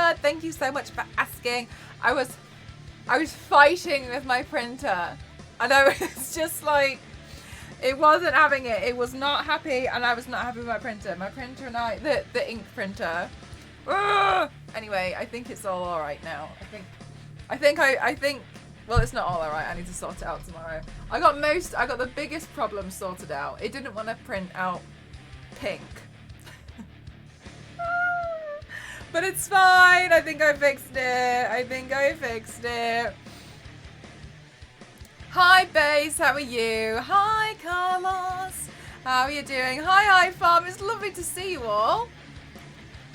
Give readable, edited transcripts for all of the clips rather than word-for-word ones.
good. Thank you so much for asking. I was fighting with my printer, and I was just like, it wasn't having it. It was not happy, and I was not happy with my printer. My printer and I, the ink printer. Anyway, I think it's all right now. I think. Well, it's not all alright. I need to sort it out tomorrow. I got the biggest problem sorted out. It didn't want to print out pink. But it's fine. I think I fixed it. Hi, Base. How are you? Hi, Carlos. How are you doing? Hi, Farm. It's lovely to see you all.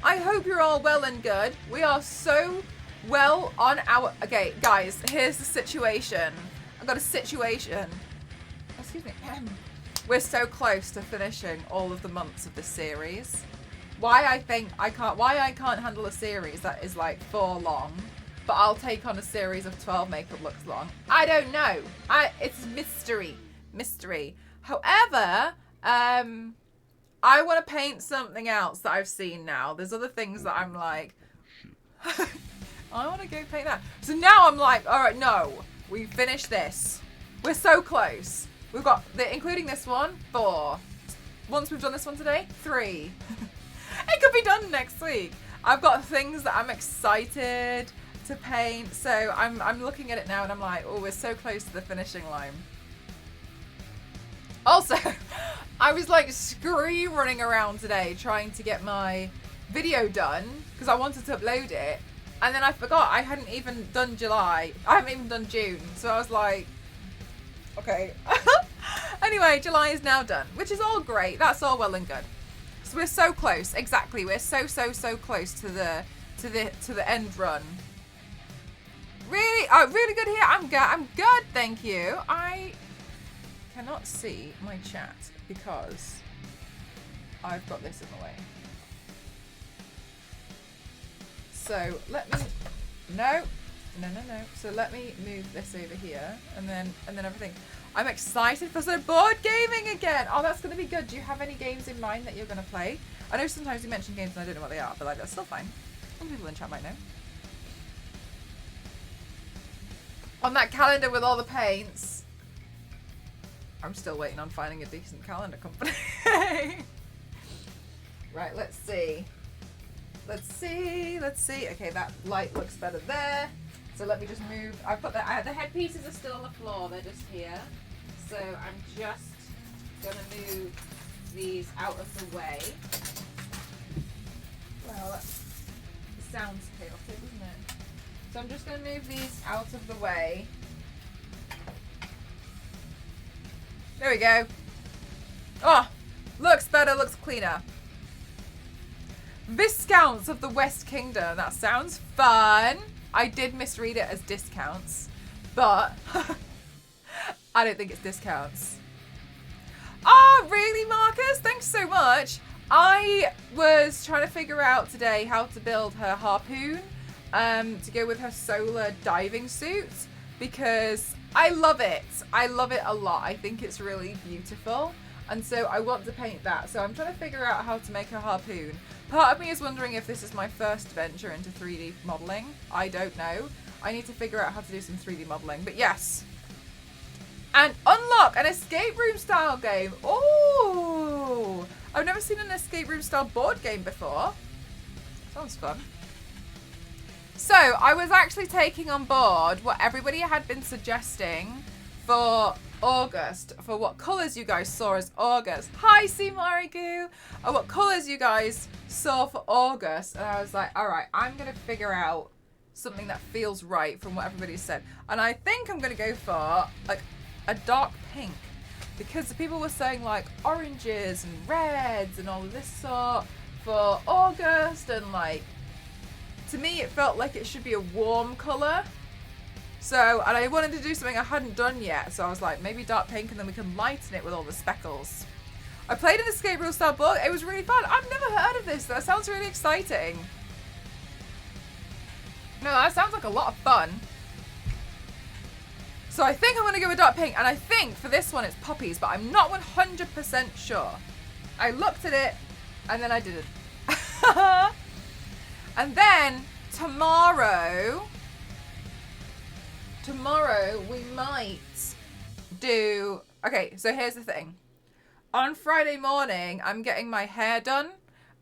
I hope you're all well and good. We are so well on our... Okay, guys, here's the situation. I've got a situation. Excuse me. We're so close to finishing all of the months of this series. Why I can't handle a series that is like 4 long, but I'll take on a series of 12 makeup looks long. I don't know. It's mystery. However, I want to paint something else that I've seen now. There's other things that I'm like, I want to go paint that. So now I'm like, all right, no, we finished this. We're so close. We've got, including this one, 4. Once we've done this one today, 3. It could be done next week. I've got things that I'm excited to paint. So I'm looking at it now and I'm like, oh, we're so close to the finishing line. Also, I was like scream running around today trying to get my video done because I wanted to upload it. And then I forgot I hadn't even done July. I haven't even done June. So I was like, okay. Anyway, July is now done, which is all great. That's all well and good. So we're so close. Exactly. We're so close to the end run. Really? Oh, really good here. I'm good. Thank you. I cannot see my chat because I've got this in the way. So let me, no. So let me move this over here and then everything. I'm excited for some board gaming again. Oh, that's going to be good. Do you have any games in mind that you're going to play? I know sometimes you mention games and I don't know what they are, but like that's still fine. Some people in chat might know. On that calendar with all the paints. I'm still waiting on finding a decent calendar company. Right, let's see. Okay, that light looks better there. So let me just move. I've got the headpieces are still on the floor. They're just here. So I'm just gonna move these out of the way. Well, that sounds chaotic, doesn't it? So I'm just gonna move these out of the way. There we go. Oh, looks better, looks cleaner. Viscounts of the West Kingdom. That sounds fun. I did misread it as discounts, but I don't think it's discounts. Oh, really, Marcus? Thanks so much. I was trying to figure out today how to build her harpoon to go with her solar diving suit because I love it. I love it a lot. I think it's really beautiful. And so I want to paint that. So I'm trying to figure out how to make a harpoon. Part of me is wondering if this is my first venture into 3D modeling. I don't know. I need to figure out how to do some 3D modeling. But yes. And unlock an escape room style game. Oh, I've never seen an escape room style board game before. Sounds fun. So I was actually taking on board what everybody had been suggesting for August, for what colours you guys saw as August. Hi, C Marigu. What colours you guys saw for August. And I was like, all right, I'm going to figure out something that feels right from what everybody said. And I think I'm going to go for like a dark pink because the people were saying like oranges and reds and all of this sort for August. And like, to me, it felt like it should be a warm colour. So, and I wanted to do something I hadn't done yet. So I was like, maybe dark pink and then we can lighten it with all the speckles. I played an escape room style book. It was really fun. I've never heard of this. That sounds really exciting. No, that sounds like a lot of fun. So I think I'm going to go with dark pink. And I think for this one it's poppies, but I'm not 100% sure. I looked at it and then I didn't. And then tomorrow we might do... Okay, so here's the thing. On Friday morning, I'm getting my hair done.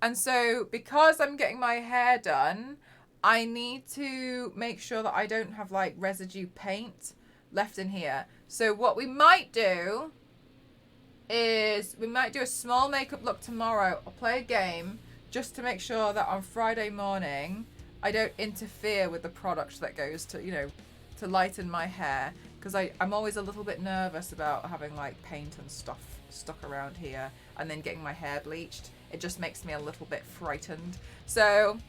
And so because I'm getting my hair done, I need to make sure that I don't have like residue paint left in here. So what we might do is we might do a small makeup look tomorrow. I'll play a game just to make sure that on Friday morning I don't interfere with the product that goes to, you know, to lighten my hair, because I'm always a little bit nervous about having like paint and stuff stuck around here and then getting my hair bleached. It just makes me a little bit frightened. So,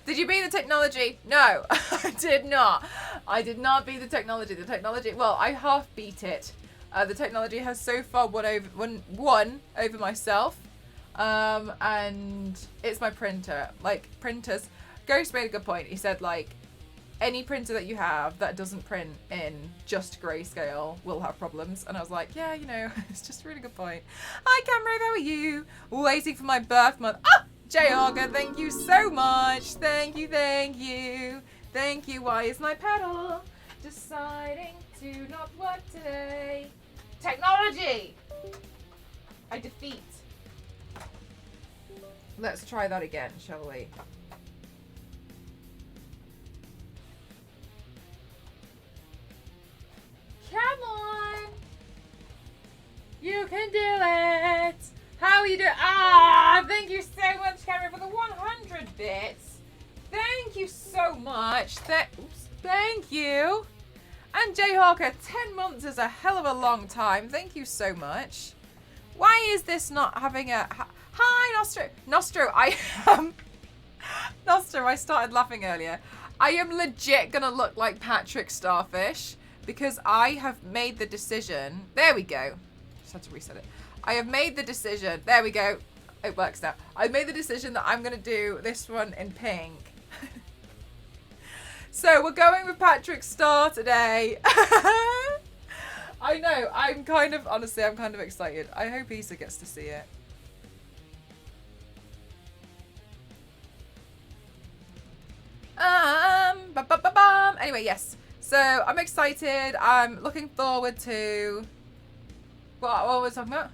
did you beat the technology? No, I did not. I did not beat the technology. The technology, well, I half beat it. The technology has so far won over myself. And it's my printer. Like, printers. Ghost made a good point. He said, like, any printer that you have that doesn't print in just grayscale will have problems. And I was like, yeah, you know, it's just a really good point. Hi, Cameron, how are you? Waiting for my birth month. Ah, Jayarga, thank you so much. Thank you, thank you. Thank you. Why is my pedal deciding to not work today? Technology! I defeat. Let's try that again, shall we? Come on! You can do it! How are you doing? Ah, thank you so much, Cameron, for the 100 bits. Thank you so much. Thank you. And Jayhawker, 10 months is a hell of a long time. Thank you so much. Why is this not having a... Hi, Nostro. Nostro, I am... Nostro, I started laughing earlier. I am legit going to look like Patrick Starfish because I have made the decision... There we go. Just had to reset it. I have made the decision... There we go. It works now. I made the decision that I'm going to do this one in pink. So we're going with Patrick Star today. I know. Honestly, I'm kind of excited. I hope Issa gets to see it. Anyway, yes. So I'm excited. I'm looking forward to... What were we talking about?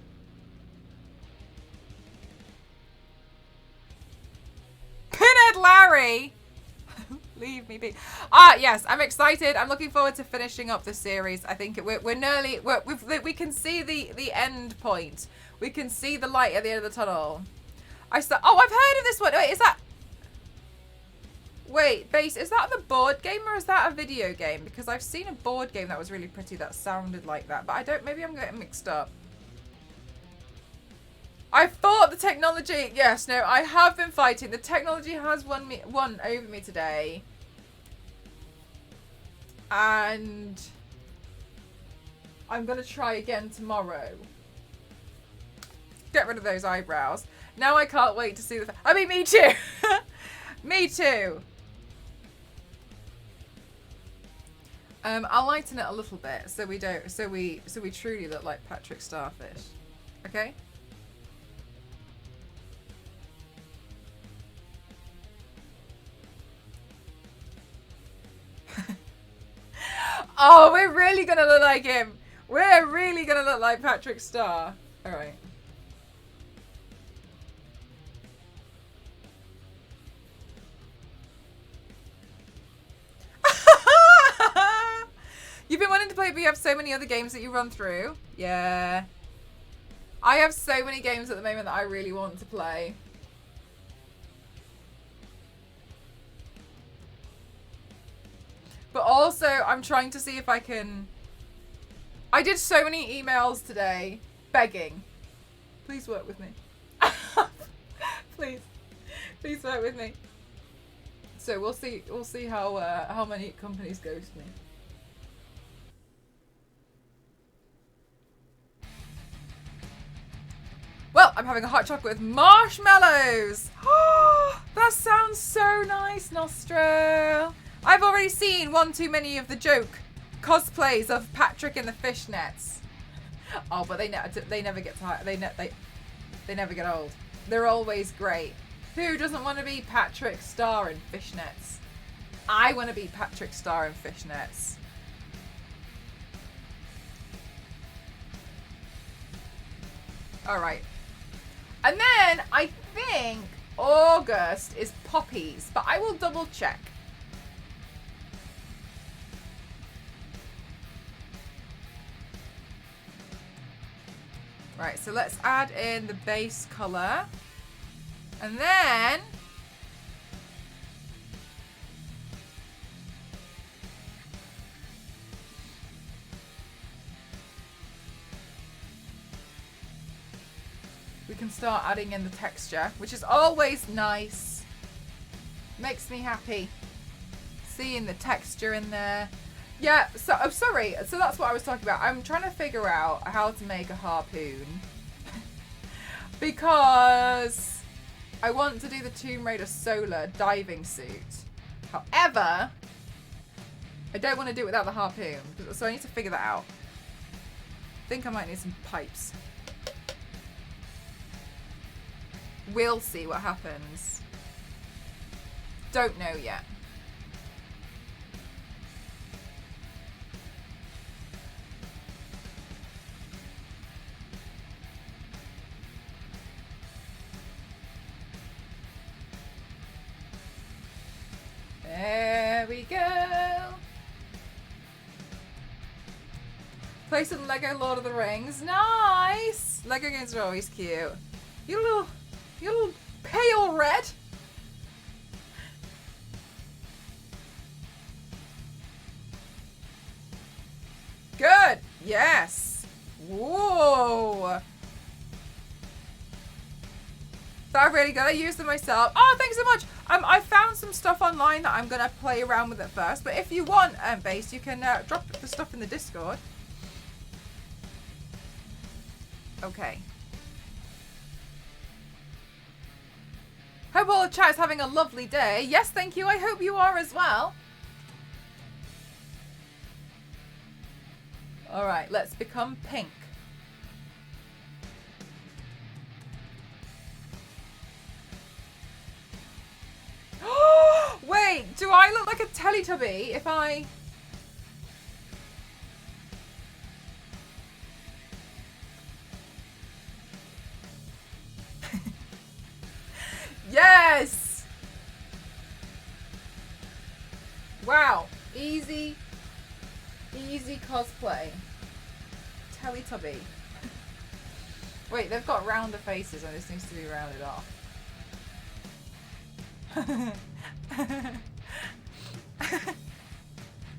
Pinhead Larry! Leave me be. Yes, I'm excited. I'm looking forward to finishing up the series. I think we're nearly... we can see the end point. We can see the light at the end of the tunnel. Oh, I've heard of this one. Wait, is that... Wait, Base, is that the board game or is that a video game? Because I've seen a board game that was really pretty that sounded like that. But I don't... Maybe I'm getting mixed up. I fought the technology. Yes, no, I have been fighting. The technology has won over me today. And I'm going to try again tomorrow. Get rid of those eyebrows. Now I can't wait to see the... I mean, me too. Me too. I'll lighten it a little bit so we don't... So we truly look like Patrick Starfish. Okay? Oh, we're really going to look like him. We're really going to look like Patrick Star. All right. You've been wanting to play, but you have so many other games that you run through. Yeah. I have so many games at the moment that I really want to play. But also, I'm trying to see if I can... I did so many emails today begging. Please work with me. Please. Please work with me. So we'll see how many companies ghost me. Well, I'm having a hot chocolate with marshmallows. Oh, that sounds so nice, Nostro. I've already seen one too many of the joke cosplays of Patrick in the fishnets. Oh, but they never get tired. They never get old. They're always great. Who doesn't want to be Patrick Star in fishnets? I want to be Patrick Star in fishnets. All right. And then I think August is poppies, but I will double check. Right, so let's add in the base color. And then we can start adding in the texture, which is always nice. Makes me happy seeing the texture in there. Yeah, so I'm sorry. So that's what I was talking about. I'm trying to figure out how to make a harpoon because I want to do the Tomb Raider Solar diving suit. However, I don't want to do it without the harpoon, so I need to figure that out. I think I might need some pipes. We'll see what happens. Don't know yet. There we go. Play some Lego Lord of the Rings. Nice. Lego games are always cute. You little pale red. Good. Yes. Whoa. They're really good. I use them myself. Oh, thanks so much. I found some stuff online that I'm gonna play around with at first. But if you want, Base, you can drop the stuff in the Discord. Okay. Hope all the chat is having a lovely day. Yes, thank you. I hope you are as well. All right, let's become pink. Wait, do I look like a Teletubby if I... Yes! Wow, easy cosplay. Teletubby. Wait, they've got rounder faces and this needs to be rounded off.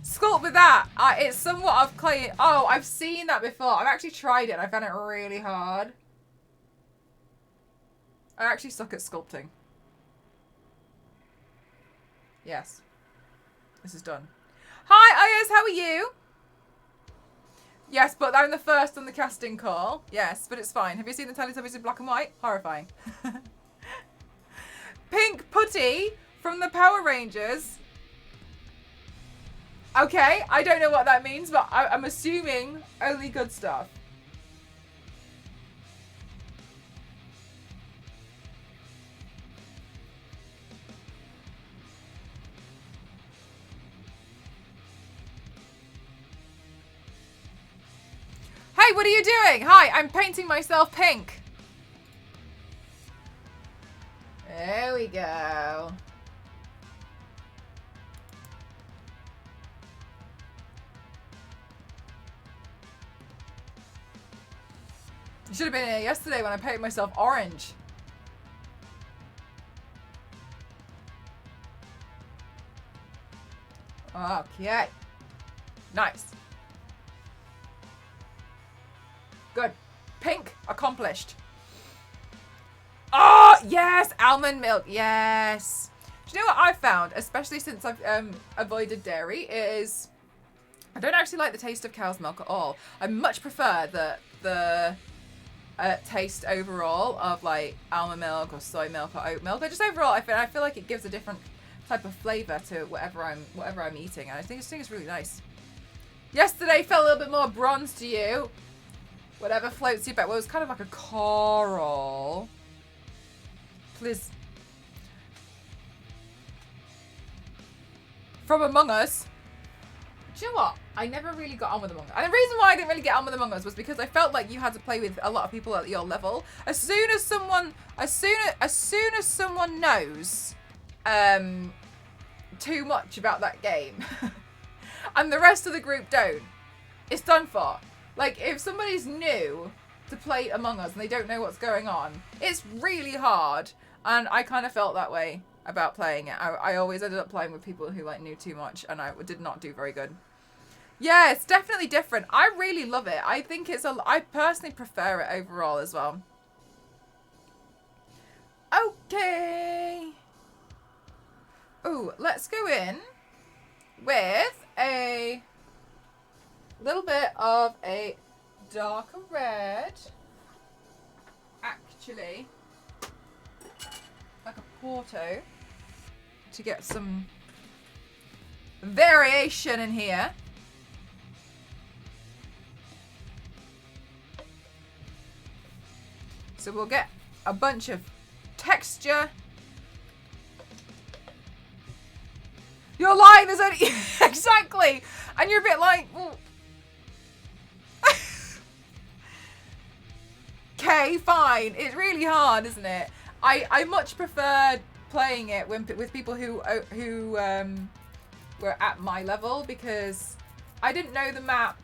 Sculpt with that. It's somewhat of clay. Oh, I've seen that before. I've actually tried it and I found it really hard. I actually suck at sculpting. Yes. This is done. Hi, Ayers, how are you? Yes, but I'm the first on the casting call. Yes, but it's fine. Have you seen the Teletubbies in black and white? Horrifying. Pink Putty from the Power Rangers. Okay, I don't know what that means, but I'm assuming only good stuff. Hey, what are you doing? Hi, I'm painting myself pink. There we go. You should have been here yesterday when I painted myself orange. Okay. Nice. Good. Pink. Accomplished. Oh, yes. Almond milk. Yes. Do you know what I've found, especially since I've avoided dairy, is I don't actually like the taste of cow's milk at all. I much prefer the taste overall of like almond milk or soy milk or oat milk. Just overall, I feel like it gives a different type of flavour to whatever I'm eating, and I think it's really nice. Yesterday felt a little bit more bronze to you. Whatever floats your boat. Well, it was kind of like a coral. Please. from Among Us. Do you know what? I never really got on with Among Us. And the reason why I didn't really get on with Among Us was because I felt like you had to play with a lot of people at your level. As soon as someone knows too much about that game and the rest of the group don't, it's done for. Like, if somebody's new to play Among Us and they don't know what's going on, it's really hard. And I kind of felt that way about playing it. I always ended up playing with people who like knew too much, and I did not do very good. Yeah, it's definitely different. I really love it. I think I personally prefer it overall as well. Okay. Ooh, let's go in with a little bit of a darker red. Actually, like a Porto, to get some variation in here. So we'll get a bunch of texture. You're lying, there's only... Exactly! And you're a bit like... Okay, fine. It's really hard, isn't it? I much prefer playing it with people who were at my level, because I didn't know the map.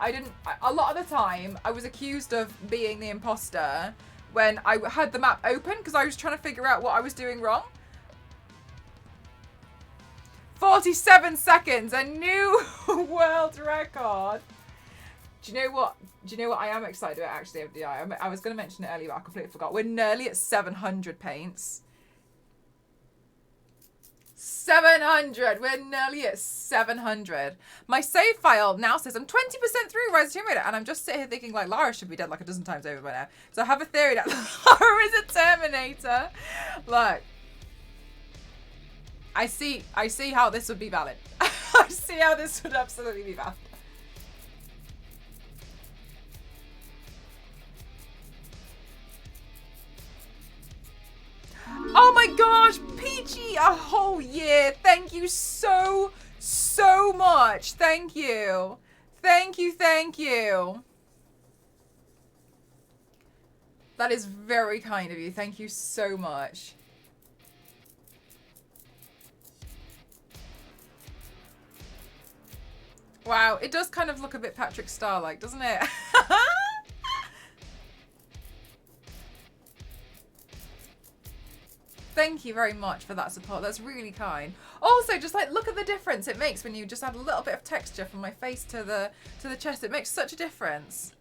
A lot of the time, I was accused of being the imposter when I had the map open, because I was trying to figure out what I was doing wrong. 47 seconds, a new world record. Do you know what I am excited about, actually, FDI? I was going to mention it earlier, but I completely forgot. We're nearly at 700 paints. 700. We're nearly at 700. My save file now says I'm 20% through Rise of Tomb Raider, and I'm just sitting here thinking, like, Lara should be dead like a dozen times over by now. So I have a theory that Lara is a Terminator. Look. I see how this would be valid. I see how this would absolutely be valid. Oh my gosh, Peachy, a whole year. Thank you so much. Thank you. Thank you. That is very kind of you. Thank you so much. Wow, it does kind of look a bit Patrick Star-like, doesn't it? Thank you very much for that support. That's really kind. Also, just like, look at the difference it makes when you just add a little bit of texture from my face to the chest. It makes such a difference.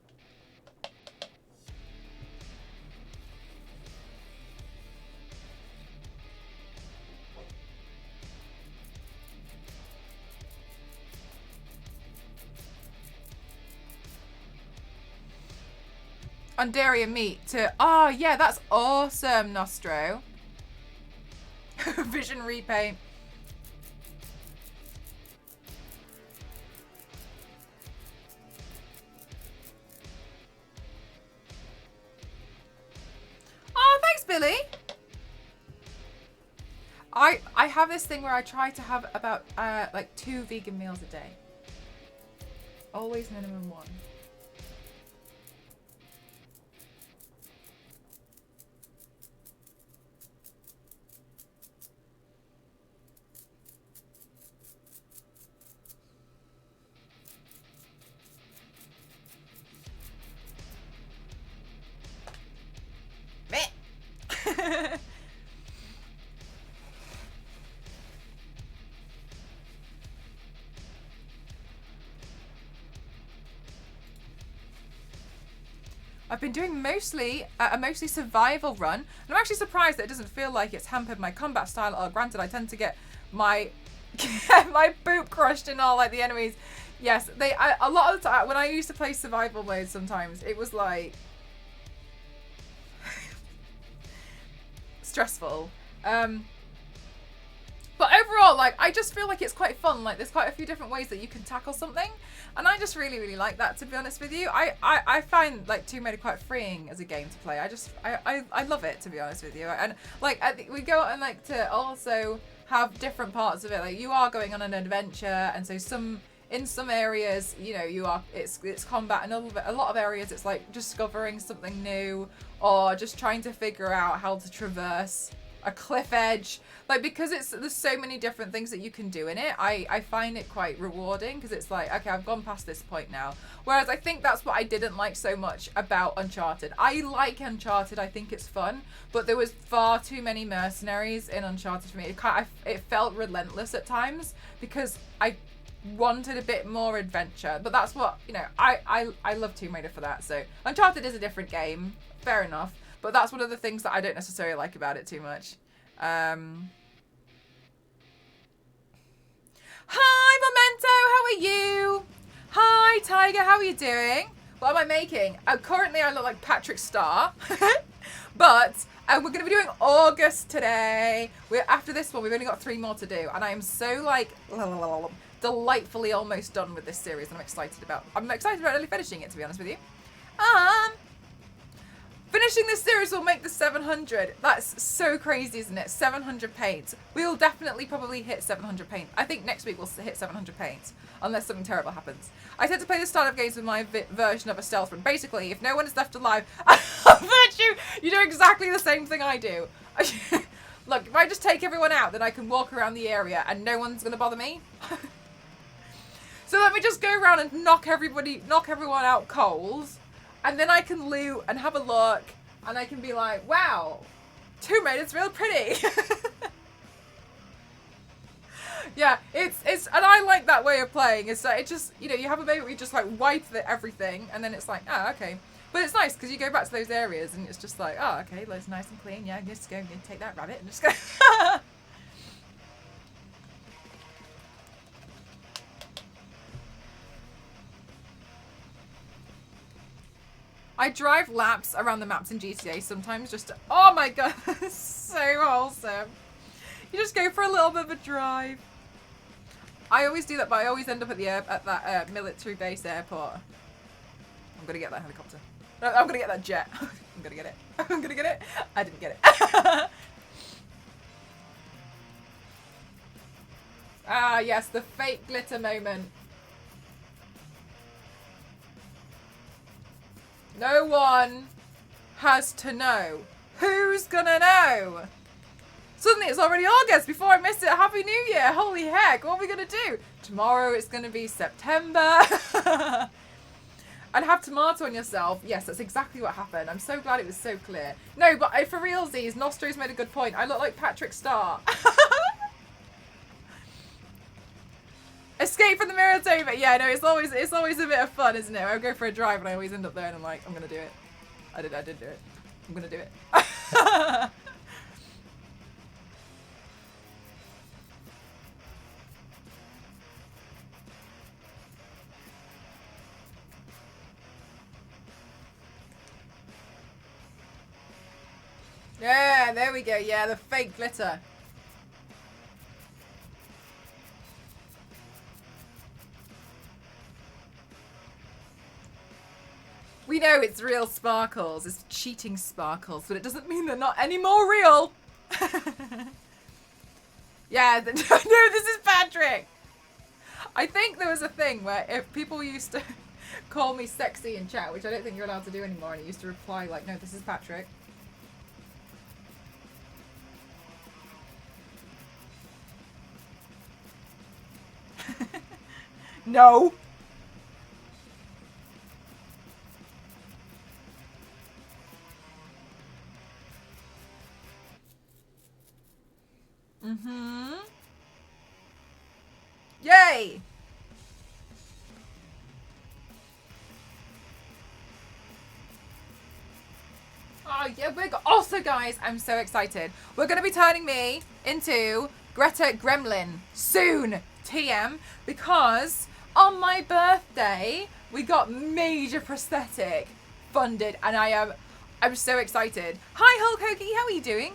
On dairy and meat to... Oh, yeah, that's awesome, Nostro. Vision repaint. Oh, thanks, Billy. I have this thing where I try to have about like 2 vegan meals a day. Always minimum 1. I've been doing mostly a mostly survival run, and I'm actually surprised that it doesn't feel like it's hampered my combat style. Or granted, I tend to get my my boot crushed in all like the enemies. Yes, a lot of the time when I used to play survival mode, sometimes it was like stressful. But overall, like, I just feel like it's quite fun. Like, there's quite a few different ways that you can tackle something. And I just really, really like that, to be honest with you. I find, like, Tomb Raider quite freeing as a game to play. I love it, to be honest with you. And, like, we go and, like, to also have different parts of it. Like, you are going on an adventure, and so in some areas, you know, it's combat, and a lot of areas it's like discovering something new, or just trying to figure out how to traverse a cliff edge. Like, because there's so many different things that you can do in it, I find it quite rewarding, because it's like, okay, I've gone past this point now. Whereas I think that's what I didn't like so much about Uncharted. I like Uncharted, I think it's fun, but there was far too many mercenaries in Uncharted for me. It felt relentless at times, because I wanted a bit more adventure. But that's what, you know, I love Tomb Raider for that. So Uncharted is a different game, fair enough, but that's one of the things that I don't necessarily like about it too much. Hi Memento, how are you? Hi Tiger, how are you doing? What am I making? Currently I look like Patrick Star. But we're going to be doing August today. After this one, we've only got 3 more to do, and I am so like delightfully almost done with this series, and I'm excited about early finishing it, to be honest with you. Finishing this series will make the 700. That's so crazy, isn't it? 700 paints. We will definitely probably hit 700 paints. I think next week we'll hit 700 paints, unless something terrible happens. I tend to play the start of games with my version of a stealth run. Basically, if no one is left alive, I bet you do exactly the same thing I do. Look, if I just take everyone out, then I can walk around the area and no one's going to bother me. So let me just go around and knock everyone out cold. And then I can loot and have a look, and I can be like, wow, Tomb Raider's real pretty. Yeah, it's and I like that way of playing. It's like, it just, you know, you have a moment where you just like wipe everything, and then it's like, oh, okay. But it's nice, because you go back to those areas, and it's just like, oh, okay, looks nice and clean. Yeah, just go and take that rabbit and just go. I drive laps around the maps in GTA sometimes just to, oh my god, so wholesome. You just go for a little bit of a drive. I always do that, but I always end up at that military base airport. I'm gonna get that helicopter. No, I'm gonna get that jet. I'm gonna get it. I'm gonna get it. I didn't get it. Ah, yes, the fake glitter moment. No one has to know. Who's gonna know? Suddenly it's already August before I missed it. Happy New Year. Holy heck, what are we gonna do? Tomorrow it's gonna be September. And have tomato on yourself. Yes, that's exactly what happened. I'm so glad it was so clear. No, but for realsies, Nostro's made a good point. I look like Patrick Star. Escape from the mirror over. Yeah, no, it's always a bit of fun, isn't it? I go for a drive and I always end up there and I'm like, I'm gonna do it. I did do it. I'm gonna do it. Yeah, there we go. Yeah, the fake glitter. We know it's real sparkles. It's cheating sparkles, but it doesn't mean they're not any more real. Yeah, no, this is Patrick. I think there was a thing where if people used to call me sexy in chat, which I don't think you're allowed to do anymore, and it used to reply like, no, this is Patrick. No. Mm-hmm. Yay! Oh yeah, also guys, I'm so excited. We're gonna be turning me into Greta Gremlin soon, TM, because on my birthday we got major prosthetic funded, and I'm so excited. Hi Hulk Hoagie, how are you doing?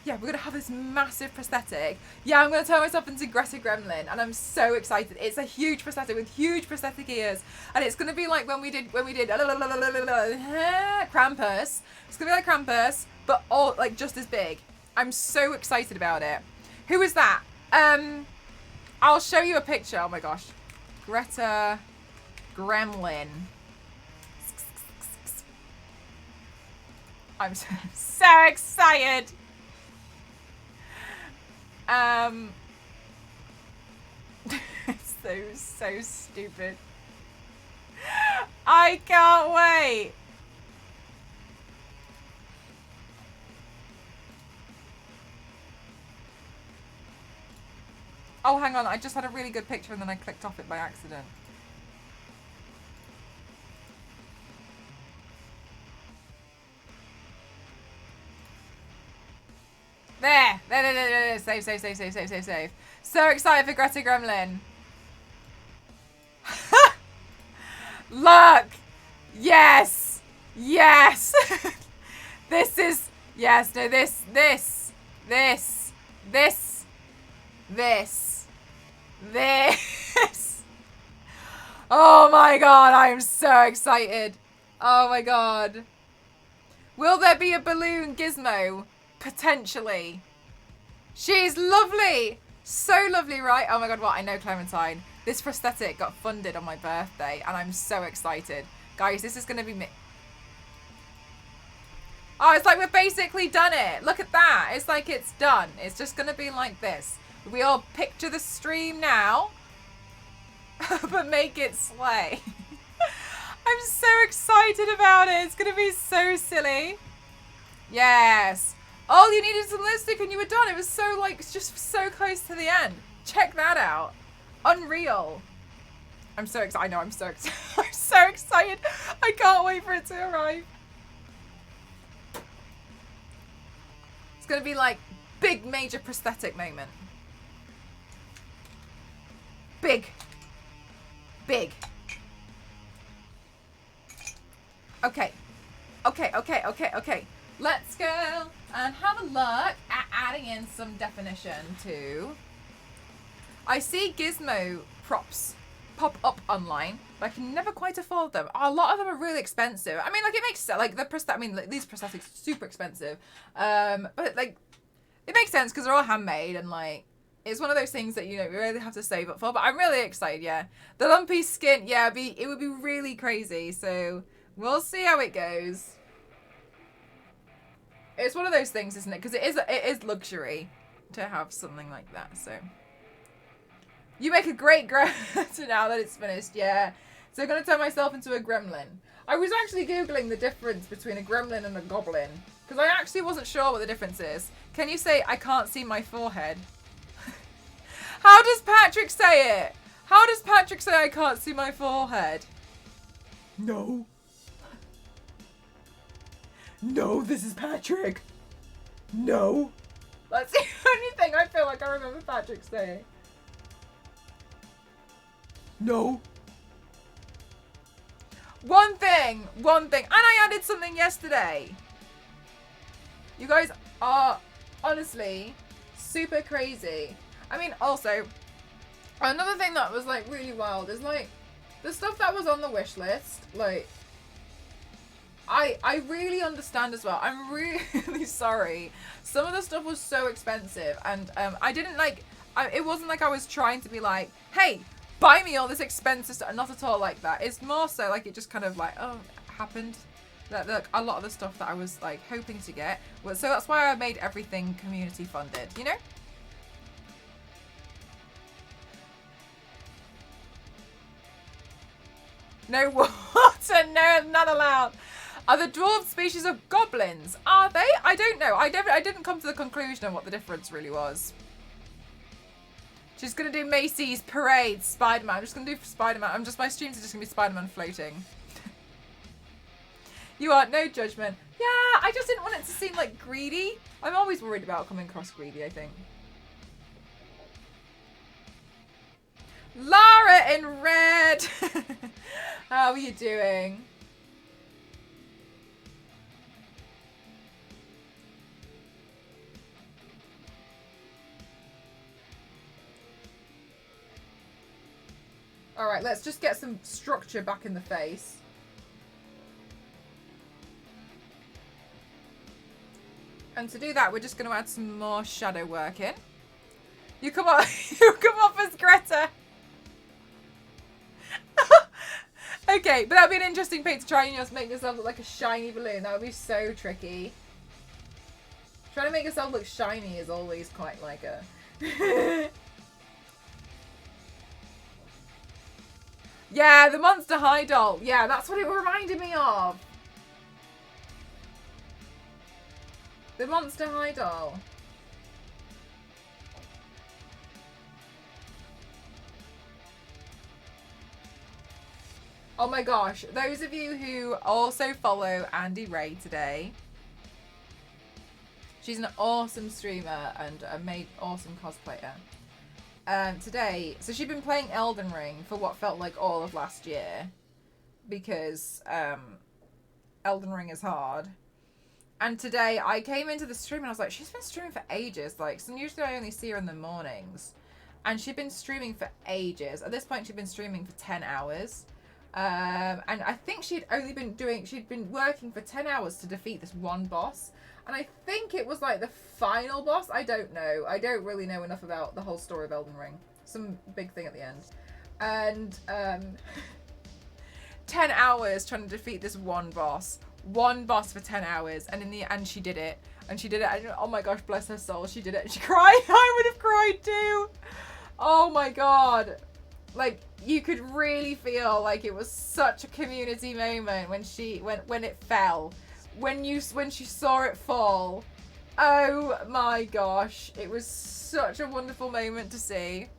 Yeah, we're gonna have this massive prosthetic. Yeah, I'm gonna turn myself into Greta Gremlin, and I'm so excited. It's a huge prosthetic with huge prosthetic ears, and it's gonna be like when we did Krampus. It's gonna be like Krampus, but all like just as big. I'm so excited about it. Who is that? I'll show you a picture. Oh my gosh. Greta Gremlin. I'm so excited. So stupid. I can't wait. Oh, hang on. I just had a really good picture and then I clicked off it by accident. There. Save. So excited for Greta Gremlin. Look. Yes. This is, yes, no, this. Oh my god, I am so excited. Oh my god. Will there be a balloon gizmo? Potentially. She's lovely. So lovely, right? Oh my god, what? I know Clementine. This prosthetic got funded on my birthday and I'm so excited. Guys, this is going to be me. Oh, it's like we've basically done it. Look at that. It's like it's done. It's just going to be like this. We all picture the stream now, but make it slay. I'm so excited about it. It's going to be so silly. Yes. All you needed some lipstick and you were done. It was so like, it's just so close to the end. Check that out. Unreal. I'm so excited. I know, I'm so excited. I'm so excited. I can't wait for it to arrive. It's going to be like big major prosthetic moment. Big. Okay. Let's go and have a look at adding in some definition to... I see gizmo props pop up online, but I can never quite afford them. A lot of them are really expensive. I mean, like, it makes sense. Like, these prosthetics are super expensive. But, like, it makes sense because they're all handmade and, like, it's one of those things that, you know, we really have to save up for. But I'm really excited, yeah. The lumpy skin, yeah, it would be really crazy. So we'll see how it goes. It's one of those things, isn't it? Because it is luxury to have something like that. So you make a great Greta now that it's finished. Yeah. So I'm going to turn myself into a gremlin. I was actually Googling the difference between a gremlin and a goblin because I actually wasn't sure what the difference is. Can you say, I can't see my forehead? How does Patrick say it? How does Patrick say I can't see my forehead? No. No, this is Patrick. No. That's the only thing I feel like I remember Patrick saying. No. One thing. And I added something yesterday. You guys are honestly super crazy. I mean, also, another thing that was like really wild is like the stuff that was on the wish list, like, I really understand as well. I'm really sorry. Some of the stuff was so expensive and I didn't like, it wasn't like I was trying to be like, hey, buy me all this expensive stuff. Not at all like that. It's more so like it just kind of like, oh, it happened. That a lot of the stuff that I was like hoping to get. So that's why I made everything community funded, you know? No water, no, not allowed. Are the dwarf species of goblins? Are they? I don't know. I didn't come to the conclusion of what the difference really was. She's gonna do Macy's parade, Spider-Man. I'm just gonna do Spider-Man. My streams are just gonna be Spider-Man floating. You are no judgment. Yeah, I just didn't want it to seem like greedy. I'm always worried about coming across greedy, I think. Lara in red. How are you doing? All right, let's just get some structure back in the face. And to do that, we're just going to add some more shadow work in. You come up, you come off as Greta. Okay, but that'd be an interesting paint to try and just make yourself look like a shiny balloon. That would be so tricky. Trying to make yourself look shiny is always quite like a... Yeah, the Monster High doll. Yeah, that's what it reminded me of. The Monster High doll. Oh my gosh, those of you who also follow Andy Ray today, she's an awesome streamer and a awesome cosplayer. Today, so she'd been playing Elden Ring for what felt like all of last year, because Elden Ring is hard. And today I came into the stream and I was like, she's been streaming for ages. Like, so usually I only see her in the mornings, and she'd been streaming for ages. At this point, she'd been streaming for 10 hours. And I think she'd been working for 10 hours to defeat this one boss. And I think it was like the final boss. I don't know. I don't really know enough about the whole story of Elden Ring. Some big thing at the end. And 10 hours trying to defeat this one boss. One boss for 10 hours. And in the end, she did it. And she did it. And oh my gosh, bless her soul. She did it. And she cried. I would have cried too. Oh my God. Like, you could really feel like it was such a community moment when it fell. When she saw it fall. Oh my gosh. It was such a wonderful moment to see.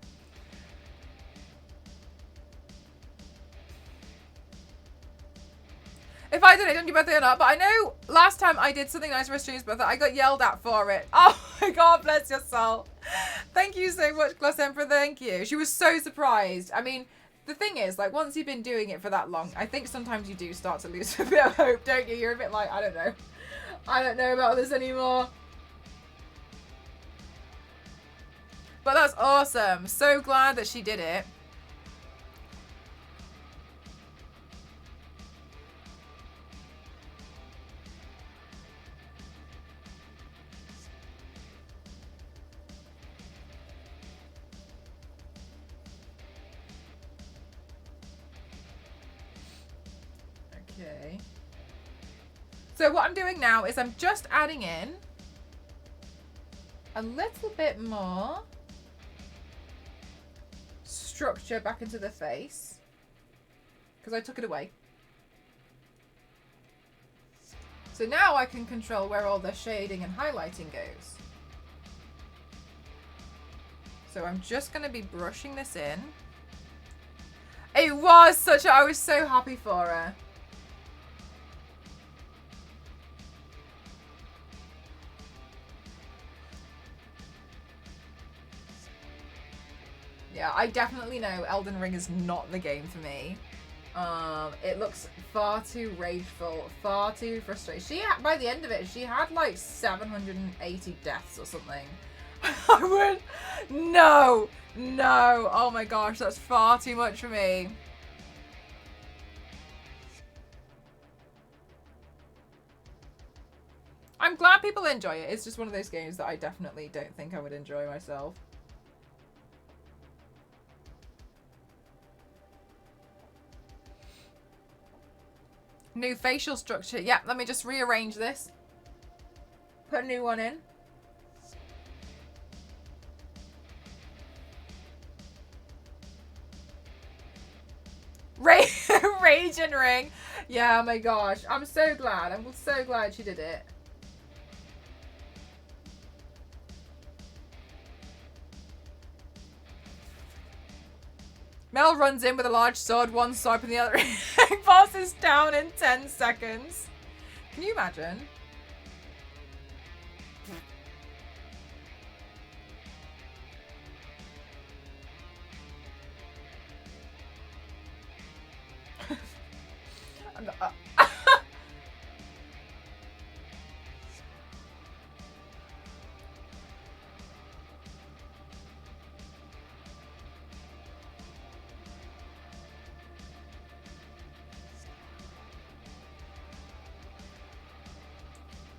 If I did it on your birthday or not, but I know last time I did something nice for a stream's birthday, I got yelled at for it. Oh my God, bless your soul. Thank you so much, Glass Emperor, thank you. She was so surprised. I mean, the thing is, like, once you've been doing it for that long, I think sometimes you do start to lose a bit of hope, don't you? You're a bit like, I don't know. I don't know about this anymore. But that's awesome. So glad that she did it. Okay. So what I'm doing now is I'm just adding in a little bit more structure back into the face because I took it away. So now I can control where all the shading and highlighting goes. So I'm just going to be brushing this in. It was such a... I was so happy for her. Yeah, I definitely know Elden Ring is not the game for me. It looks far too rageful, far too frustrated. By the end of it, she had like 780 deaths or something. I would... No! No! Oh my gosh, that's far too much for me. I'm glad people enjoy it. It's just one of those games that I definitely don't think I would enjoy myself. New facial structure. Yeah, let me just rearrange this. Put a new one in. Rage and Ring. Yeah, oh my gosh. I'm so glad. I'm so glad she did it. Mel runs in with a large sword, one swipe and the other. Boss is down in 10 seconds. Can you imagine?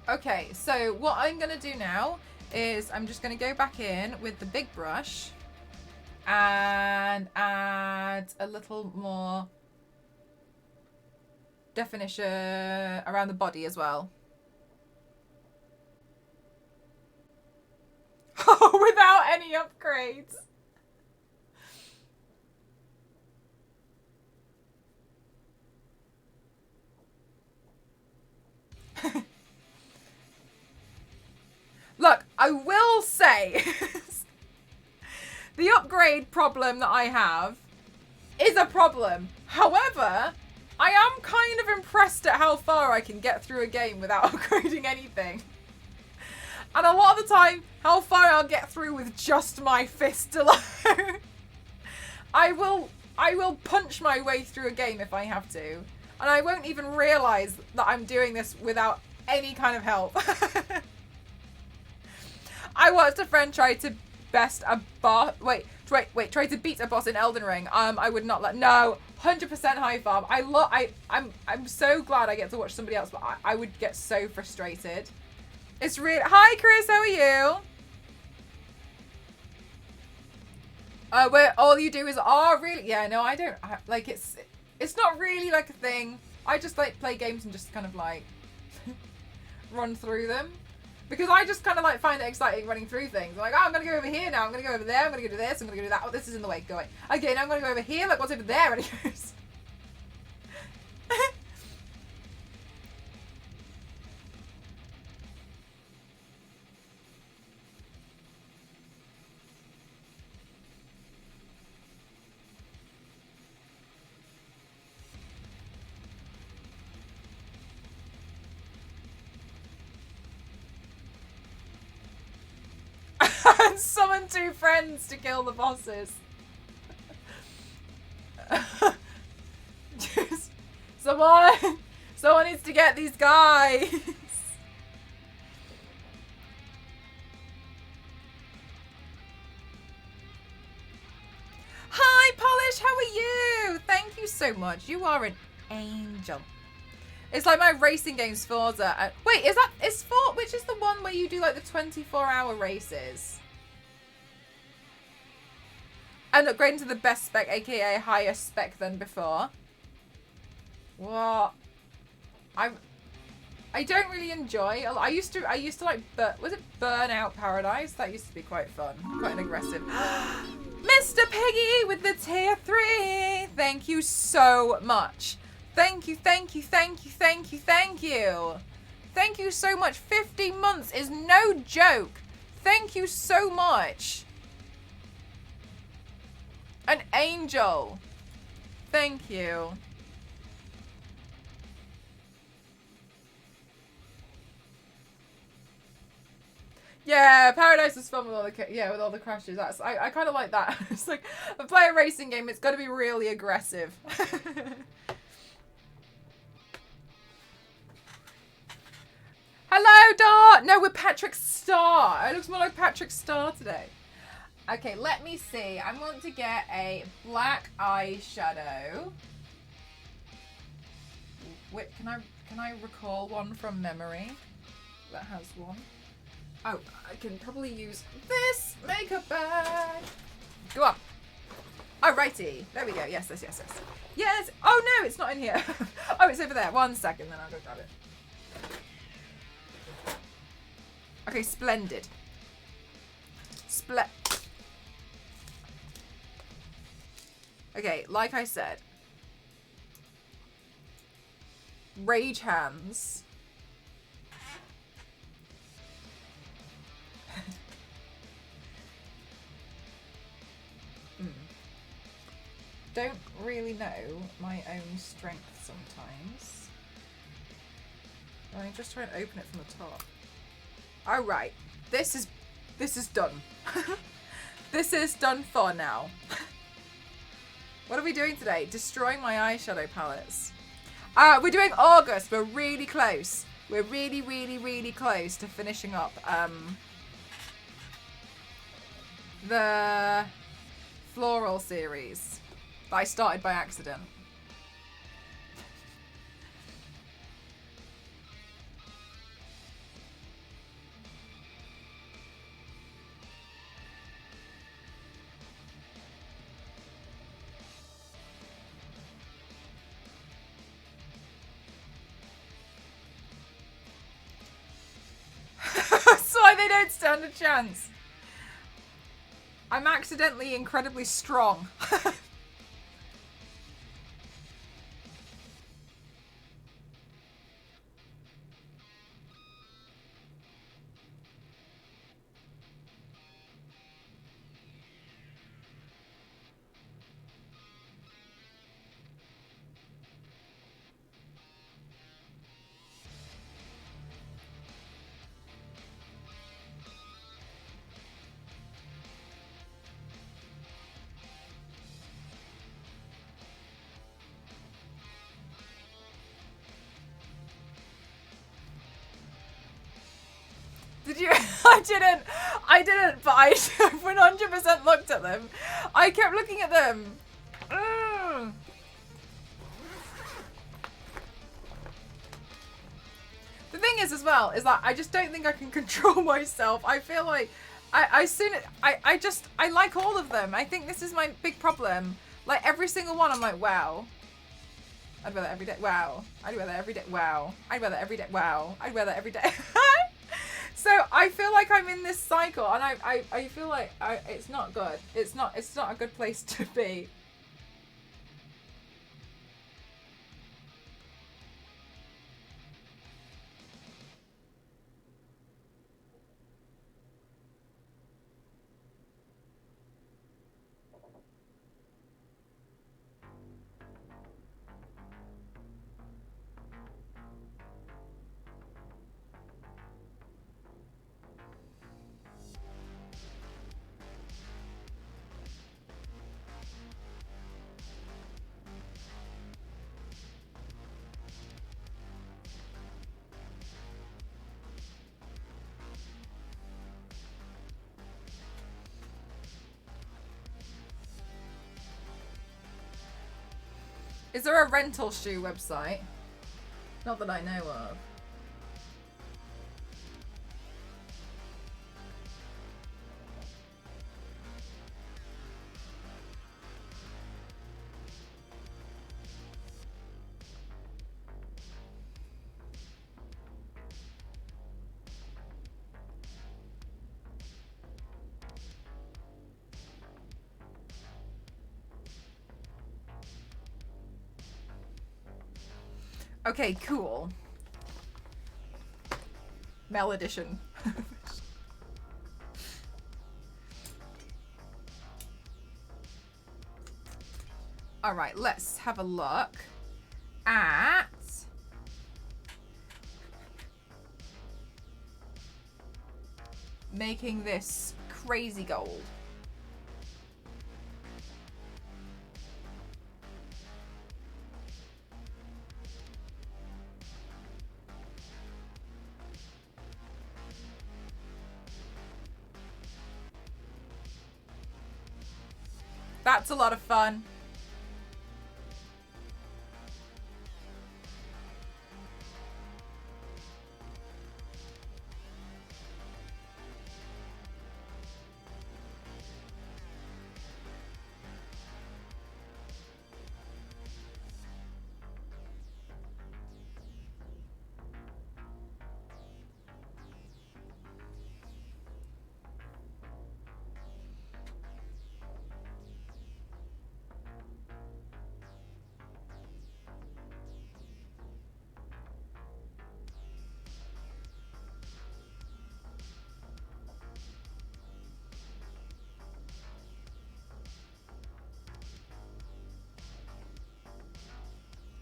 Okay, so what I'm going to do now is I'm just going to go back in with the big brush and add a little more definition around the body as well. Oh, without any upgrades. Look, I will say the upgrade problem that I have is a problem. However, I am kind of impressed at how far I can get through a game without upgrading anything. And a lot of the time, how far I'll get through with just my fist alone. I will punch my way through a game if I have to. And I won't even realise that I'm doing this without any kind of help. I watched a friend try to best a boss. Try to beat a boss in Elden Ring. I would not let. No, 100% high five. I'm so glad I get to watch somebody else, but I would get so frustrated. It's really. Hi, Chris. How are you? Where all you do is really? Yeah, no, I don't like it's not really like a thing. I just like play games and just kind of like run through them. Because I just kind of like find it exciting running through things. Like, oh, I'm going to go over here now. I'm going to go over there. I'm going to go do this. I'm going to go do that. Oh, this is in the way. Go away. Okay, now I'm going to go over here. Like, what's over there? And it goes. And summon 2 friends to kill the bosses. Just, someone needs to get these guys. Hi, Polish. How are you? Thank you so much. You are an angel. It's like my racing games, Forza. Wait, which is the one where you do like the 24-hour races? And upgrading to the best spec, aka higher spec than before. What? I don't really enjoy. I used to like, was it Burnout Paradise? That used to be quite fun, quite an aggressive. Mr. Piggy with the tier 3. Thank you so much. Thank you, thank you, thank you, thank you, thank you. Thank you so much. 15 months is no joke. Thank you so much. An angel. Thank you. Yeah, Paradise is fun with all the crashes. I kind of like that. It's like, if I play a racing game, it's got to be really aggressive. Hello, Dart. No, we're Patrick Star. It looks more like Patrick Star today. Okay, let me see. I want to get a black eyeshadow. Wait, can I recall one from memory that has one? Oh, I can probably use this makeup bag. Go on. Alrighty. There we go. Yes. Yes. Oh no, it's not in here. Oh, it's over there. 1 second, then I'll go grab it. Okay, splendid. Okay, like I said, rage hands. Don't really know my own strength sometimes. Let me just try and open it from the top. All right, this is done. This is done for now. What are we doing today? Destroying my eyeshadow palettes. We're doing August. We're really close. We're really, really, really close to finishing up the Floral series that I started by accident. don't stand a chance. I'm accidentally incredibly strong. Did you? I didn't, but I 100% looked at them. I kept looking at them. The thing is as well, is that I just don't think I can control myself. I feel like I like all of them. I think this is my big problem. Like every single one, I'm like, wow. I'd wear that every day. Wow. I'd wear that every day. Wow. I'd wear that every day. Wow. I'd wear that every day. So I feel like I'm in this cycle, and I feel like it's not good. It's not a good place to be. Is there a rental shoe website? Not that I know of. Okay, cool. Mel edition. All right, let's have a look at making this crazy gold. That's a lot of fun.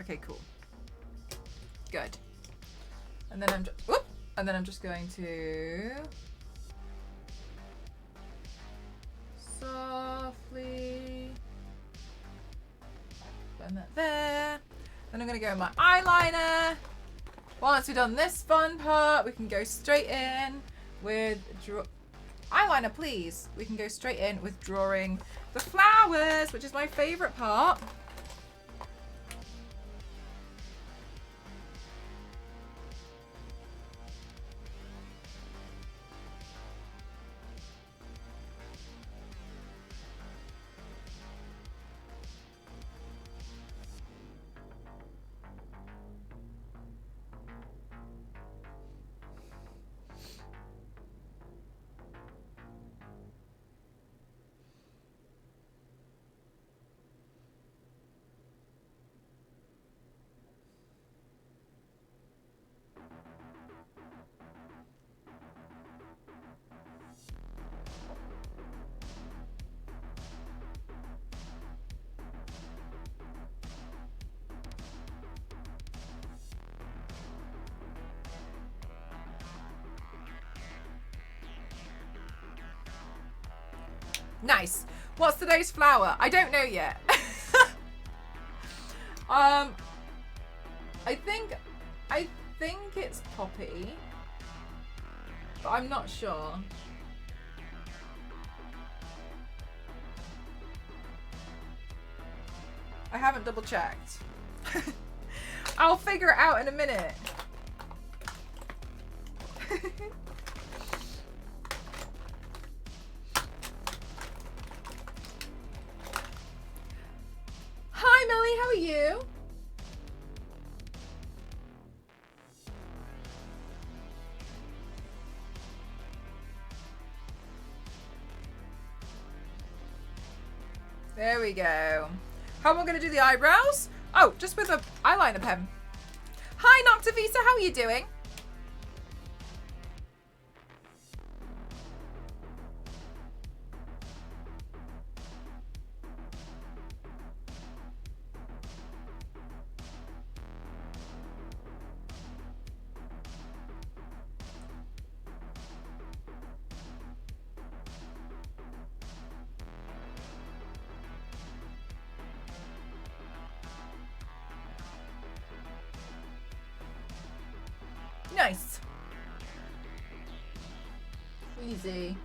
Okay, cool. Good. And then I'm just, whoop, and then I'm just going to softly blend that there. Then I'm gonna go in my eyeliner. Once we've done this fun part, we can go straight in with eyeliner, please. We can go straight in with drawing the flowers, which is my favorite part. Nice. What's today's flower? I don't know yet. I think it's poppy, but I'm not sure. I haven't double checked. I'll figure it out in a minute. Hi Millie, how are you? There we go. How am I going to do the eyebrows? Oh, just with a eyeliner pen. Hi Noctivisa, how are you doing? Nice. Easy.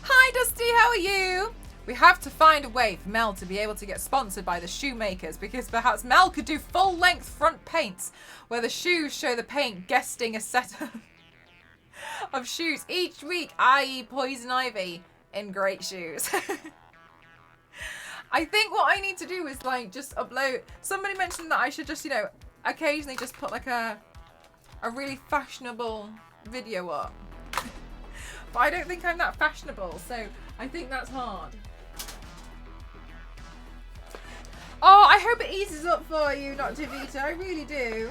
Hi Dusty, how are you? We have to find a way for Mel to be able to get sponsored by the shoemakers, because perhaps Mel could do full-length front paints where the shoes show the paint guesting a set of shoes each week, i.e. Poison Ivy in great shoes. I think what I need to do is like just upload. Somebody mentioned that I should just, you know, occasionally just put like a really fashionable video up. But I don't think I'm that fashionable, so I think that's hard. Oh, I hope it eases up for you, Noctivita. I really do.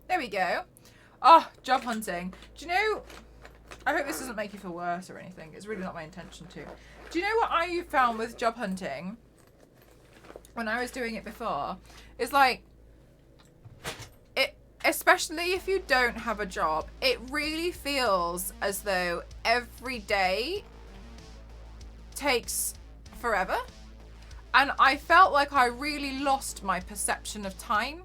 There we go. Oh, job hunting. Do you know, I hope this doesn't make you feel worse or anything. It's really not my intention to. Do you know what I found with job hunting when I was doing it before? Is like, it, especially if you don't have a job, it really feels as though every day takes forever. And I felt like I really lost my perception of time.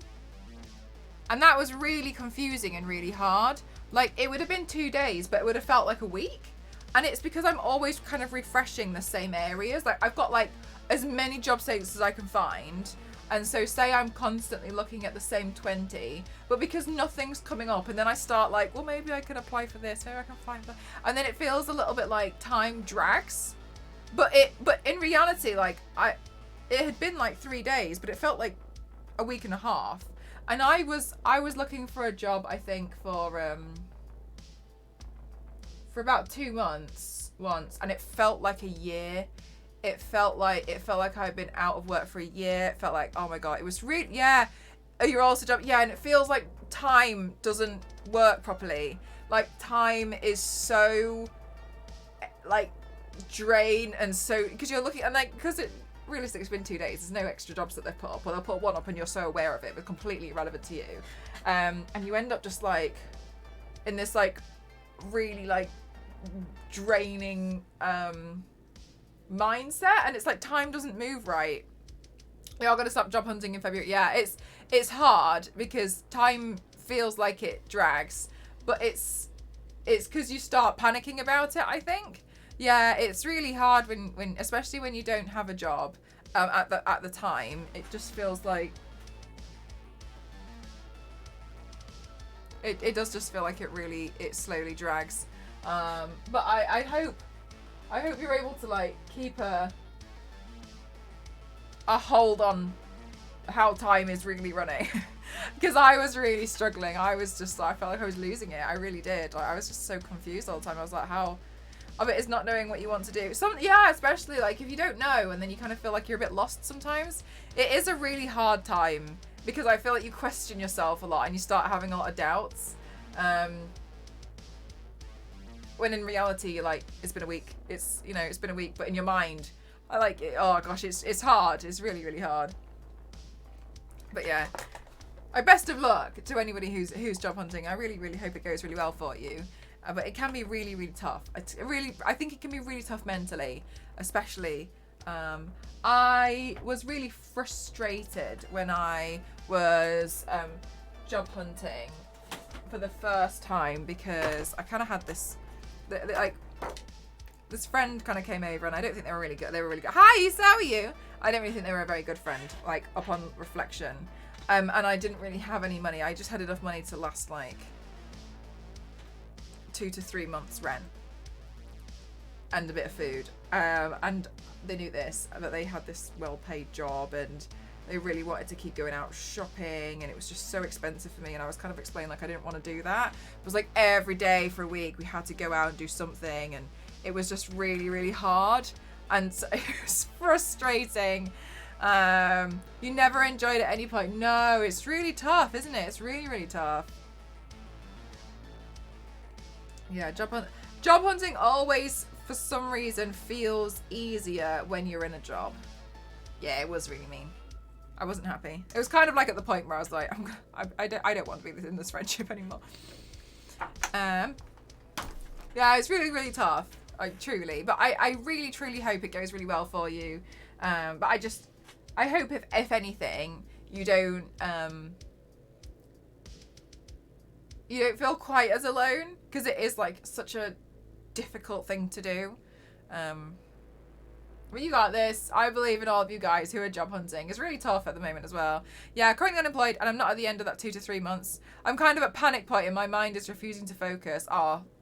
And that was really confusing and really hard. Like, it would have been 2 days, but it would have felt like a week. And it's because I'm always kind of refreshing the same areas. Like, I've got like as many job sites as I can find. And so say I'm constantly looking at the same 20, but because nothing's coming up, and then I start like, well, maybe I can apply for this, maybe I can apply for that. And then it feels a little bit like time drags. But in reality, like, it had been like 3 days, but it felt like a week and a half. And I was looking for a job, I think, for about 2 months once, and it felt like a year. It felt like I'd been out of work for a year. It felt like, oh my god, it was really, yeah. You're also job, yeah, and it feels like time doesn't work properly. Like, time is so like drain, and so because you're looking, and like, because it realistically it's been 2 days, there's no extra jobs that they've put up, or they'll put one up and you're so aware of it but completely irrelevant to you, and you end up just like in this like really like draining mindset, and it's like time doesn't move right. We are going to stop job hunting in February. Yeah, it's hard because time feels like it drags, but it's because you start panicking about it, I think. Yeah, it's really hard when especially when you don't have a job at the time. It just feels like it does just feel like it slowly drags. But I hope you're able to like keep a hold on how time is really running. Because I was really struggling. I felt like I was losing it. I really did. I was just so confused all the time. I was like, how of it is not knowing what you want to do. Especially like if you don't know, and then you kind of feel like you're a bit lost sometimes. It is a really hard time because I feel like you question yourself a lot and you start having a lot of doubts. When in reality, you're like, it's been a week. It's been a week, but in your mind, I like it. Oh gosh, it's hard. It's really, really hard. But yeah, best of luck to anybody who's job hunting. I really, really hope it goes really well for you. But it can be really, really tough. I think it can be really tough mentally, especially. I was really frustrated when I was job hunting for the first time because I kind of had this, like, this friend kind of came over, and I don't think they were really good. They were really good. Hi, Issa, how are you? I don't really think they were a very good friend, like, upon reflection. And I didn't really have any money. I just had enough money to last, like, 2 to 3 months rent and a bit of food, and they knew this, that they had this well-paid job, and they really wanted to keep going out shopping, and it was just so expensive for me. And I was kind of explaining like I didn't want to do that. It was like every day for a week we had to go out and do something, and it was just really, really hard, and so it was frustrating. You never enjoyed it at any point. No, it's really tough, isn't it? It's really, really tough. Yeah, job hunting always, for some reason, feels easier when you're in a job. Yeah, it was really mean. I wasn't happy. It was kind of like at the point where I was like, I don't want to be in this friendship anymore. Yeah, it's really, really tough. Truly. But I really, truly hope it goes really well for you. But I hope if anything, you don't feel quite as alone, because it is like such a difficult thing to do. But you got this. I believe in all of you guys who are job hunting. It's really tough at the moment as well. Yeah, currently unemployed, and I'm not at the end of that 2 to 3 months. I'm kind of at panic point, and my mind is refusing to focus.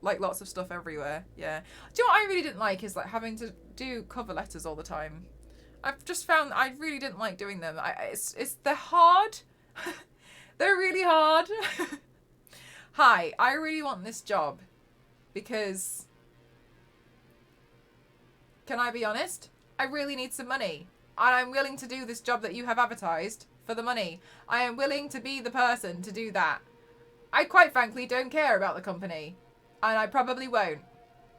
Like lots of stuff everywhere. Yeah. Do you know what I really didn't like is like having to do cover letters all the time. I've just found I really didn't like doing them. They're hard. They're really hard. Hi, I really want this job because, can I be honest? I really need some money, and I'm willing to do this job that you have advertised for the money. I am willing to be the person to do that. I quite frankly don't care about the company. And I probably won't.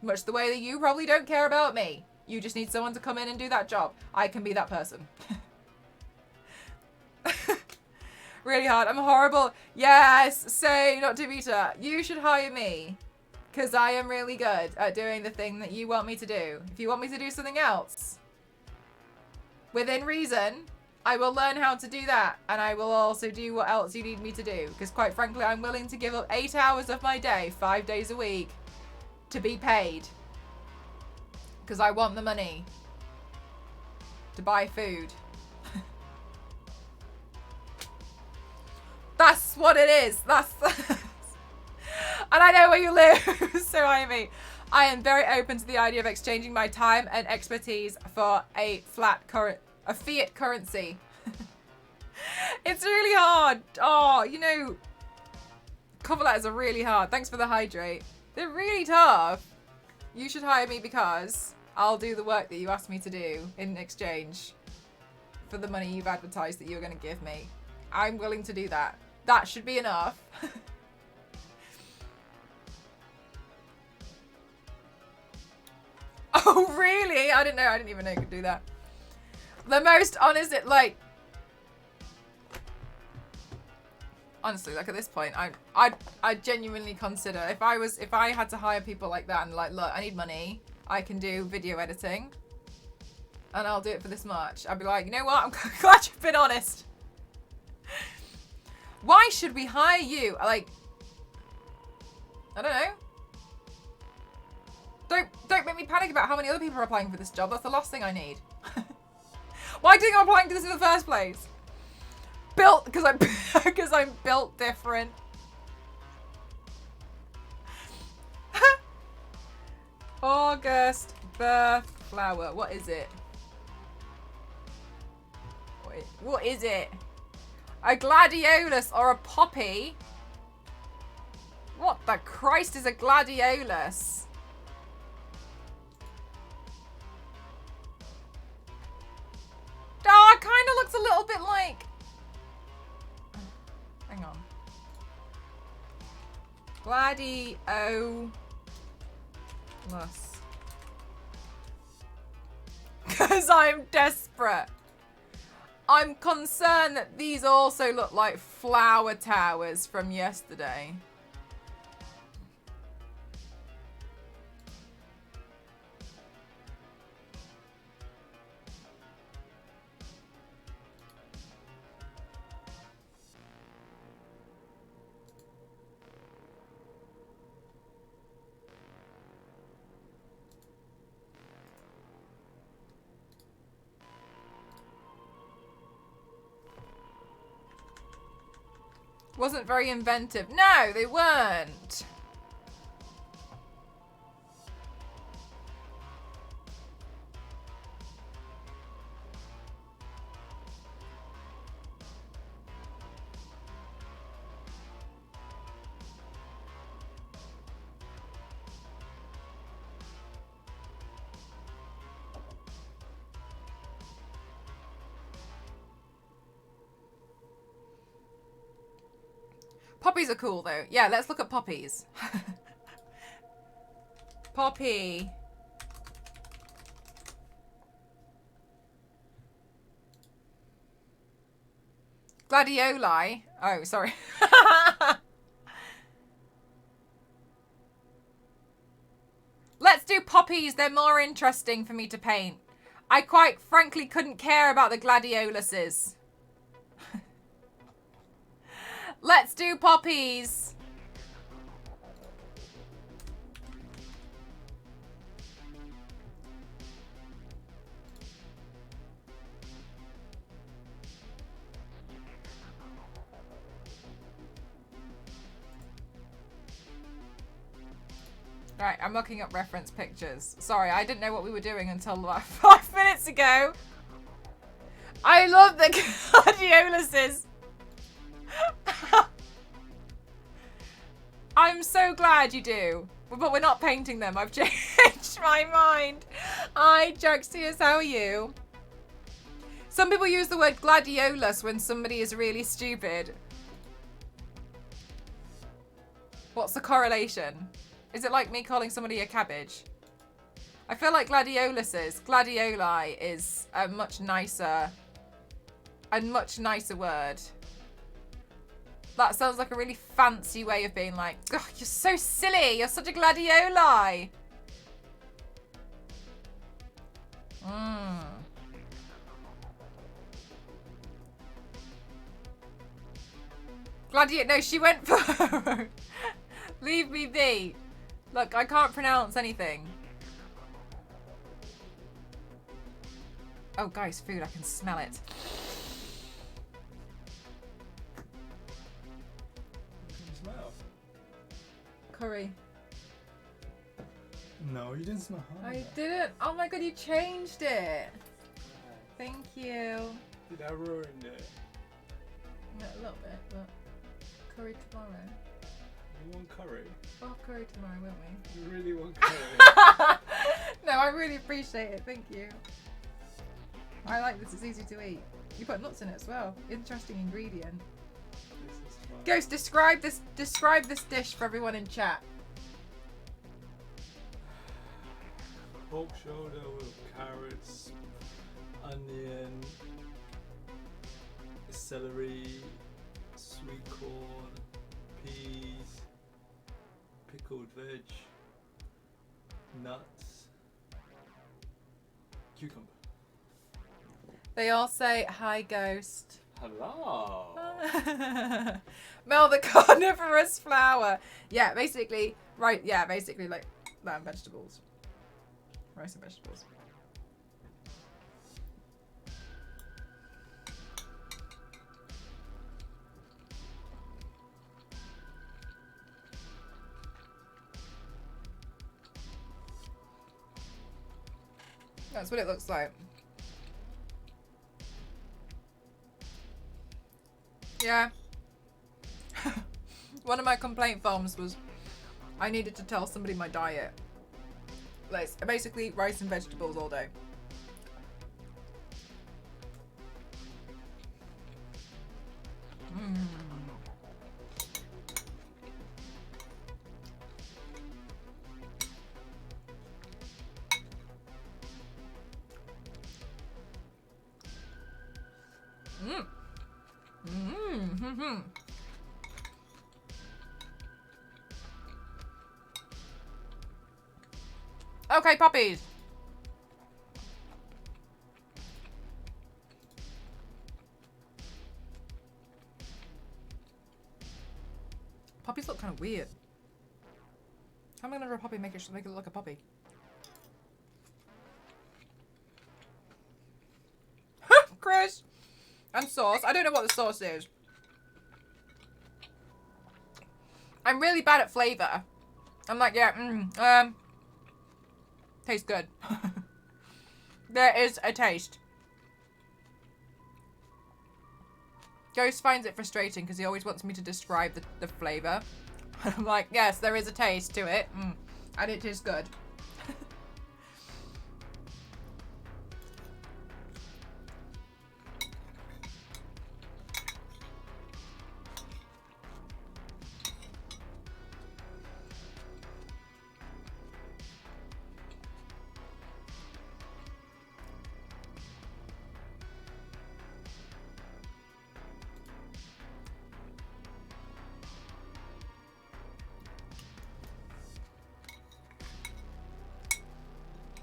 Much the way that you probably don't care about me. You just need someone to come in and do that job. I can be that person. Really hard. I'm horrible. Yes, say not to Vita. You should hire me. Because I am really good at doing the thing that you want me to do. If you want me to do something else, within reason, I will learn how to do that. And I will also do what else you need me to do. Because quite frankly, I'm willing to give up 8 hours of my day, 5 days a week, to be paid. Because I want the money to buy food. That's what it is. That's and I know where you live, so I mean, I am very open to the idea of exchanging my time and expertise for a fiat currency. It's really hard. Oh, you know, cover letters are really hard. Thanks for the hydrate. They're really tough. You should hire me because I'll do the work that you asked me to do in exchange for the money you've advertised that you're going to give me. I'm willing to do that. That should be enough. Oh, really? I didn't know. I didn't even know you could do that. The most honest, honestly, like at this point, I genuinely consider if I had to hire people like that and like, look, I need money. I can do video editing, and I'll do it for this much. I'd be like, you know what? I'm glad you've been honest. Why should we hire you? Like, I don't know. Don't make me panic about how many other people are applying for this job. That's the last thing I need. Why do you think I'm applying to this in the first place? Because I'm built different. August birth flower. What is it? What is it? A gladiolus or a poppy? What the Christ is a gladiolus? Oh, it kind of looks a little bit like... Hang on. Gladiolus. Because I'm desperate. I'm concerned that these also look like flower towers from yesterday. Wasn't very inventive. No, they weren't. Poppies are cool though. Yeah, let's look at poppies. Poppy. Gladioli. Oh, sorry. Let's do poppies. They're more interesting for me to paint. I quite frankly couldn't care about the gladioluses. Let's do poppies. Right, I'm looking up reference pictures. Sorry, I didn't know what we were doing until like 5 minutes ago. I love the gladioluses. I'm so glad you do. But we're not painting them. I've changed my mind. Hi, Juxius, how are you? Some people use the word gladiolus when somebody is really stupid. What's the correlation? Is it like me calling somebody a cabbage? I feel like gladioli is a much nicer word. That sounds like a really fancy way of being like, oh, you're so silly. You're such a gladioli. No, she went for... Leave me be. Look, I can't pronounce anything. Oh, guys, food. I can smell it. Smell? Curry. No, you didn't smell honey. I didn't. Oh my god, you changed it. Thank you. Did I ruin it? Yeah, a little bit, but curry tomorrow. You want curry? We'll have curry tomorrow, won't we? You really want curry? No, I really appreciate it. Thank you. I like this. It's easy to eat. You put nuts in it as well. Interesting ingredient. This is fun. Ghost, describe this dish for everyone in chat. Pork shoulder with carrots, onion, celery, sweet corn, peas, pickled veg, nuts, cucumber. They all say hi, Ghost. Hello. Mel the carnivorous flower. Yeah, basically, right. Yeah, basically like vegetables. Rice and vegetables. That's what it looks like. Yeah. One of my complaint forms was I needed to tell somebody my diet. Like, basically rice and vegetables all day. Okay, puppies. Puppies look kind of weird. How am I gonna draw a puppy and make it look like a puppy? Chris! And sauce. I don't know what the sauce is. I'm really bad at flavour. I'm like, yeah, tastes good. There is a taste. Ghost finds it frustrating because he always wants me to describe the flavour. I'm like, yes, there is a taste to it. And it is good.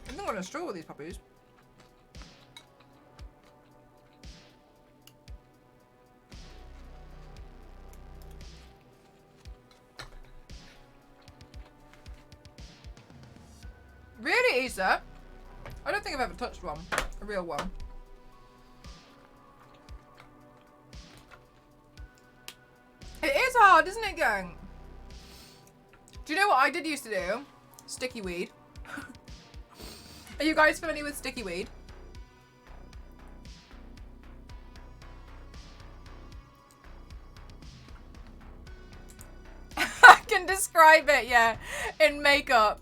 I'm not gonna struggle with these puppies. Really, Issa? I don't think I've ever touched one. A real one. It is hard, isn't it, gang? Do you know what I did used to do? Sticky weed. Are you guys familiar with sticky weed? I can describe it, yeah, in makeup.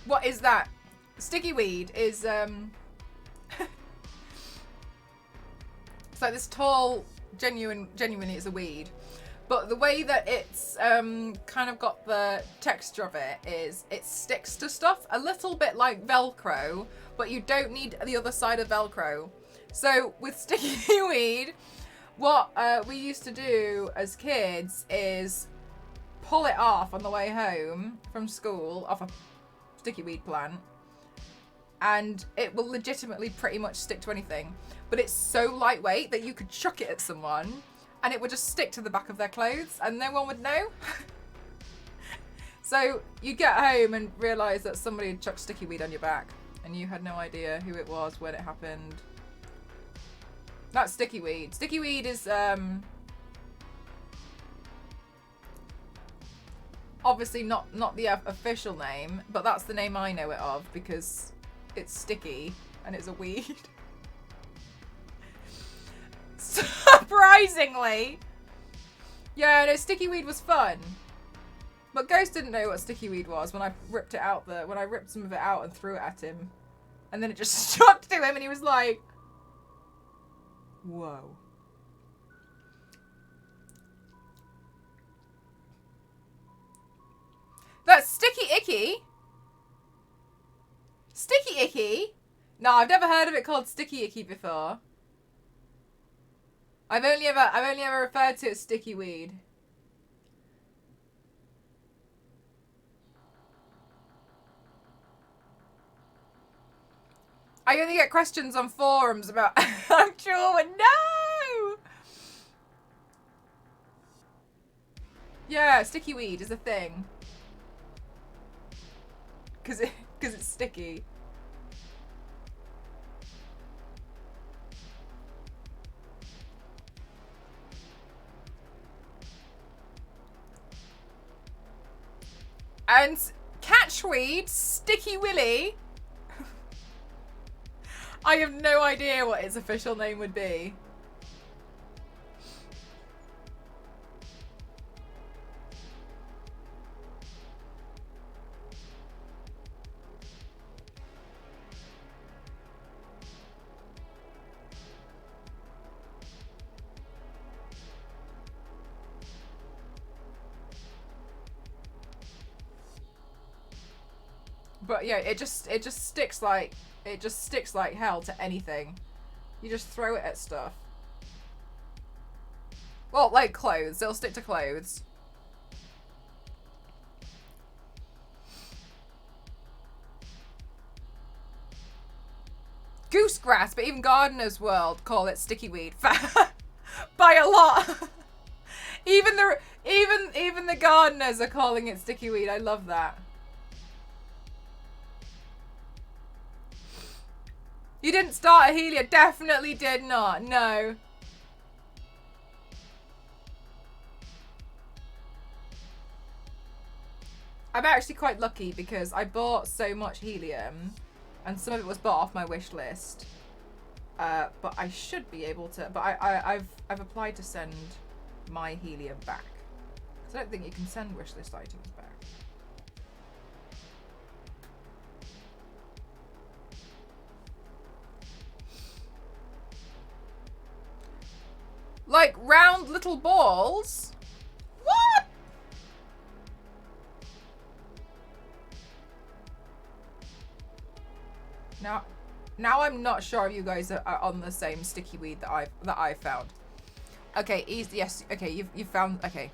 What is that? Sticky weed is it's like this tall, genuinely it's a weed. But the way that it's kind of got the texture of it is it sticks to stuff a little bit like Velcro, but you don't need the other side of Velcro. So with sticky weed, what we used to do as kids is pull it off on the way home from school off a sticky weed plant, and it will legitimately pretty much stick to anything. But it's so lightweight that you could chuck it at someone and it would just stick to the back of their clothes and no one would know. So you get home and realise that somebody had chucked sticky weed on your back and you had no idea who it was when it happened. That's sticky weed. Sticky weed is obviously not the official name, but that's the name I know it of because it's sticky and it's a weed. Surprisingly. Yeah, no, sticky weed was fun. But Ghost didn't know what sticky weed was when I ripped it out when I ripped some of it out and threw it at him. And then it just stuck to him and he was like, whoa. That's sticky icky. Sticky icky? No, I've never heard of it called sticky icky before. I've only ever referred to it as sticky weed. I only get questions on forums about I'm sure, no. Yeah, sticky weed is a thing. Cause it's sticky. And catchweed, sticky willy. I have no idea what its official name would be. But yeah, it just sticks like hell to anything. You just throw it at stuff. Well, like clothes, it'll stick to clothes. Goosegrass, but even Gardener's World call it sticky weed by a lot. Even the gardeners are calling it sticky weed. I love that. You didn't start a Helia. Definitely did not. No. I'm actually quite lucky because I bought so much helium and some of it was bought off my wish list. But I should be able to, but I've applied to send my helium back. So I don't think you can send wish list items back. Like round little balls? What? Now I'm not sure if you guys are on the same sticky weed that I've found. Okay, easy. Yes. Okay, you've found. Okay.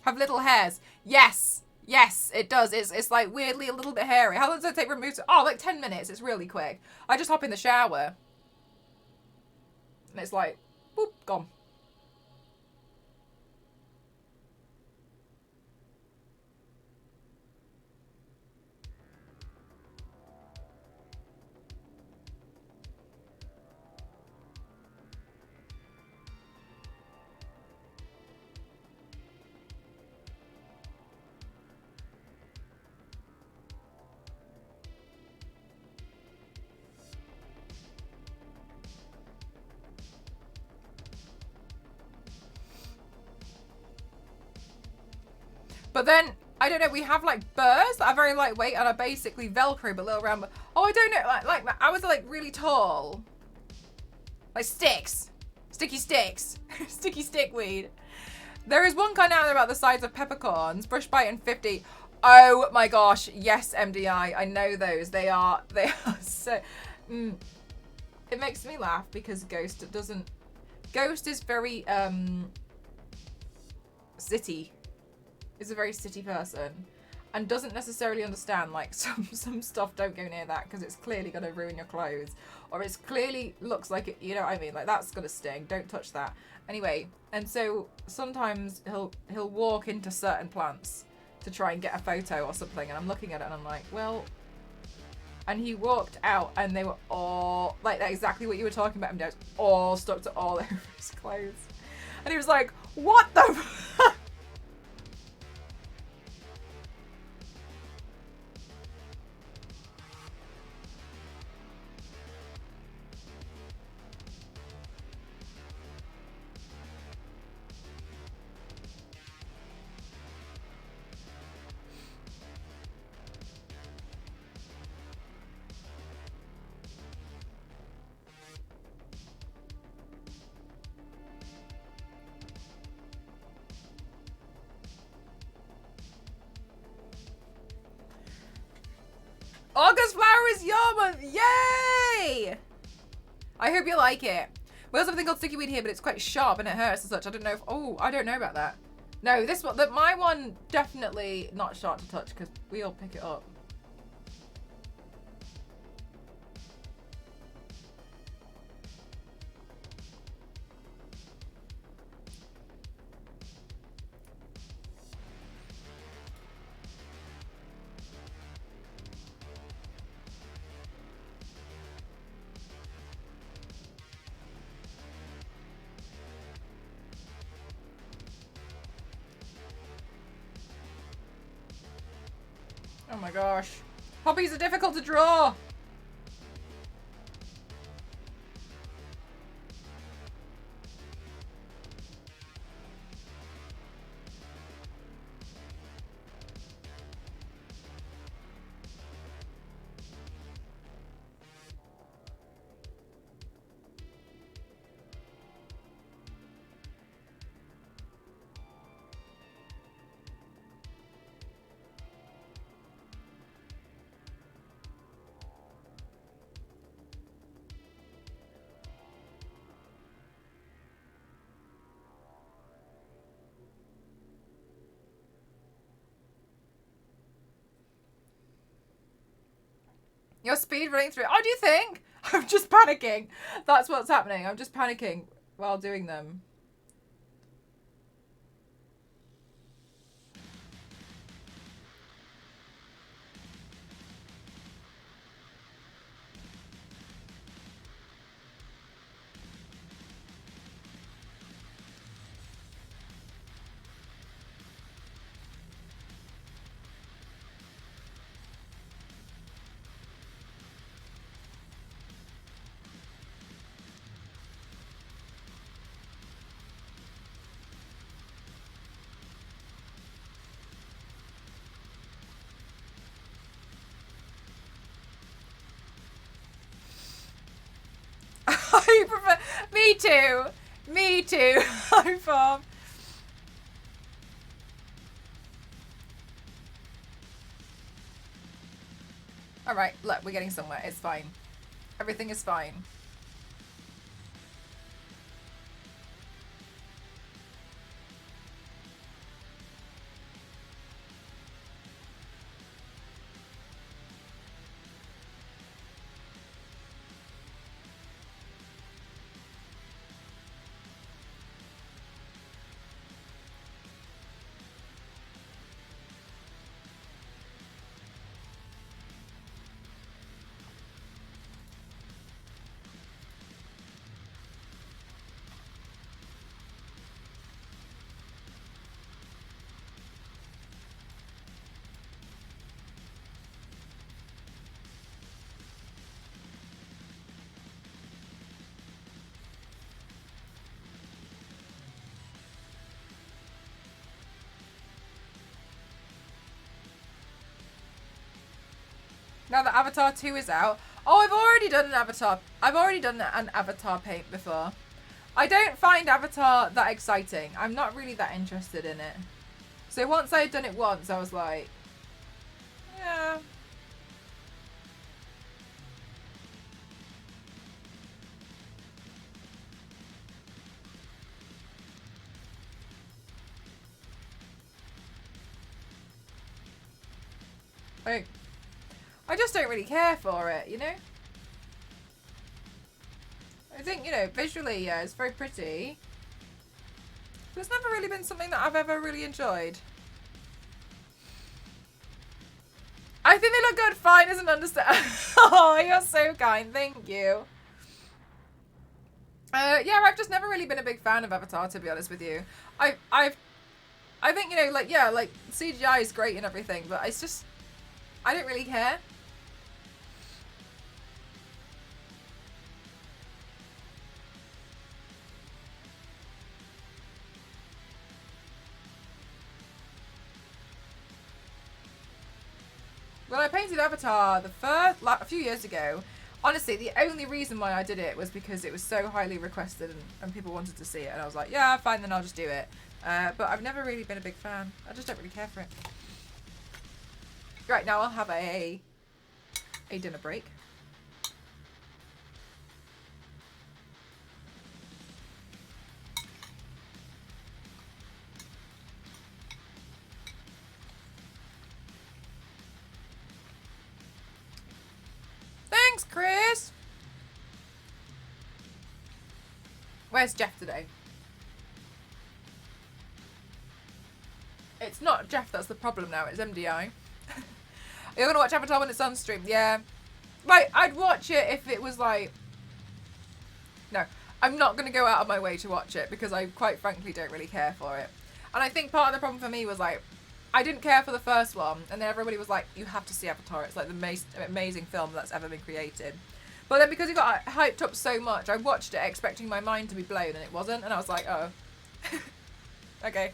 Have little hairs. Yes. Yes, it does. It's like weirdly a little bit hairy. How long does it take to remove it? Oh, like 10 minutes. It's really quick. I just hop in the shower. And it's like, boop, gone. But then, I don't know, we have like burrs that are very lightweight and are basically Velcro but little round. Oh, I don't know, like I was like really tall. Like sticks. Sticky sticks. Sticky stickweed. There is one kind out there about the size of peppercorns. Brush bite and 50. Oh my gosh, yes, MDI. I know those. They are so... It makes me laugh because Ghost doesn't... Ghost is very, city. Is a very city person. And doesn't necessarily understand, like, some stuff don't go near that because it's clearly going to ruin your clothes. Or it's clearly looks like it, you know what I mean? Like, that's going to sting. Don't touch that. Anyway, and so sometimes he'll walk into certain plants to try and get a photo or something. And I'm looking at it and I'm like, well... And he walked out and they were all, like, exactly what you were talking about. And they was all stuck to all over his clothes. And he was like, what the... August flower is your month! Yay! I hope you like it. We also have a thing called sticky weed here, but it's quite sharp and it hurts and such. I don't know if... Oh, I don't know about that. No, this one... My one, definitely not sharp to touch because we all pick it up. Oh my gosh. Poppies are difficult to draw. Your speed running through. Oh, do you think? I'm just panicking. That's what's happening. I'm just panicking while doing them. I prefer... Me too. Me too. I'm farm. Alright, look, we're getting somewhere. It's fine. Everything is fine. Now that Avatar 2 is out. Oh, I've already done an Avatar. I've already done an Avatar paint before. I don't find Avatar that exciting. I'm not really that interested in it. So once I had done it once, I was like, yeah. Like, I just don't really care for it, you know? I think, you know, visually, yeah, it's very pretty. But it's never really been something that I've ever really enjoyed. I think they look good. Fine doesn't understand. Oh, you're so kind. Thank you. Yeah, I've just never really been a big fan of Avatar, to be honest with you. I think, you know, like, yeah, like, CGI is great and everything, but it's just, I don't really care. When I painted Avatar a few years ago, honestly, the only reason why I did it was because it was so highly requested and people wanted to see it. And I was like, yeah, fine, then I'll just do it. But I've never really been a big fan. I just don't really care for it. Right, now I'll have a dinner break. Thanks, Chris. Where's Jeff today? It's not Jeff that's the problem now, it's MDI. You're gonna watch Avatar when it's on stream? Yeah. Like, I'd watch it if it was like... No, I'm not gonna go out of my way to watch it because I quite frankly don't really care for it. And I think part of the problem for me was like, I didn't care for the first one, and then everybody was like, you have to see Avatar, it's like the most amazing film that's ever been created. But then because it got hyped up so much, I watched it expecting my mind to be blown, and it wasn't, and I was like, oh. Okay.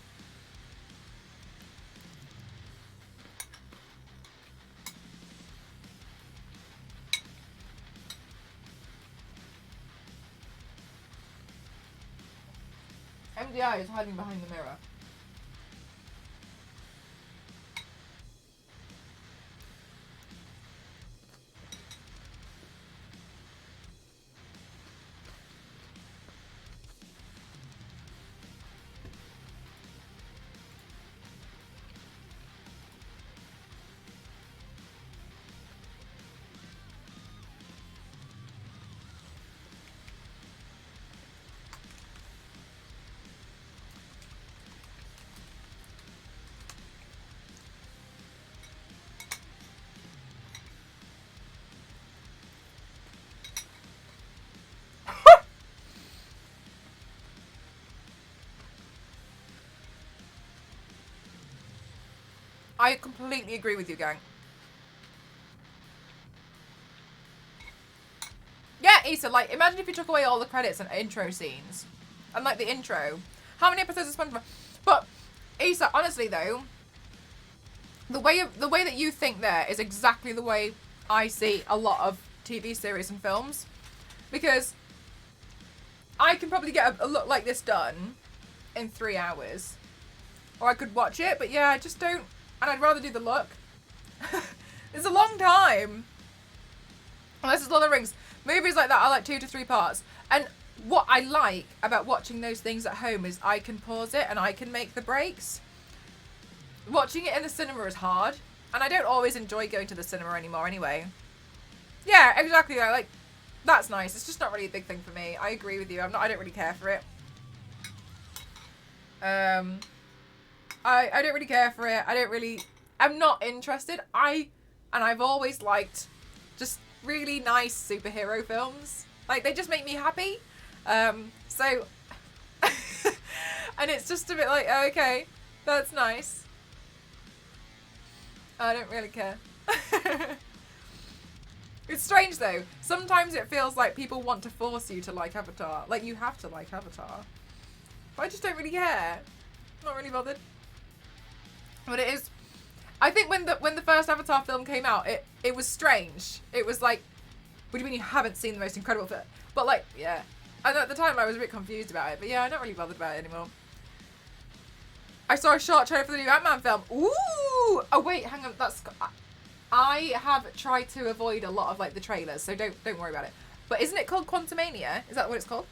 MDI is hiding behind the mirror. I completely agree with you, gang. Yeah, Issa, like, imagine if you took away all the credits and intro scenes. And, like, the intro. How many episodes of SpongeBob? But, Issa, honestly, though, the way that you think there is exactly the way I see a lot of TV series and films. Because I can probably get a look like this done in 3 hours. Or I could watch it, but yeah, I just don't... And I'd rather do the look. It's a long time. Unless it's Lord of the Rings. Movies like that are like 2 to 3 parts. And what I like about watching those things at home is I can pause it and I can make the breaks. Watching it in the cinema is hard. And I don't always enjoy going to the cinema anymore anyway. Yeah, exactly. Like, that's nice. It's just not really a big thing for me. I agree with you. I don't really care for it. I don't really care for it. I'm not interested. I've always liked just really nice superhero films. Like, they just make me happy. So, and it's just a bit like, oh, okay, that's nice. I don't really care. It's strange though. Sometimes it feels like people want to force you to like Avatar. Like, you have to like Avatar. But I just don't really care. Not really bothered. But it is... I think when the first Avatar film came out, it was strange. It was like, what do you mean you haven't seen the most incredible film? But like, yeah. And at the time I was a bit confused about it, but yeah, I'm not really bothered about it anymore. I saw a short trailer for the new Ant-Man film. Ooh! Oh wait, hang on. I have tried to avoid a lot of like the trailers, so don't worry about it. But isn't it called Quantumania? Is that what it's called?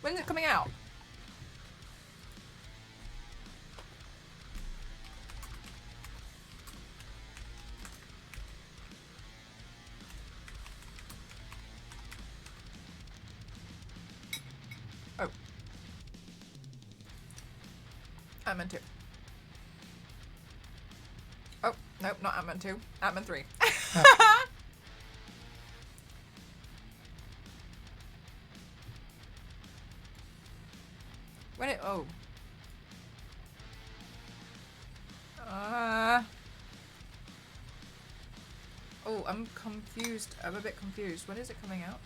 When's it coming out? Oh. Ant-Man 2. Oh, nope, not Ant-Man 2. Ant-Man 3. When it... Oh. Oh, I'm confused. I'm a bit confused. When is it coming out?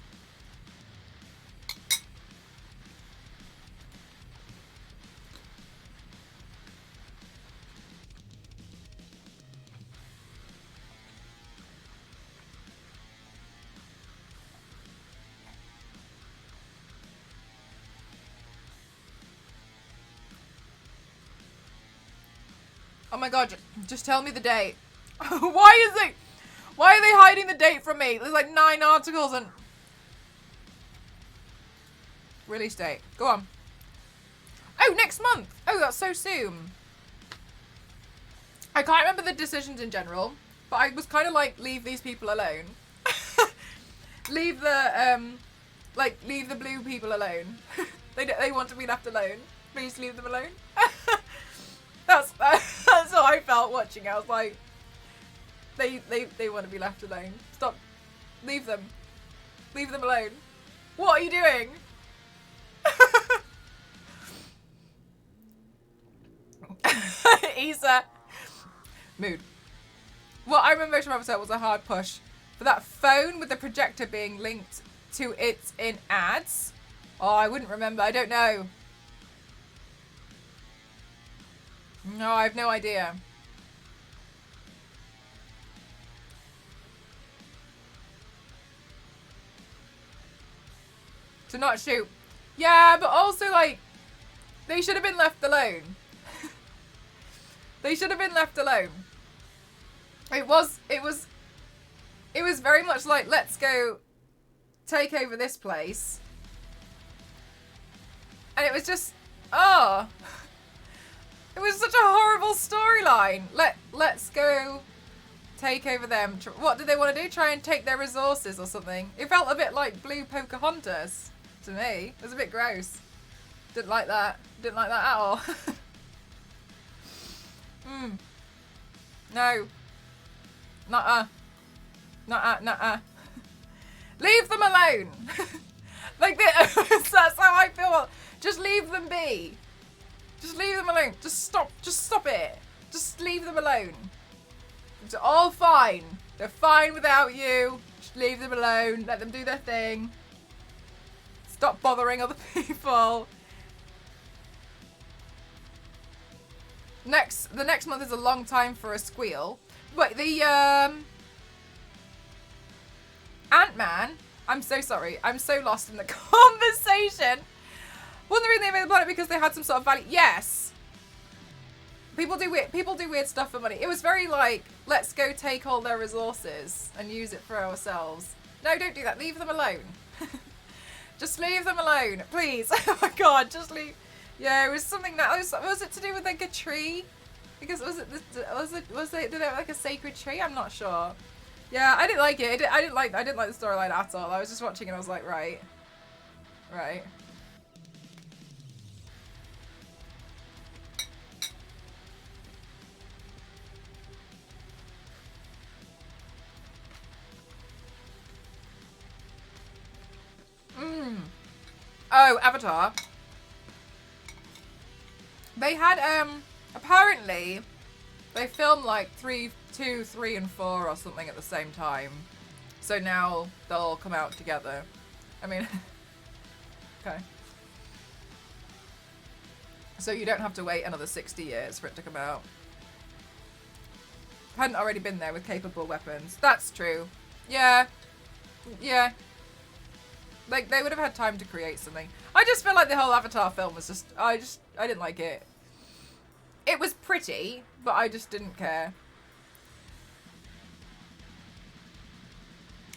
Oh my god, just tell me the date. Why are they hiding the date from me? There's like 9 articles and... Release date. Go on. Oh, next month. Oh, that's so soon. I can't remember the decisions in general, but I was kind of like, leave these people alone. leave the blue people alone. They want to be left alone. Please leave them alone. That's what I felt watching. I was like, they want to be left alone. Stop. Leave them. Leave them alone. What are you doing? Isa. Mood. What I remember most from episode was a hard push for that phone with the projector being linked to it in ads. Oh, I wouldn't remember. I don't know. No, I have no idea. To not shoot. Yeah, but also, like, they should have been left alone. They should have been left alone. It was very much like, let's go take over this place. And it was just, oh. It was such a horrible storyline. Let's go take over them. What did they want to do? Try and take their resources or something? It felt a bit like Blue Pocahontas to me. It was a bit gross. Didn't like that. Didn't like that at all. No. Nuh-uh. Nuh-uh, nuh-uh. Leave them alone. Like, that's how I feel. Just leave them be. Just leave them alone. Just stop it. Just leave them alone. It's all fine. They're fine without you. Just leave them alone. Let them do their thing. Stop bothering other people. The next month is a long time for a squeal. But the Ant-Man, I'm so sorry. I'm so lost in the conversation. Wasn't the reason they made the planet because they had some sort of value? Yes. People do weird stuff for money. It was very like, let's go take all their resources and use it for ourselves. No, don't do that. Leave them alone. Just leave them alone, please. Oh my god, just leave. Yeah, it was something that was it to do with like a tree? Because did it have like a sacred tree? I'm not sure. Yeah, I didn't like it. I didn't like the storyline at all. I was just watching and I was like, right. Oh, Avatar. They had apparently they filmed like 2, 3, and 4 or something at the same time. So now they'll all come out together. I mean, okay. So you don't have to wait another 60 years for it to come out. Hadn't already been there with capable weapons. That's true. Yeah. Yeah. Like, they would have had time to create something. I just feel like the whole Avatar film was just... I didn't like it. It was pretty, but I just didn't care.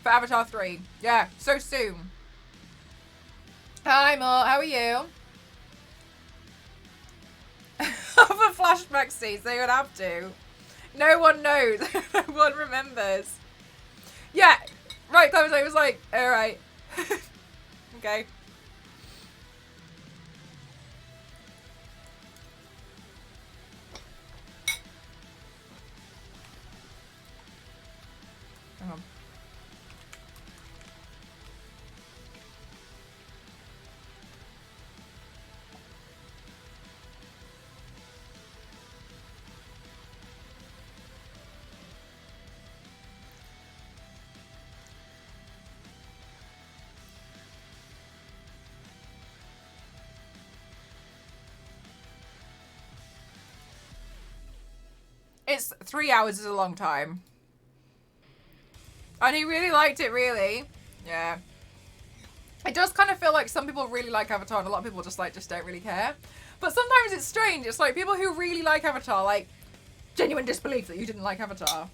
For Avatar 3. Yeah, so soon. Hi, Mo. How are you? For flashback scenes, they would have to. No one knows. No one remembers. Yeah. Right, Clemens, I was like, alright. Okay. Hang on. It's 3 hours is a long time. And he really liked it, really. Yeah. It does kind of feel like some people really like Avatar and a lot of people just don't really care. But sometimes it's strange. It's like people who really like Avatar, like, genuine disbelief that you didn't like Avatar.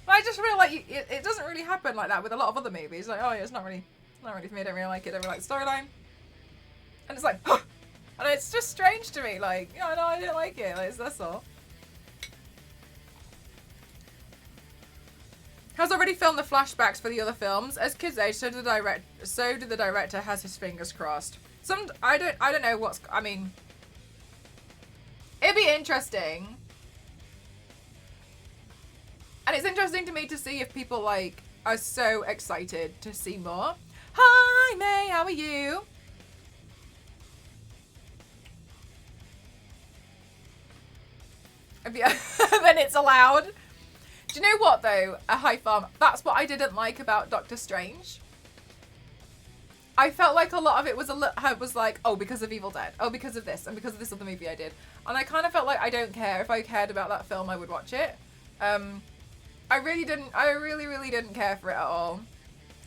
But I just feel like it doesn't really happen like that with a lot of other movies. Like, oh, yeah, it's not really for me. I don't really like it. I don't really like the storyline. And it's like, and it's just strange to me. Like, no, I didn't like it. Like, that's all. Has already filmed the flashbacks for the other films. As kids age, so did the director has his fingers crossed. I don't know what's, I mean, it'd be interesting. And it's interesting to me to see if people, like, are so excited to see more. Hi, May, how are you? Then it's allowed. Do you know what, though? A high farm. That's what I didn't like about Doctor Strange. I felt like a lot of it was like, oh, because of Evil Dead. Oh, because of this. And because of this other movie I did. And I kind of felt like I don't care. If I cared about that film, I would watch it. I really, really didn't care for it at all.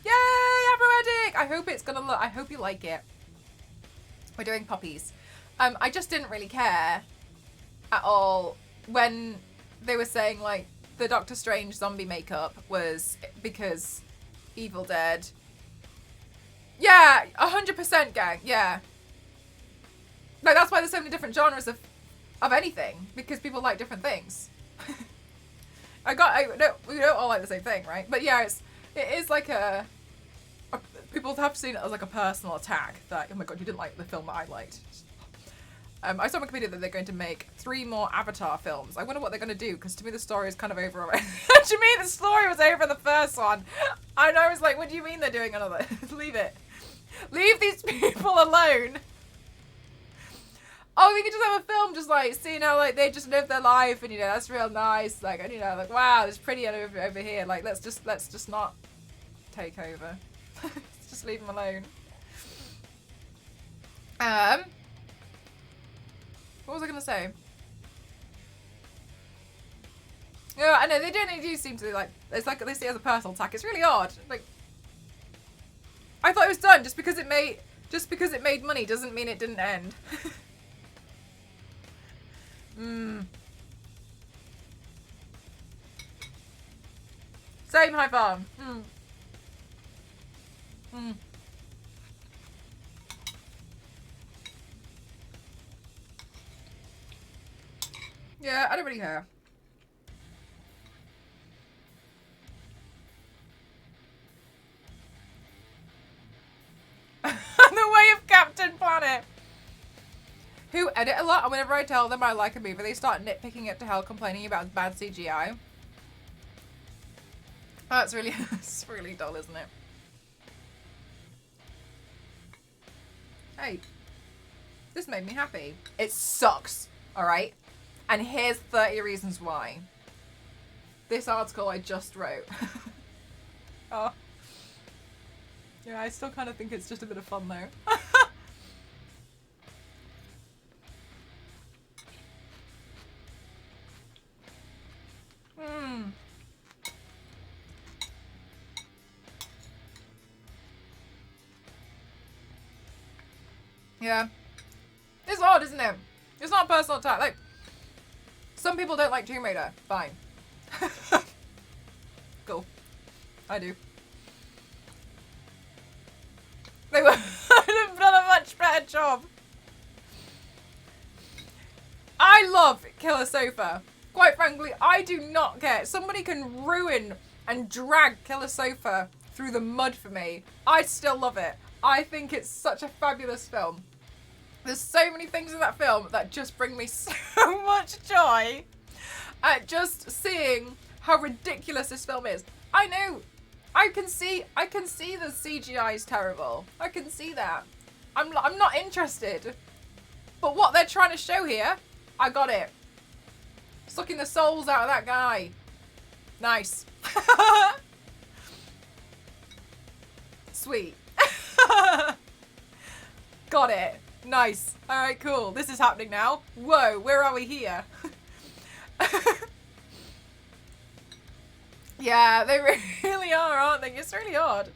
Yay, Aberedic! I hope it's gonna look, I hope you like it. We're doing poppies. I just didn't really care at all when they were saying, like, the Doctor Strange zombie makeup was because Evil Dead. Yeah, 100% gang, yeah. Like, that's why there's so many different genres of anything, because people like different things. We don't all like the same thing, right? But yeah, it is like people have seen it as like a personal attack that, oh my god, you didn't like the film that I liked. I saw on Wikipedia that they're going to make 3 more Avatar films. I wonder what they're going to do, because to me the story is kind of over already. What do you mean the story was over in the first one? And I was like, what do you mean they're doing another? Leave it. Leave these people alone. Oh, we could just have a film just like, seeing how like they just live their life and, you know, that's real nice. Like, and, you know, like, wow, it's pretty over here. Like, let's just not take over. Let's just leave them alone. What was I going to say? Yeah, I know, they do seem to, like, it's like they see it as a personal attack. It's really odd. Like, I thought it was done. Just because it made money doesn't mean it didn't end. Same high farm. Yeah, I don't really care. The way of Captain Planet. Who edit a lot, and whenever I tell them I like a movie, they start nitpicking it to hell, complaining about bad CGI. Oh, that's really, it's really dull, isn't it? Hey, this made me happy. It sucks, alright? And here's 30 reasons why. This article I just wrote. Oh. Yeah, I still kind of think it's just a bit of fun though. Yeah. It's odd, isn't it? It's not a personal attack. Like, some people don't like Tomb Raider. Fine. Cool. I do. They would have done a much better job. I love Killer Sofa. Quite frankly, I do not care. Somebody can ruin and drag Killer Sofa through the mud for me. I'd still love it. I think it's such a fabulous film. There's so many things in that film that just bring me so much joy at just seeing how ridiculous this film is. I know. I can see the CGI is terrible. I can see that. I'm not interested. But what they're trying to show here, I got it. Sucking the souls out of that guy. Nice. Sweet. Got it. Nice. Alright, cool. This is happening now. Whoa, where are we here? Yeah, they really are, aren't they? It's really odd.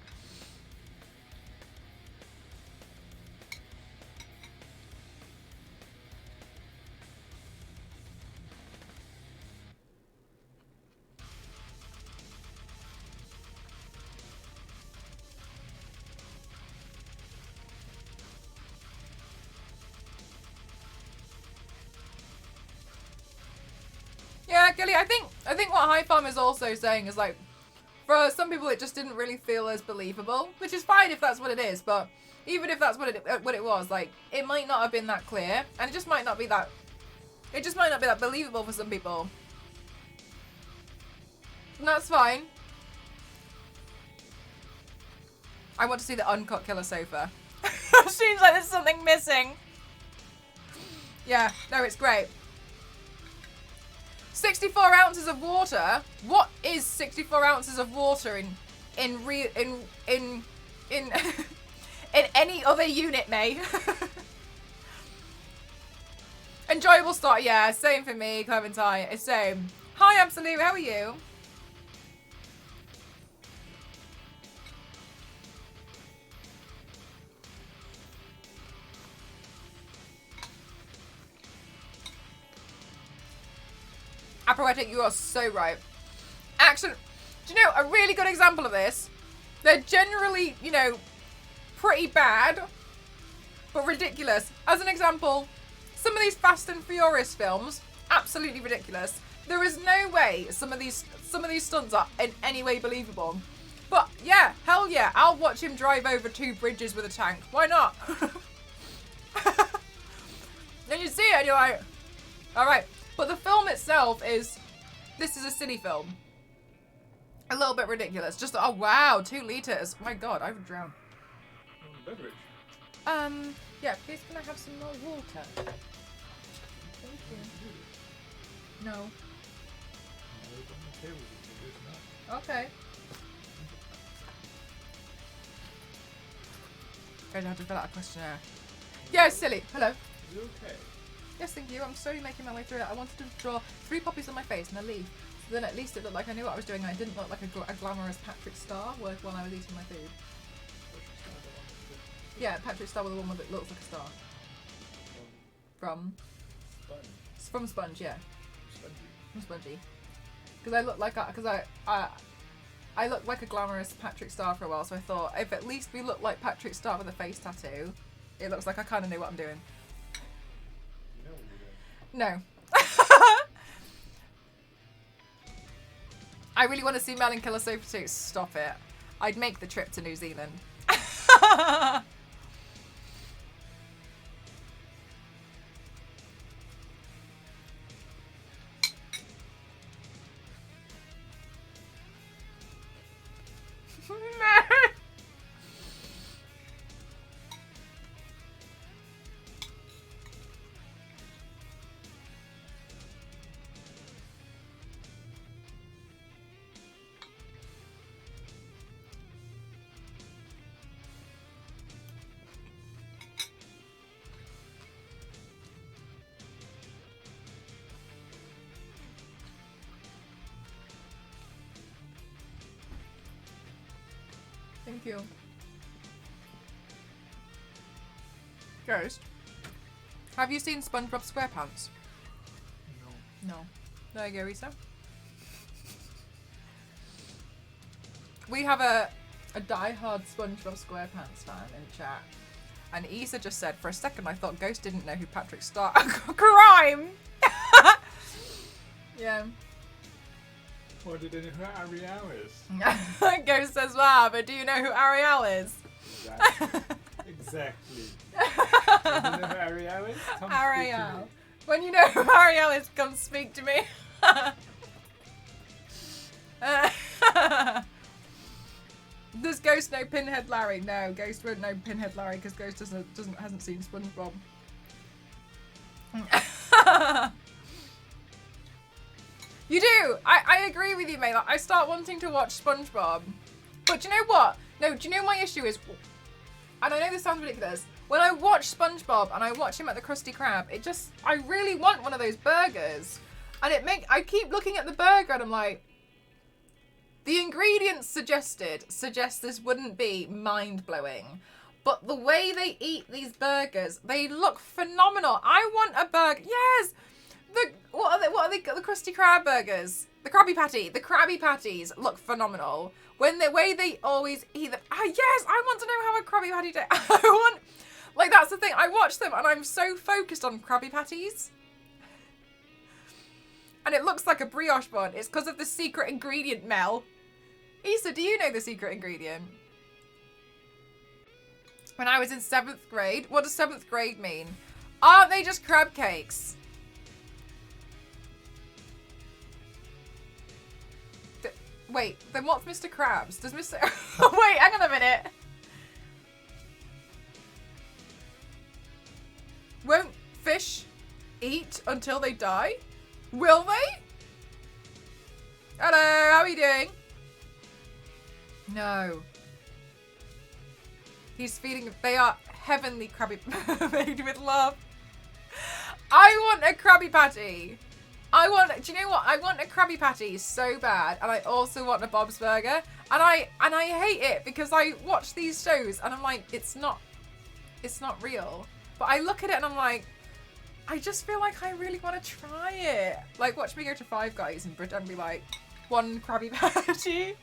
Yeah, Gilly, I think what High Farm is also saying is like, for some people it just didn't really feel as believable, which is fine if that's what it is, but even if that's what it was, like, it might not have been that clear, and it just might not be that believable for some people. And that's fine. I want to see the uncut Killer Sofa. Seems like there's something missing. Yeah, no, it's great. 64 ounces of water? What is 64 ounces of water in any other unit, May? Enjoyable start, yeah, same for me, Clementine. It's same. Hi, Absolute, how are you? Apoetic, you are so right. Action. Do you know a really good example of this? They're generally, you know, pretty bad, but ridiculous. As an example, some of these Fast and Furious films, absolutely ridiculous. There is no way some of these stunts are in any way believable. But yeah, hell yeah, I'll watch him drive over 2 bridges with a tank. Why not? Then you see it and you're like, all right. But the film itself this is a silly film. A little bit ridiculous. Just, oh wow, 2 liters. My God, I would drown. Beverage. Yeah, please can I have some more water? Thank you. No. Okay. Going to have to fill out a questionnaire. Yeah, silly. Hello. Are you okay? Yes, thank you. I'm slowly making my way through it. I wanted to draw 3 poppies on my face and a leaf. So then at least it looked like I knew what I was doing and I didn't look like a glamorous Patrick Star while I was eating my food. Yeah, Patrick Star with the one that looks like a star. From? Sponge. From Sponge, yeah. Spongy. From Spongy. Because I look like I looked like a glamorous Patrick Star for a while, so I thought if at least we look like Patrick Star with a face tattoo, it looks like I kind of knew what I'm doing. No. I really want to see Mel and Killer Sofa too. Stop it. I'd make the trip to New Zealand. Thank you. Ghost, have you seen SpongeBob SquarePants? No. No. There you go, Issa. We have a die-hard SpongeBob SquarePants fan in chat. And Issa just said, for a second I thought Ghost didn't know who Patrick Star- Crime! Yeah. Well, did they know who Ariel is? Ghost says, wow, but do you know who Ariel is? Exactly. Do you know who Ariel is? Come speak to Ariel. me. When you know who Ariel is, come speak to me. Does Ghost know Pinhead Larry? No, Ghost won't know Pinhead Larry because Ghost hasn't seen SpongeBob. You do. I agree with you, mate. Like, I start wanting to watch SpongeBob, but do you know what? No, do you know my issue is? And I know this sounds ridiculous. When I watch SpongeBob and I watch him at the Krusty Krab, I really want one of those burgers, and I keep looking at the burger and I'm like, the ingredients suggest this wouldn't be mind-blowing. But the way they eat these burgers, they look phenomenal. I want a burger. Yes! What are they? The Krusty Krab burgers. The Krabby Patty. The Krabby Patties look phenomenal. The way they always eat them. Ah, yes! I want to know how a Krabby Patty tastes. Like, that's the thing. I watch them and I'm so focused on Krabby Patties. And it looks like a brioche bun. It's because of the secret ingredient, Mel. Issa, do you know the secret ingredient? When I was in 7th grade, what does 7th grade mean? Aren't they just crab cakes? Wait, then what's Mr. Krabs? Does Mr. Wait, hang on a minute. Won't fish eat until they die? Will they? Hello, how are you doing? No. He's feeding. They are heavenly Krabby made with love. I want a Krabby Patty. Do you know what? I want a Krabby Patty so bad, and I also want a Bob's Burger. And I hate it because I watch these shows and I'm like, it's not real. But I look at it and I'm like, I just feel like I really want to try it. Like, watch me go to Five Guys and pretend to be like, one Krabby Patty.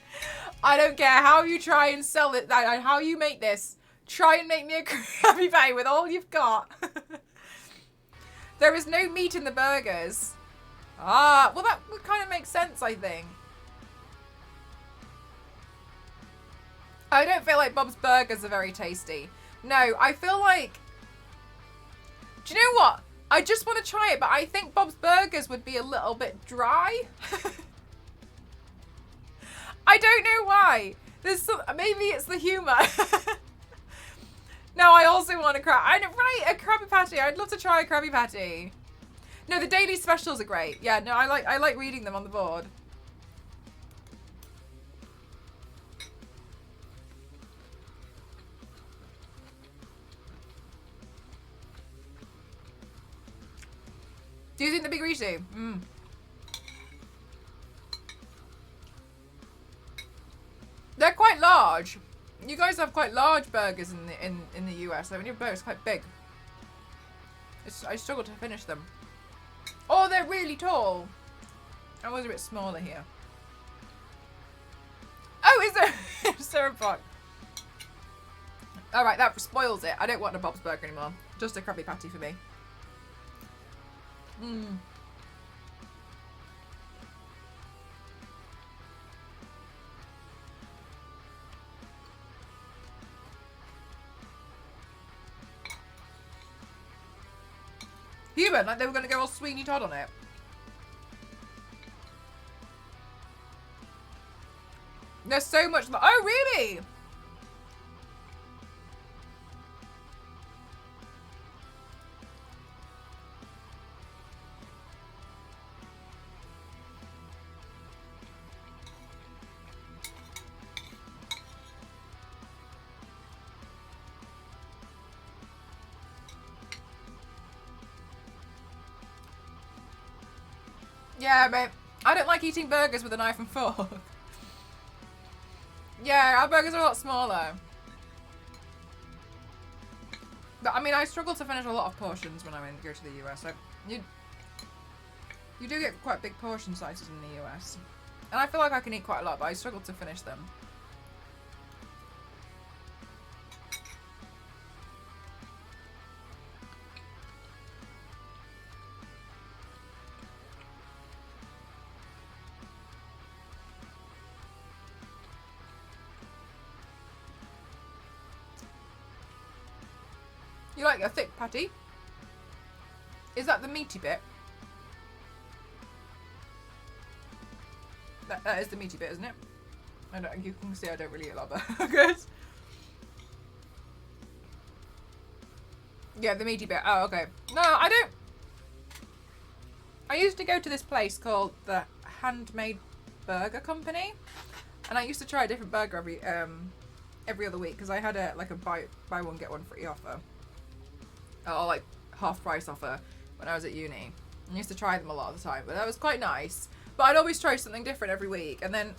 I don't care how you try and sell it, how you make this. Try and make me a Krabby Patty with all you've got. There is no meat in the burgers. Ah, well that would kind of make sense, I think. I don't feel like Bob's Burgers are very tasty. No, I feel like... Do you know what? I just want to try it, but I think Bob's Burgers would be a little bit dry. I don't know why. Maybe it's the humour. No, I also want a a Krabby Patty. I'd love to try a Krabby Patty. No, the daily specials are great. Yeah, no, I like reading them on the board. Do you think they'd be greasy? Mm. They're quite large. You guys have quite large burgers in the US. Like, when your burger's quite big. I struggle to finish them. Oh, they're really tall. I was a bit smaller here. Oh, is there a bug? Alright, that spoils it. I don't want a Bob's Burger anymore. Just a Krabby Patty for me. Mmm. Human, like they were going to go all Sweeney Todd on it. There's so much... Oh, really? Yeah, but I don't like eating burgers with a knife and fork. Yeah, our burgers are a lot smaller. But I mean, I struggle to finish a lot of portions when I go to the US. You do get quite big portion sizes in the US. And I feel like I can eat quite a lot, but I struggle to finish them. You like a thick patty? Is that the meaty bit? That is the meaty bit, isn't it? You can see I don't really eat a lot of burgers. Yeah, the meaty bit. Oh, okay. No, I don't. I used to go to this place called the Handmade Burger Company, and I used to try a different burger every other week because I had a buy one get one free offer, or like half price offer when I was at uni. I used to try them a lot of the time, but that was quite nice. But I'd always try something different every week, and then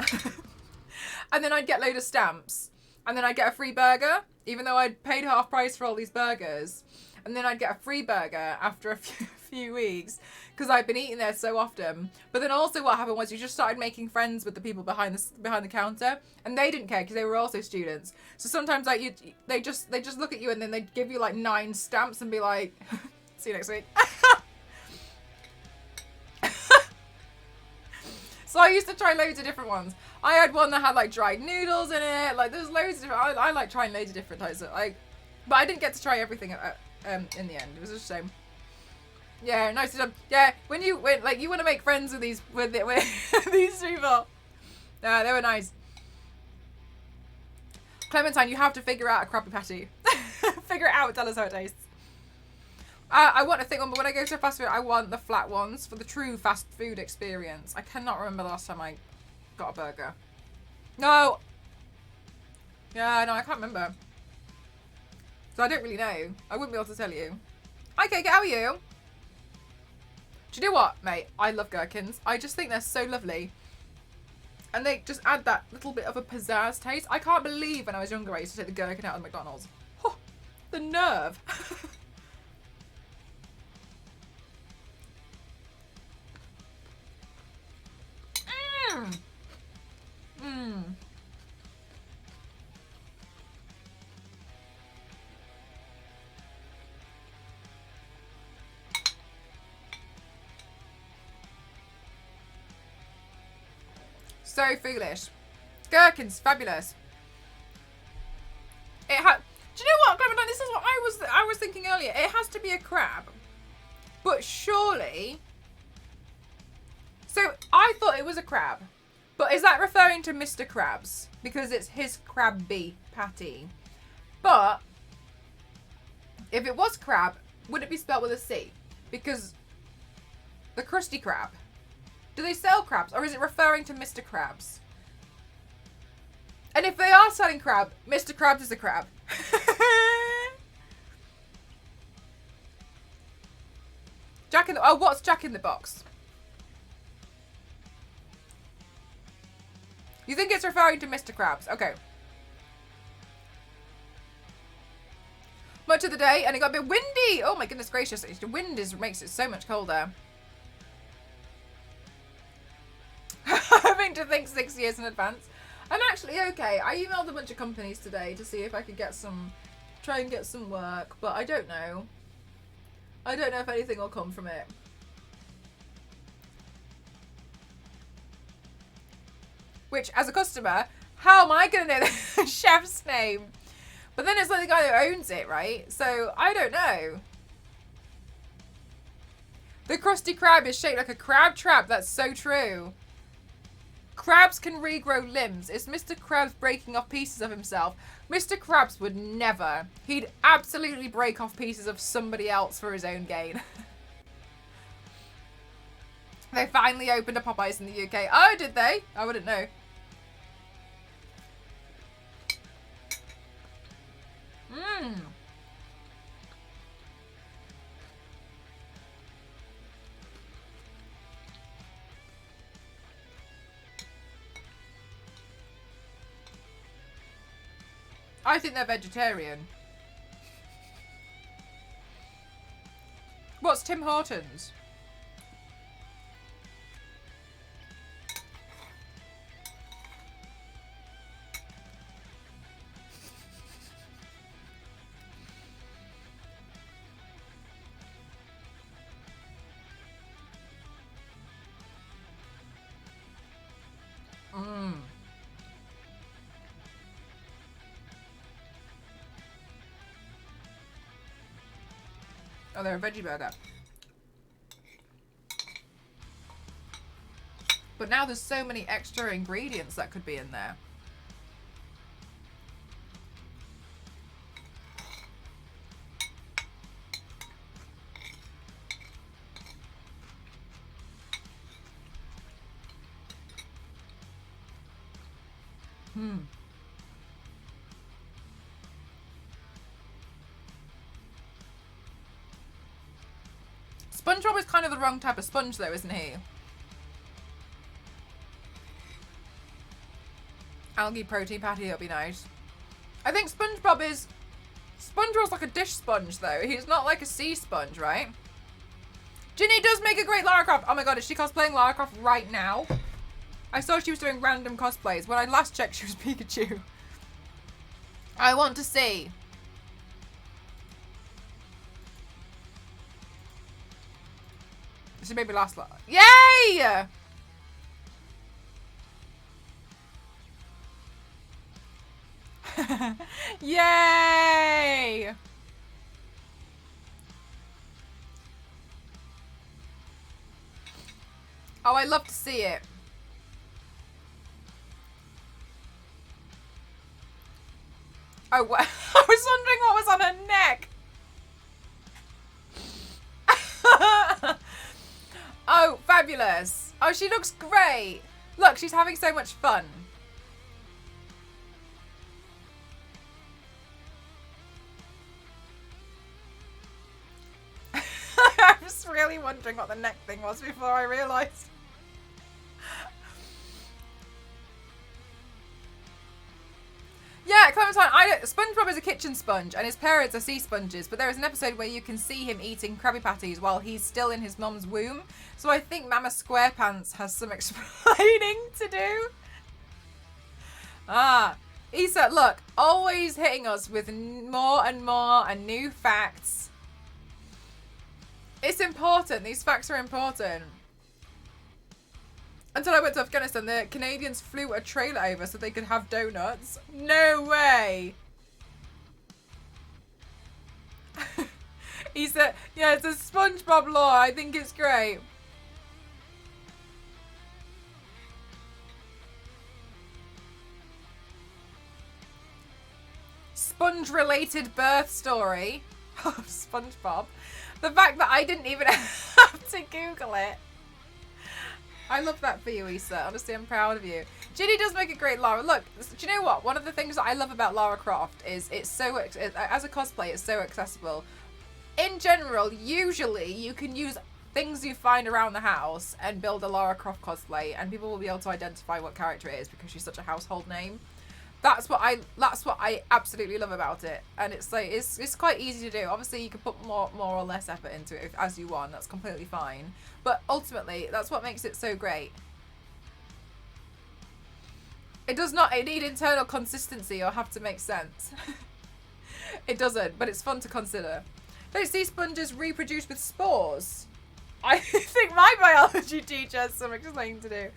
and then I'd get a load of stamps, and then I'd get a free burger, even though I'd paid half price for all these burgers. And then I'd get a free burger after a few weeks because I'd been eating there so often. But then also what happened was you just started making friends with the people behind the counter, and they didn't care because they were also students. So sometimes like they just look at you and then they'd give you like 9 stamps and be like, "See you next week." So I used to try loads of different ones. I had one that had like dried noodles in it. Like there's loads of different. I like trying loads of different types of but I didn't get to try everything in the end. It was just a shame. Yeah, nice to yeah. When you want to make friends with these these people. Yeah, they were nice. Clementine, you have to figure out a Krabby Patty. Figure it out. Tell us how it tastes. I want a thick one, but when I go to fast food, I want the flat ones for the true fast food experience. I cannot remember the last time I got a burger. No. Yeah, no, I can't remember. So I don't really know. I wouldn't be able to tell you. Hi, Kate, how are you? Do you know what, mate? I love gherkins. I just think they're so lovely. And they just add that little bit of a pizzazz taste. I can't believe when I was younger I used to take the gherkin out of McDonald's. Oh, the nerve. So foolish. Gherkins, fabulous. Do you know what, Clementine? This is what I was thinking earlier. It has to be a crab, but surely. So I thought it was a crab, but is that referring to Mr. Krabs because it's his Krabby Patty? But if it was crab, would it be spelled with a C? Because the Krusty Krab. Do they sell crabs, or is it referring to Mr. Krabs? And if they are selling crab, Mr. Krabs is a crab. What's Jack in the Box? You think it's referring to Mr. Krabs? Okay. Much of the day, and it got a bit windy. Oh my goodness gracious! The wind makes it so much colder. Having to think 6 years in advance. I'm actually okay. I emailed a bunch of companies today to see if I could try and get some work, but I don't know. I don't know if anything will come from it. Which, as a customer, how am I going to know the chef's name? But then it's like the guy who owns it, right? So, I don't know. The Krusty Krab is shaped like a crab trap. That's so true. Crabs can regrow limbs. It's Mr. Krabs breaking off pieces of himself. Mr. Krabs would never. He'd absolutely break off pieces of somebody else for his own gain. They finally opened a Popeyes in the UK. Oh, did they? I wouldn't know. I think they're vegetarian. What's Tim Hortons? Oh, they're a veggie burger. But now there's so many extra ingredients that could be in there. SpongeBob is kind of the wrong type of sponge though, isn't he? Algae protein patty, that'll be nice. I think SpongeBob's like a dish sponge though. He's not like a sea sponge, right? Ginny does make a great Lara Croft. Oh my god, is she cosplaying Lara Croft right now? I saw she was doing random cosplays. When I last checked, she was Pikachu. I want to see. She made me last. Yay! Yay! Oh, I love to see it. Oh, what? I was wondering what was on her neck. Oh, fabulous. Oh, she looks great. Look, she's having so much fun. I was really wondering what the neck thing was before I realised. Yeah, Clementine, SpongeBob is a kitchen sponge and his parents are sea sponges, but there is an episode where you can see him eating Krabby Patties while he's still in his mum's womb. So I think Mama SquarePants has some explaining to do. Issa, look, always hitting us with more and more and new facts. It's important. These facts are important. Until I went to Afghanistan, the Canadians flew a trailer over so they could have donuts. No way. He said, yeah, it's a SpongeBob lore. I think it's great. Sponge-related birth story of SpongeBob. The fact that I didn't even have to Google it. I love that for you, Issa. Honestly, I'm proud of you. Ginny does make a great Lara. Look, do you know what? One of the things that I love about Lara Croft is it's so, as a cosplay, it's so accessible. In general, usually you can use things you find around the house and build a Lara Croft cosplay, and people will be able to identify what character it is because she's such a household name. That's what I absolutely love about it, and it's like it's quite easy to do. Obviously, you can put more or less effort into it as you want. That's completely fine. But ultimately, that's what makes it so great. It does not need internal consistency or have to make sense. It doesn't, but it's fun to consider. Don't sea sponges reproduce with spores? I think my biology teacher has some explaining to do.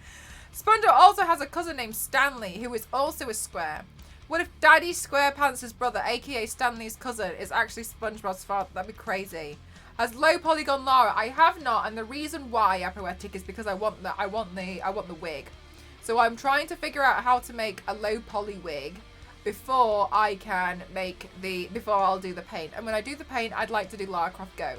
SpongeBob also has a cousin named Stanley, who is also a square. What if Daddy SquarePants' brother, aka Stanley's cousin, is actually SpongeBob's father? That'd be crazy. As low polygon Lara, I have not, and the reason why Apoetic is because I want the wig. So I'm trying to figure out how to make a low poly wig before I'll do the paint. And when I do the paint, I'd like to do Lara Croft Go.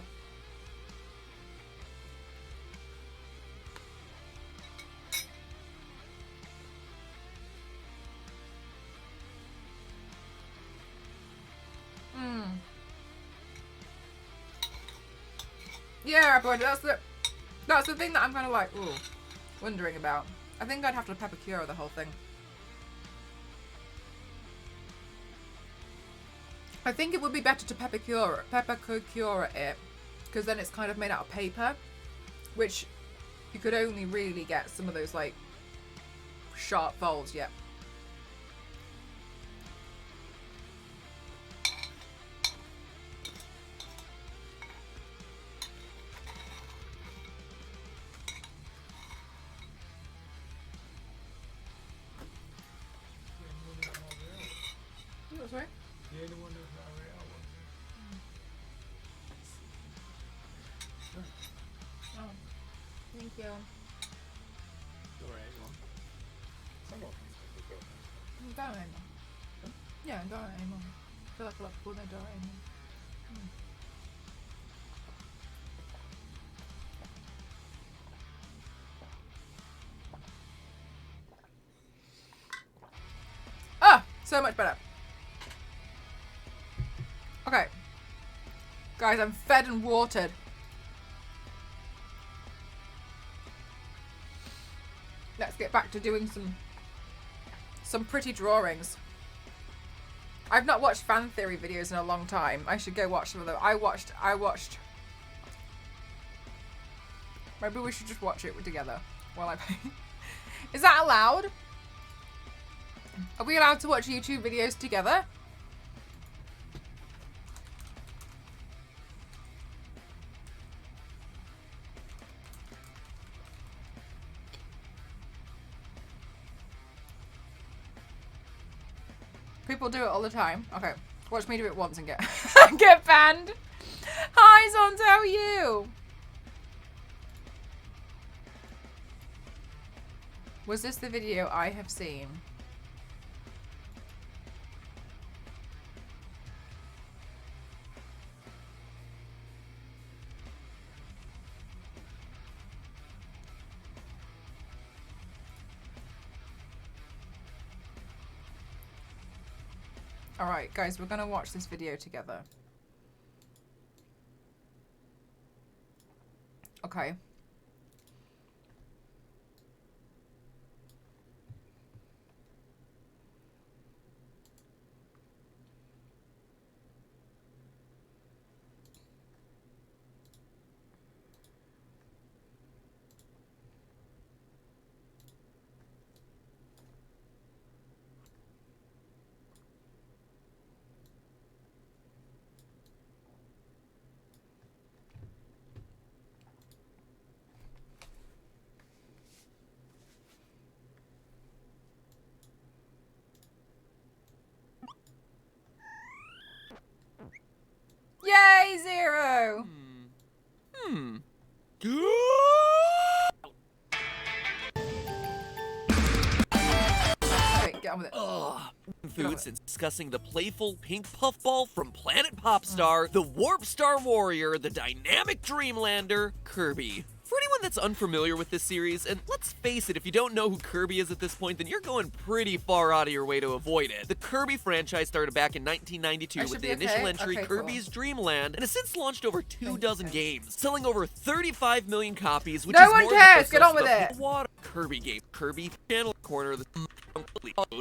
Yeah, but that's the thing that I'm kind of like, wondering about. I think I'd have to pepper cure the whole thing. I think it would be better to pepper cure it because then it's kind of made out of paper, which you could only really get some of those like sharp folds. Yeah. Sorry? The only one who's not real one. Oh, thank you. Doraemon. Some of them are Doraemon. Doraemon. Yeah, Doraemon. I feel like a lot of people know Doraemon. Ah, so much better. Okay. Guys, I'm fed and watered. Let's get back to doing some pretty drawings. I've not watched fan theory videos in a long time. I should go watch some of them. I watched. Maybe we should just watch it together while I paint. Is that allowed? Are we allowed to watch YouTube videos together? People do it all the time. Okay, watch me do it once and get get banned. Hi, Zons, how are you? Was this the video I have seen? Alright, guys, we're gonna watch this video together. Okay. Yay, Zero! Okay, get on with it. Foods and discussing the playful pink puffball from Planet Popstar, the Warp Star Warrior, the dynamic Dreamlander, Kirby. For anyone that's unfamiliar with this series, and let's face it, if you don't know who Kirby is at this point, then you're going pretty far out of your way to avoid it. The Kirby franchise started back in 1992 with the initial entry Kirby's Dream Land, and has since launched over 24 games, selling over 35 million copies, which is more than get on with it. Kirby game. Kirby channel corner of the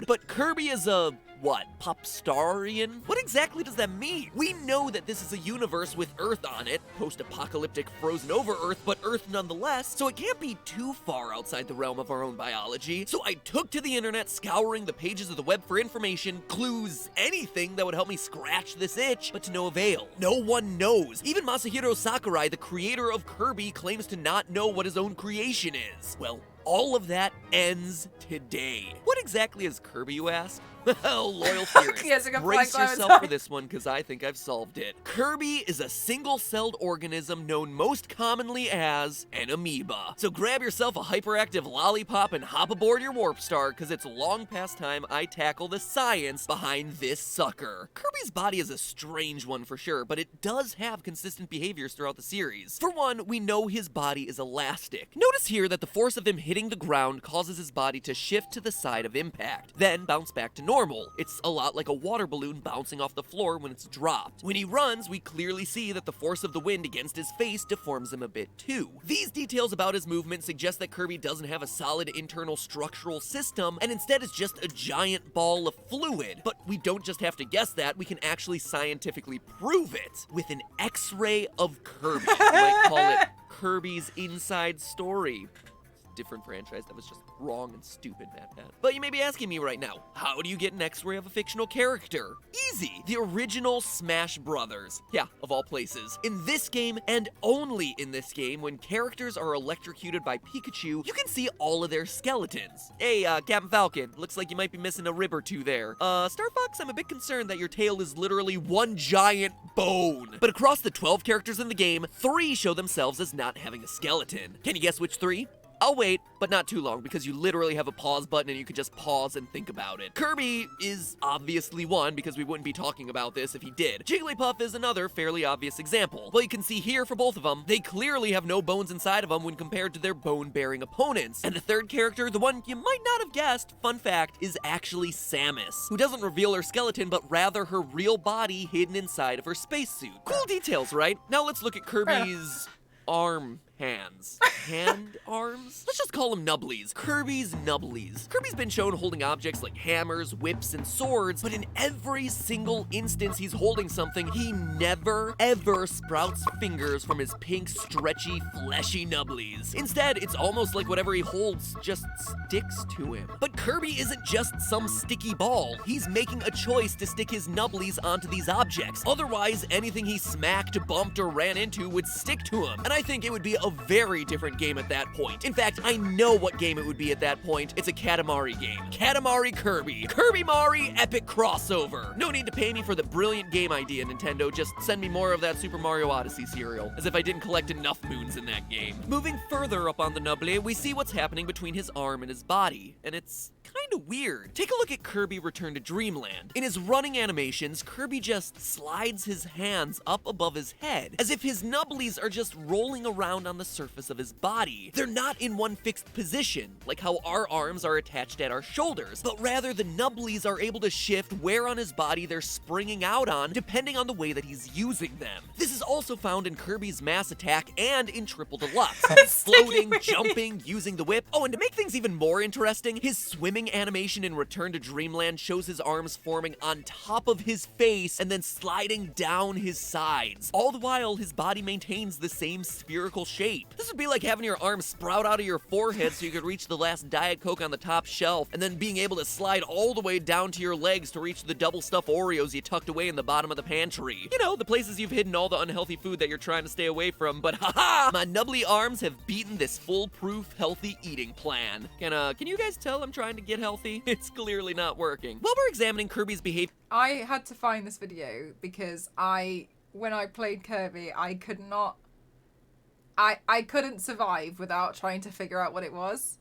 but Kirby is a what? Popstarian? What exactly does that mean? We know that this is a universe with Earth on it, post-apocalyptic frozen over Earth, but Earth nonetheless, so it can't be too far outside the realm of our own biology. So I took to the internet, scouring the pages of the web for information, clues, anything that would help me scratch this itch, but to no avail. No one knows. Even Masahiro Sakurai, the creator of Kirby, claims to not know what his own creation is. Well, all of that ends today. What exactly is Kirby, you ask? Well, loyal theorists, brace yourself for this one, because I think I've solved it. Kirby is a single-celled organism known most commonly as an amoeba. So grab yourself a hyperactive lollipop and hop aboard your Warp Star, because it's long past time I tackle the science behind this sucker. Kirby's body is a strange one for sure, but it does have consistent behaviors throughout the series. For one, we know his body is elastic. Notice here that the force of him hitting the ground causes his body to shift to the side of impact, then bounce back to normal. It's a lot like a water balloon bouncing off the floor when it's dropped. When he runs, we clearly see that the force of the wind against his face deforms him a bit too. These details about his movement suggest that Kirby doesn't have a solid internal structural system, and instead is just a giant ball of fluid. But we don't just have to guess that, we can actually scientifically prove it with an X-ray of Kirby. You might call it Kirby's Inside Story. Different franchise. That was just wrong and stupid, Matt. But you may be asking me right now, how do you get an X-ray of a fictional character? Easy! The original Smash Brothers. Yeah, of all places. In this game, and only in this game, when characters are electrocuted by Pikachu, you can see all of their skeletons. Hey, Captain Falcon, looks like you might be missing a rib or two there. Star Fox, I'm a bit concerned that your tail is literally one giant bone. But across the 12 characters in the game, 3 show themselves as not having a skeleton. Can you guess which 3? I'll wait, but not too long, because you literally have a pause button and you could just pause and think about it. Kirby is obviously one, because we wouldn't be talking about this if he did. Jigglypuff is another fairly obvious example. Well, you can see here for both of them, they clearly have no bones inside of them when compared to their bone-bearing opponents. And the third character, the one you might not have guessed, fun fact, is actually Samus, who doesn't reveal her skeleton, but rather her real body hidden inside of her spacesuit. Cool details, right? Now let's look at Kirby's hands. Arms? Let's just call them nubblies. Kirby's nubblies. Kirby's been shown holding objects like hammers, whips, and swords, but in every single instance he's holding something, he never, ever sprouts fingers from his pink, stretchy, fleshy nubblies. Instead, it's almost like whatever he holds just sticks to him. But Kirby isn't just some sticky ball. He's making a choice to stick his nubblies onto these objects. Otherwise, anything he smacked, bumped, or ran into would stick to him. And I think it would be a very different game at that point. In fact, I know what game it would be at that point. It's a Katamari game. Katamari Kirby. Kirby Mari epic crossover. No need to pay me for the brilliant game idea, Nintendo. Just send me more of that Super Mario Odyssey cereal. As if I didn't collect enough moons in that game. Moving further up on the Nubble, we see what's happening between his arm and his body. And it's kinda weird. Take a look at Kirby Return to Dreamland. In his running animations, Kirby just slides his hands up above his head, as if his nubblies are just rolling around on the surface of his body. They're not in one fixed position, like how our arms are attached at our shoulders, but rather the nubblies are able to shift where on his body they're springing out on, depending on the way that he's using them. This is also found in Kirby's Mass Attack and in Triple Deluxe. Floating, jumping, using the whip. Oh, and to make things even more interesting, his swimming animation in Return to Dreamland shows his arms forming on top of his face and then sliding down his sides. All the while, his body maintains the same spherical shape. This would be like having your arms sprout out of your forehead so you could reach the last Diet Coke on the top shelf, and then being able to slide all the way down to your legs to reach the double stuffed Oreos you tucked away in the bottom of the pantry. You know, the places you've hidden all the unhealthy food that you're trying to stay away from, but haha! My nubbly arms have beaten this foolproof healthy eating plan. Can you guys tell I'm trying to get healthy? It's clearly not working. While we're examining Kirby's behavior, I had to find this video because when I played Kirby, I couldn't survive without trying to figure out what it was.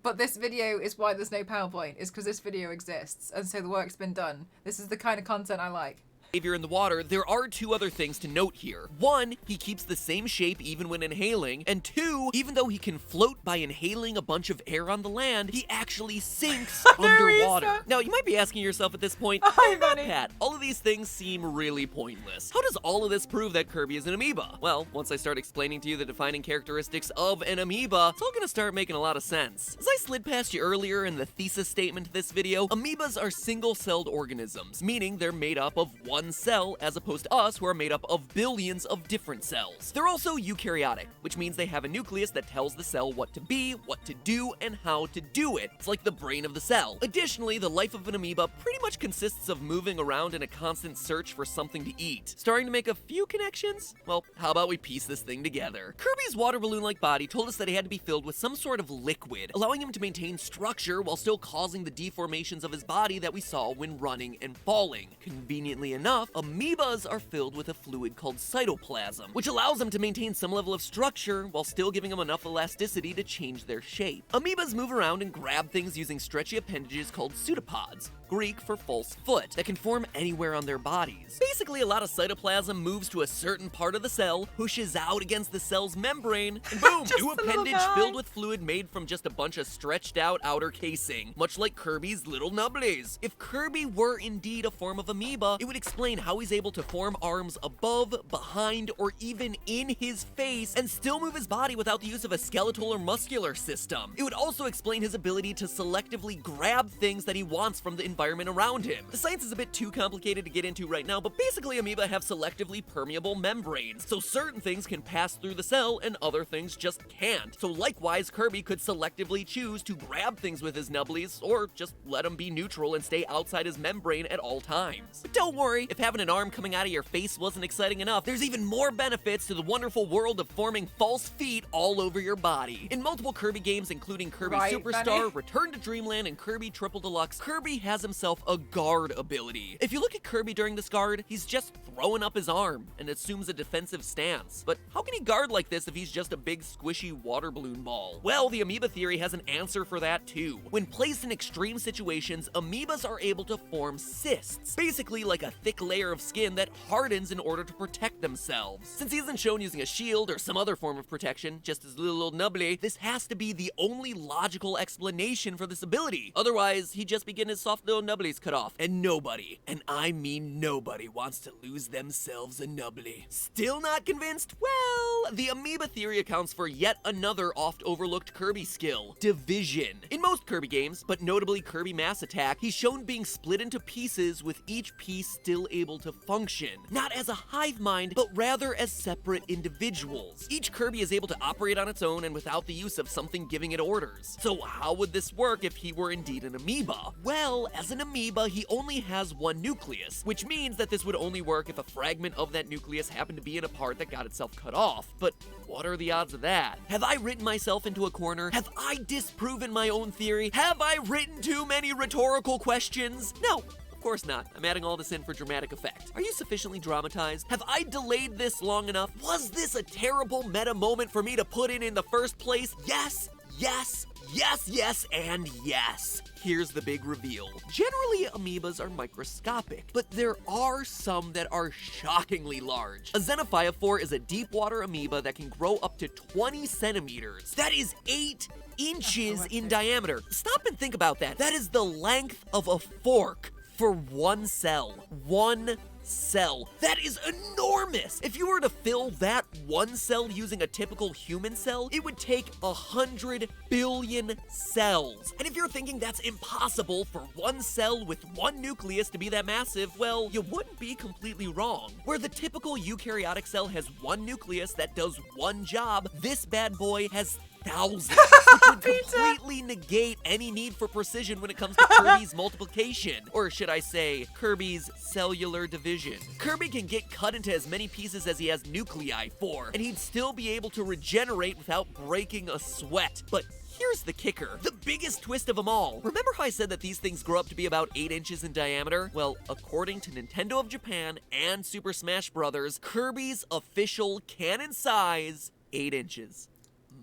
But this video is why there's no PowerPoint, is because this video exists, and so the work's been done. This is the kind of content I like. In the water, there are 2 other things to note here. 1, he keeps the same shape even when inhaling, and 2, even though he can float by inhaling a bunch of air on the land, he actually sinks underwater. Now, you might be asking yourself at this point, Pat, all of these things seem really pointless. How does all of this prove that Kirby is an amoeba? Well, once I start explaining to you the defining characteristics of an amoeba, it's all gonna start making a lot of sense. As I slid past you earlier in the thesis statement to this video, amoebas are single-celled organisms, meaning they're made up of one cell as opposed to us who are made up of billions of different cells. They're also eukaryotic, which means they have a nucleus that tells the cell what to be, what to do, and how to do it. It's like the brain of the cell. Additionally, the life of an amoeba pretty much consists of moving around in a constant search for something to eat. Starting to make a few connections? Well, how about we piece this thing together? Kirby's water balloon-like body told us that he had to be filled with some sort of liquid, allowing him to maintain structure while still causing the deformations of his body that we saw when running and falling. Conveniently enough, enough, amoebas are filled with a fluid called cytoplasm, which allows them to maintain some level of structure while still giving them enough elasticity to change their shape. Amoebas move around and grab things using stretchy appendages called pseudopods, Greek for false foot, that can form anywhere on their bodies. Basically, a lot of cytoplasm moves to a certain part of the cell, pushes out against the cell's membrane, and boom, new appendage filled with fluid made from just a bunch of stretched out outer casing, much like Kirby's little nubblies. If Kirby were indeed a form of amoeba, it would explain how he's able to form arms above, behind, or even in his face, and still move his body without the use of a skeletal or muscular system. It would also explain his ability to selectively grab things that he wants from the environment around him. The science is a bit too complicated to get into right now, but basically amoeba have selectively permeable membranes, so certain things can pass through the cell and other things just can't. So likewise, Kirby could selectively choose to grab things with his nubblies, or just let them be neutral and stay outside his membrane at all times. But don't worry, if having an arm coming out of your face wasn't exciting enough, there's even more benefits to the wonderful world of forming false feet all over your body. In multiple Kirby games, including Kirby Superstar, Benny? Return to Dreamland, and Kirby Triple Deluxe, Kirby has himself a guard ability. If you look at Kirby during this guard, he's just throwing up his arm and assumes a defensive stance. But how can he guard like this if he's just a big squishy water balloon ball? Well, the amoeba theory has an answer for that too. When placed in extreme situations, amoebas are able to form cysts, basically like a thick layer of skin that hardens in order to protect themselves. Since he isn't shown using a shield or some other form of protection, just his little old nubbly, this has to be the only logical explanation for this ability. Otherwise, he'd just be getting his soft little nubblies cut off, and nobody, and I mean nobody, wants to lose themselves a nubbly. Still not convinced? Well, the amoeba theory accounts for yet another oft overlooked Kirby skill, division. In most Kirby games, but notably Kirby Mass Attack, he's shown being split into pieces with each piece still able to function. Not as a hive mind, but rather as separate individuals. Each Kirby is able to operate on its own and without the use of something giving it orders. So how would this work if he were indeed an amoeba? Well, as an amoeba, he only has one nucleus, which means that this would only work if a fragment of that nucleus happened to be in a part that got itself cut off. But what are the odds of that? Have I written myself into a corner? Have I disproven my own theory? Have I written too many rhetorical questions? No. Of course not. I'm adding all this in for dramatic effect. Are you sufficiently dramatized? Have I delayed this long enough? Was this a terrible meta moment for me to put in the first place? Yes, yes, yes, yes, and yes. Here's the big reveal. Generally, amoebas are microscopic, but there are some that are shockingly large. A xenophyophore is a deep water amoeba that can grow up to 20 centimeters. That is 8 inches in diameter. Stop and think about that. That is the length of a fork for one cell. One cell. That is enormous! If you were to fill that one cell using a typical human cell, it would take 100 billion cells. And if you're thinking that's impossible for one cell with one nucleus to be that massive, well, you wouldn't be completely wrong. Where the typical eukaryotic cell has one nucleus that does one job, this bad boy has thousands, which would completely negate any need for precision when it comes to Kirby's multiplication, or should I say, Kirby's cellular division. Kirby can get cut into as many pieces as he has nuclei for, and he'd still be able to regenerate without breaking a sweat. But here's the kicker, the biggest twist of them all. Remember how I said that these things grow up to be about 8 inches in diameter? Well, according to Nintendo of Japan and Super Smash Bros., Kirby's official canon size, 8 inches.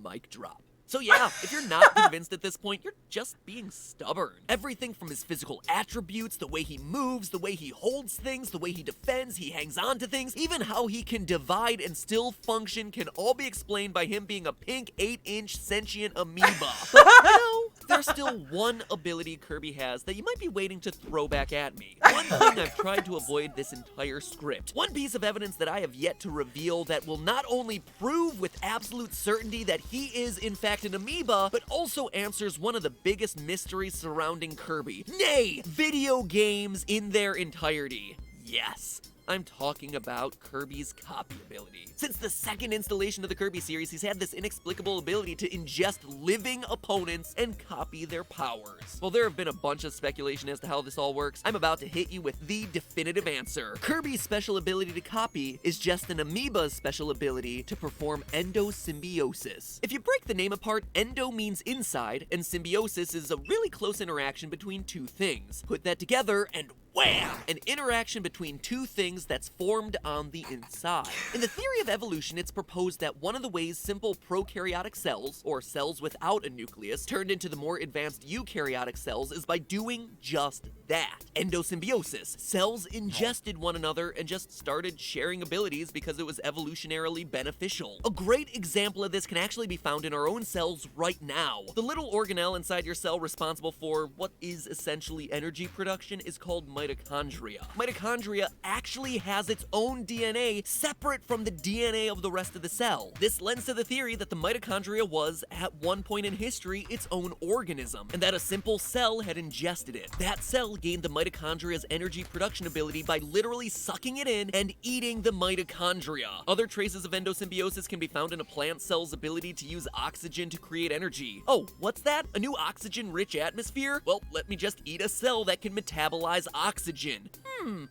Mic drop. So yeah, if you're not convinced at this point, you're just being stubborn. Everything from his physical attributes, the way he moves, the way he holds things, the way he defends, he hangs on to things, even how he can divide and still function can all be explained by him being a pink 8-inch sentient amoeba. But no, there's still one ability Kirby has that you might be waiting to throw back at me. One thing I've tried to avoid this entire script. One piece of evidence that I have yet to reveal that will not only prove with absolute certainty that he is in fact an amoeba, but also answers one of the biggest mysteries surrounding Kirby. Nay, video games in their entirety. Yes. I'm talking about Kirby's copy ability. Since the second installation of the Kirby series, he's had this inexplicable ability to ingest living opponents and copy their powers. While there have been a bunch of speculation as to how this all works, I'm about to hit you with the definitive answer. Kirby's special ability to copy is just an amoeba's special ability to perform endosymbiosis. If you break the name apart, endo means inside, and symbiosis is a really close interaction between two things. Put that together, and Wham! An interaction between two things that's formed on the inside. In the theory of evolution, it's proposed that one of the ways simple prokaryotic cells, or cells without a nucleus, turned into the more advanced eukaryotic cells is by doing just that. Endosymbiosis. Cells ingested one another and just started sharing abilities because it was evolutionarily beneficial. A great example of this can actually be found in our own cells right now. The little organelle inside your cell responsible for what is essentially energy production is called mitochondria. Mitochondria actually has its own DNA separate from the DNA of the rest of the cell. This lends to the theory that the mitochondria was, at one point in history, its own organism, and that a simple cell had ingested it. That cell gained the mitochondria's energy production ability by literally sucking it in and eating the mitochondria. Other traces of endosymbiosis can be found in a plant cell's ability to use oxygen to create energy. Oh, what's that? A new oxygen-rich atmosphere? Well, let me just eat a cell that can metabolize oxygen.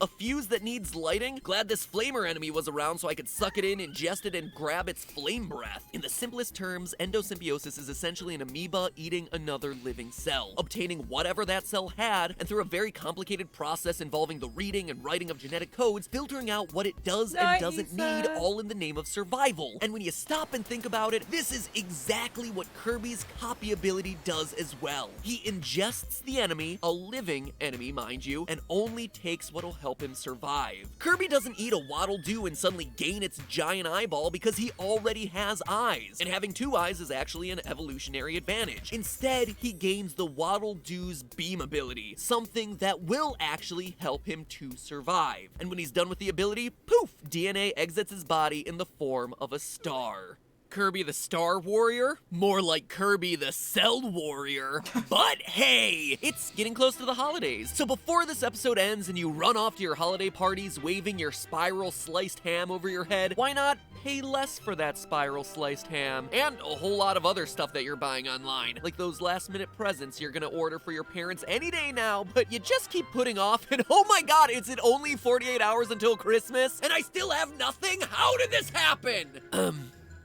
A fuse that needs lighting? Glad this flamer enemy was around so I could suck it in, ingest it, and grab its flame breath. In the simplest terms, endosymbiosis is essentially an amoeba eating another living cell, obtaining whatever that cell had, and through a very complicated process involving the reading and writing of genetic codes, filtering out what it does and doesn't need, all in the name of survival. And when you stop and think about it, this is exactly what Kirby's copy ability does as well. He ingests the enemy, a living enemy mind you, and only takes what'll help him survive. Kirby doesn't eat a Waddle Doo and suddenly gain its giant eyeball because he already has eyes, and having two eyes is actually an evolutionary advantage. Instead, he gains the Waddle Doo's beam ability, something that will actually help him to survive. And when he's done with the ability, poof, DNA exits his body in the form of a star. Kirby the Star Warrior? More like Kirby the Cell Warrior. But hey, it's getting close to the holidays. So before this episode ends and you run off to your holiday parties waving your spiral sliced ham over your head, why not pay less for that spiral sliced ham? And a whole lot of other stuff that you're buying online, like those last minute presents you're gonna order for your parents any day now, but you just keep putting off, and oh my god, is it only 48 hours until Christmas? And I still have nothing? How did this happen?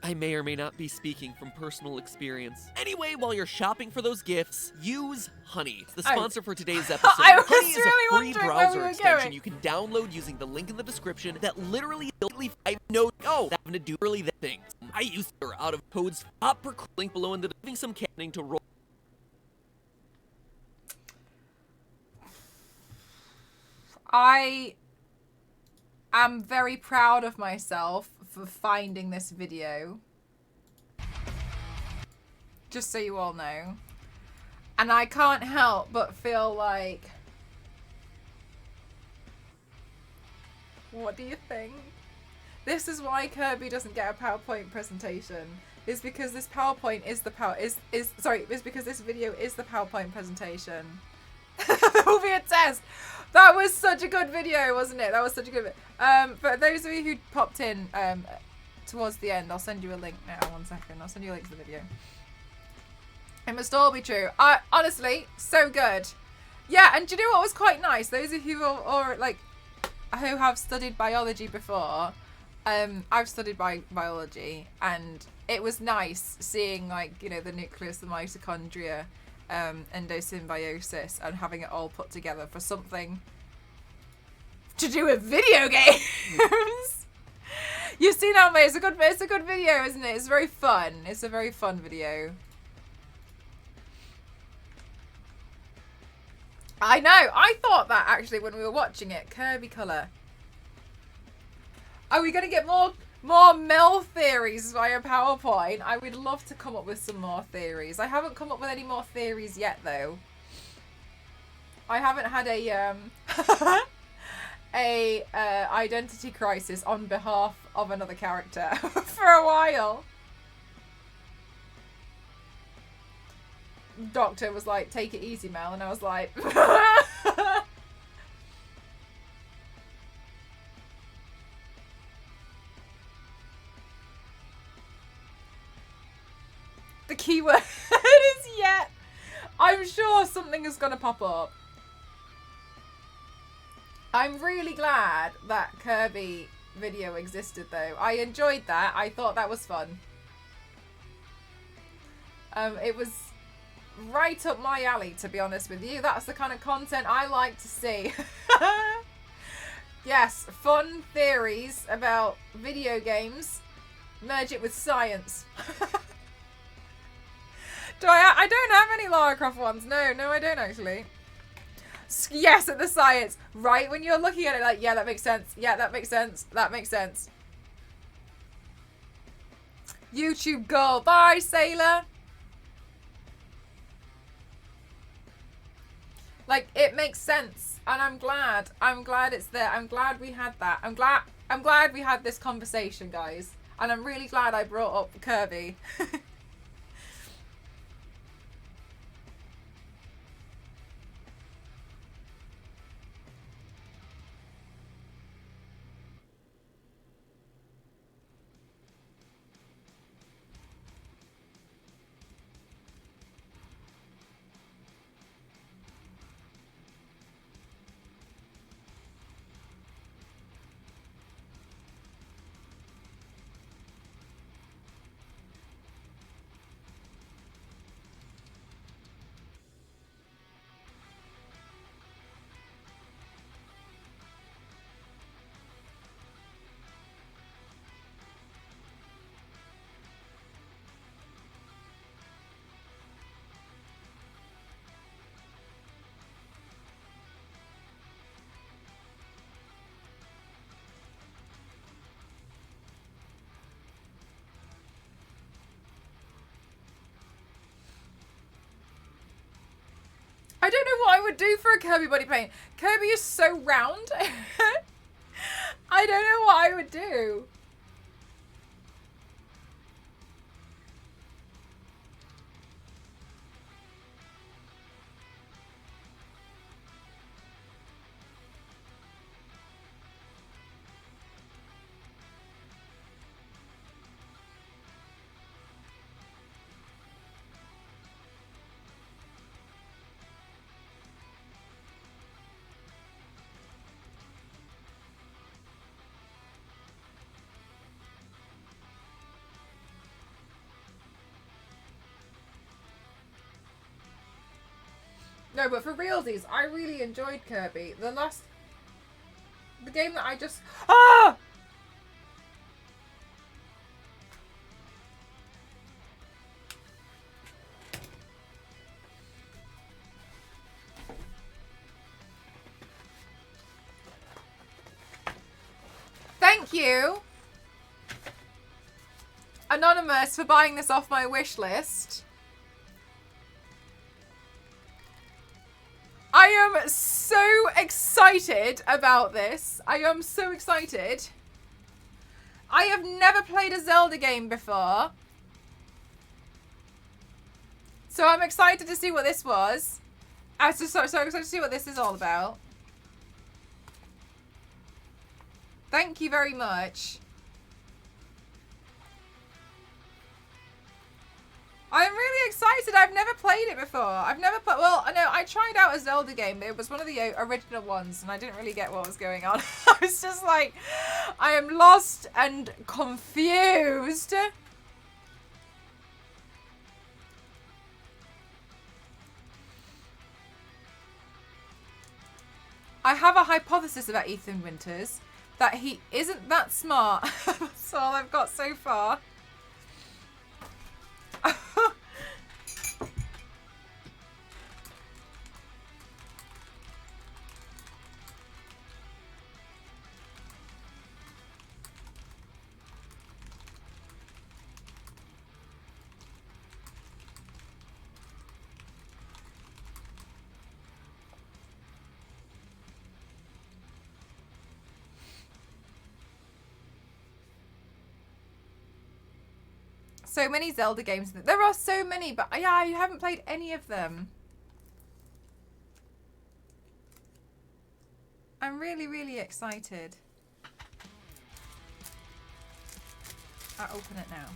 I may or may not be speaking from personal experience. Anyway, while you're shopping for those gifts, use Honey. It's the sponsor for today's episode. I was Honey is really a free wondering where browser we were extension going. you can download using the link in the description that literally having to do really that things. I used her out of codes up per link below and giving some canning to roll. I am very proud of myself for finding this video. Just so you all know. And I can't help but feel like... What do you think? This is why Kirby doesn't get a PowerPoint presentation. Is because this PowerPoint is the is because this video is the PowerPoint presentation. There will be a test. That was such a good video, wasn't it? That was such a good video. For those of you who popped in towards the end, I'll send you a link now. 1 second. I'll send you a link to the video. It must all be true. Honestly, so good. Yeah, and do you know what was quite nice? Those of you who have studied biology before, I've studied biology, and it was nice seeing, like, you know, the nucleus, the mitochondria, endosymbiosis, and having it all put together for something to do with video games. You've seen how it's a good video, isn't it? It's very fun. It's a very fun video. I know. I thought that actually when we were watching it. Kirby colour. Are we going to get more Mel theories via PowerPoint? I would love to come up with some more theories. I haven't come up with any more theories yet, though. I haven't had a identity crisis on behalf of another character for a while. Doctor was like, "Take it easy, Mel," and I was like, the keyword is yet. I'm sure something is going to pop up. I'm really glad that Kirby video existed, though. I enjoyed that. I thought that was fun. It was right up my alley, to be honest with you. That's the kind of content I like to see. Yes, fun theories about video games. Merge it with science. I don't have any Lara Croft ones. No, I don't actually. Yes, at the science. Right when you're looking at it like, yeah, that makes sense. Yeah, that makes sense. That makes sense. YouTube girl. Bye, Sailor. Like, it makes sense. And I'm glad. I'm glad it's there. I'm glad we had that. I'm glad we had this conversation, guys. And I'm really glad I brought up Kirby. I don't know what I would do for a Kirby body paint. Kirby is so round. I don't know what I would do. No, but for realsies, I really enjoyed Kirby. The game that I just... Ah! Thank you, Anonymous, for buying this off my wish list. I am so excited about this. I am so excited. I have never played a Zelda game before. So I'm excited to see what this was. I'm so excited to see what this is all about. Thank you very much. I'm really excited. I've never played it before. Well, no, I tried out a Zelda game, but it was one of the original ones, and I didn't really get what was going on. I was just like, I am lost and confused. I have a hypothesis about Ethan Winters, that he isn't that smart. That's all I've got so far. So many Zelda games. There are so many, but yeah, I haven't played any of them. I'm really, really excited. I'll open it now.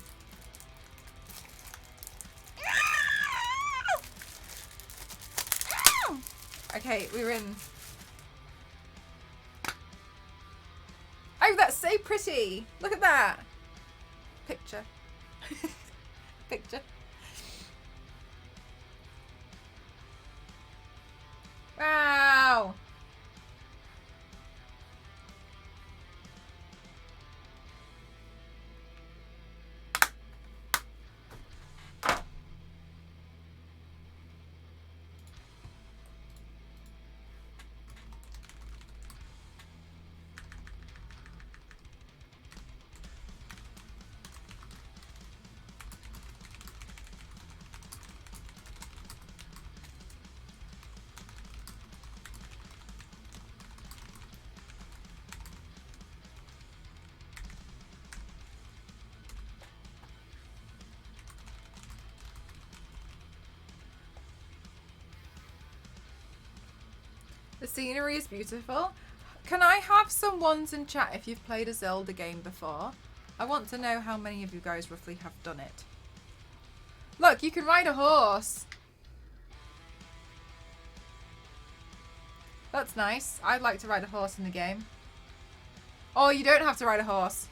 Okay, we're in. Oh, that's so pretty. Look at that. Picture. Picture. Wow. The scenery is beautiful. Can I have some ones in chat if you've played a Zelda game before? I want to know how many of you guys roughly have done it. Look, you can ride a horse. That's nice. I'd like to ride a horse in the game. Oh, you don't have to ride a horse.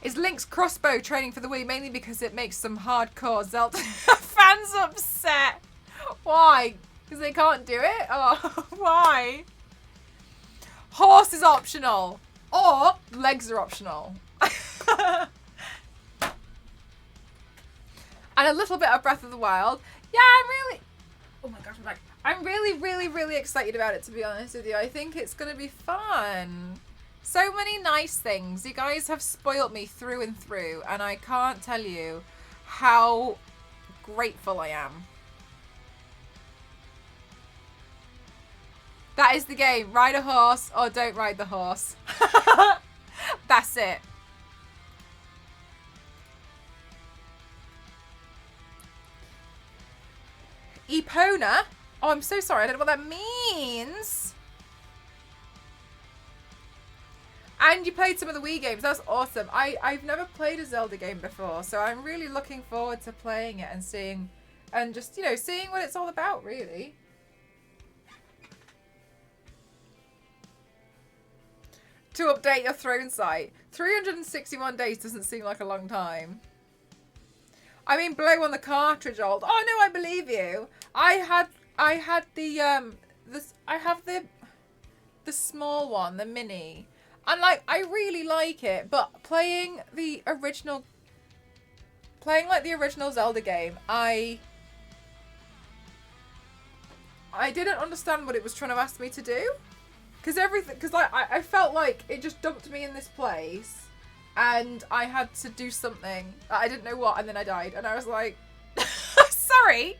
Is Link's crossbow training for the Wii mainly because it makes some hardcore Zelda fans upset? Why? Because they can't do it? Oh, why? Horse is optional. Or legs are optional. And a little bit of Breath of the Wild. Yeah, oh my gosh, I'm really excited about it, to be honest with you. I think it's going to be fun. So many nice things. You guys have spoilt me through and through, and I can't tell you how grateful I am. That is the game. Ride a horse or don't ride the horse. That's it. Epona? Oh, I'm so sorry. I don't know what that means. And you played some of the Wii games. That's awesome. I've never played a Zelda game before, so I'm really looking forward to playing it and seeing, and just, you know, seeing what it's all about, really. To update your throne site. 361 days doesn't seem like a long time. I mean, blow on the cartridge, old. Oh no, I believe you. I have the small one, the mini. And like, I really like it, but playing like the original Zelda game, I didn't understand what it was trying to ask me to do. Because like, I felt like it just dumped me in this place and I had to do something. I didn't know what, and then I died. And I was like, sorry.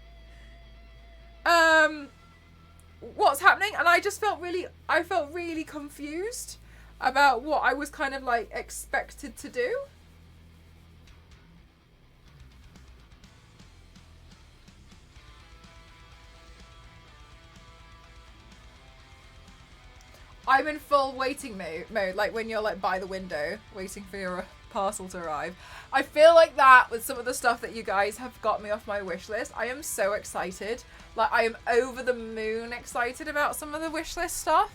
What's happening? And I just felt really confused about what I was kind of like expected to do. I'm in full waiting mode, like when you're like by the window waiting for your parcel to arrive. I feel like that with some of the stuff that you guys have got me off my wish list. I am so excited. Like, I am over the moon excited about some of the wish list stuff.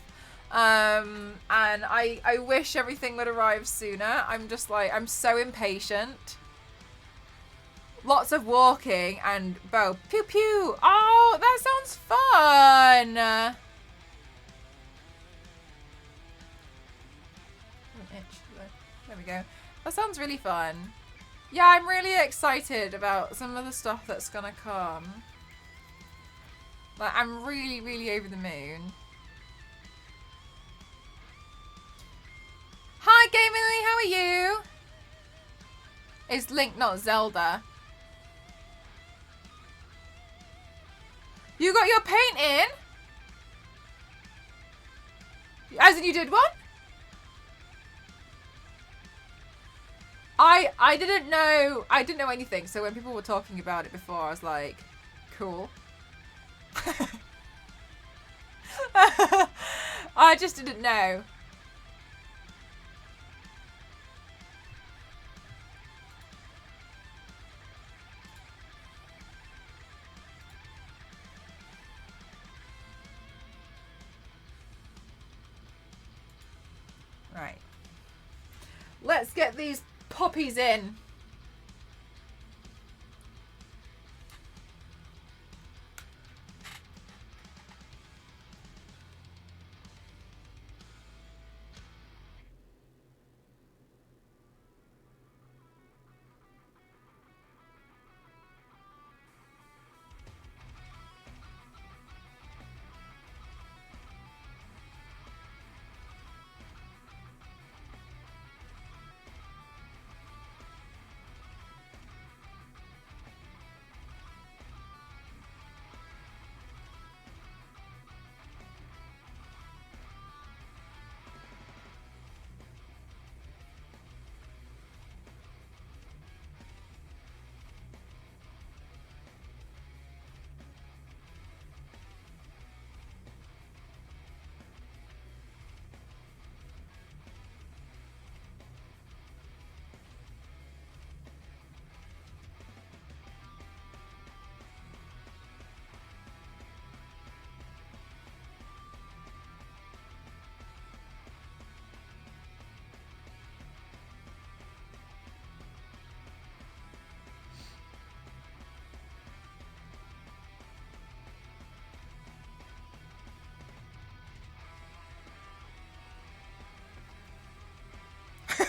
And I wish everything would arrive sooner. I'm just like, I'm so impatient. Lots of walking and bow. Pew pew. Oh, that sounds fun. There we go. That sounds really fun. Yeah, I'm really excited about some of the stuff that's gonna come. Like, I'm really over the moon. Hi, Gamily, how are you? It's Link, not Zelda. You got your paint in? As in you did what? I didn't know anything, so when people were talking about it before, I was like, cool. I just didn't know. Right. Let's get these poppies in.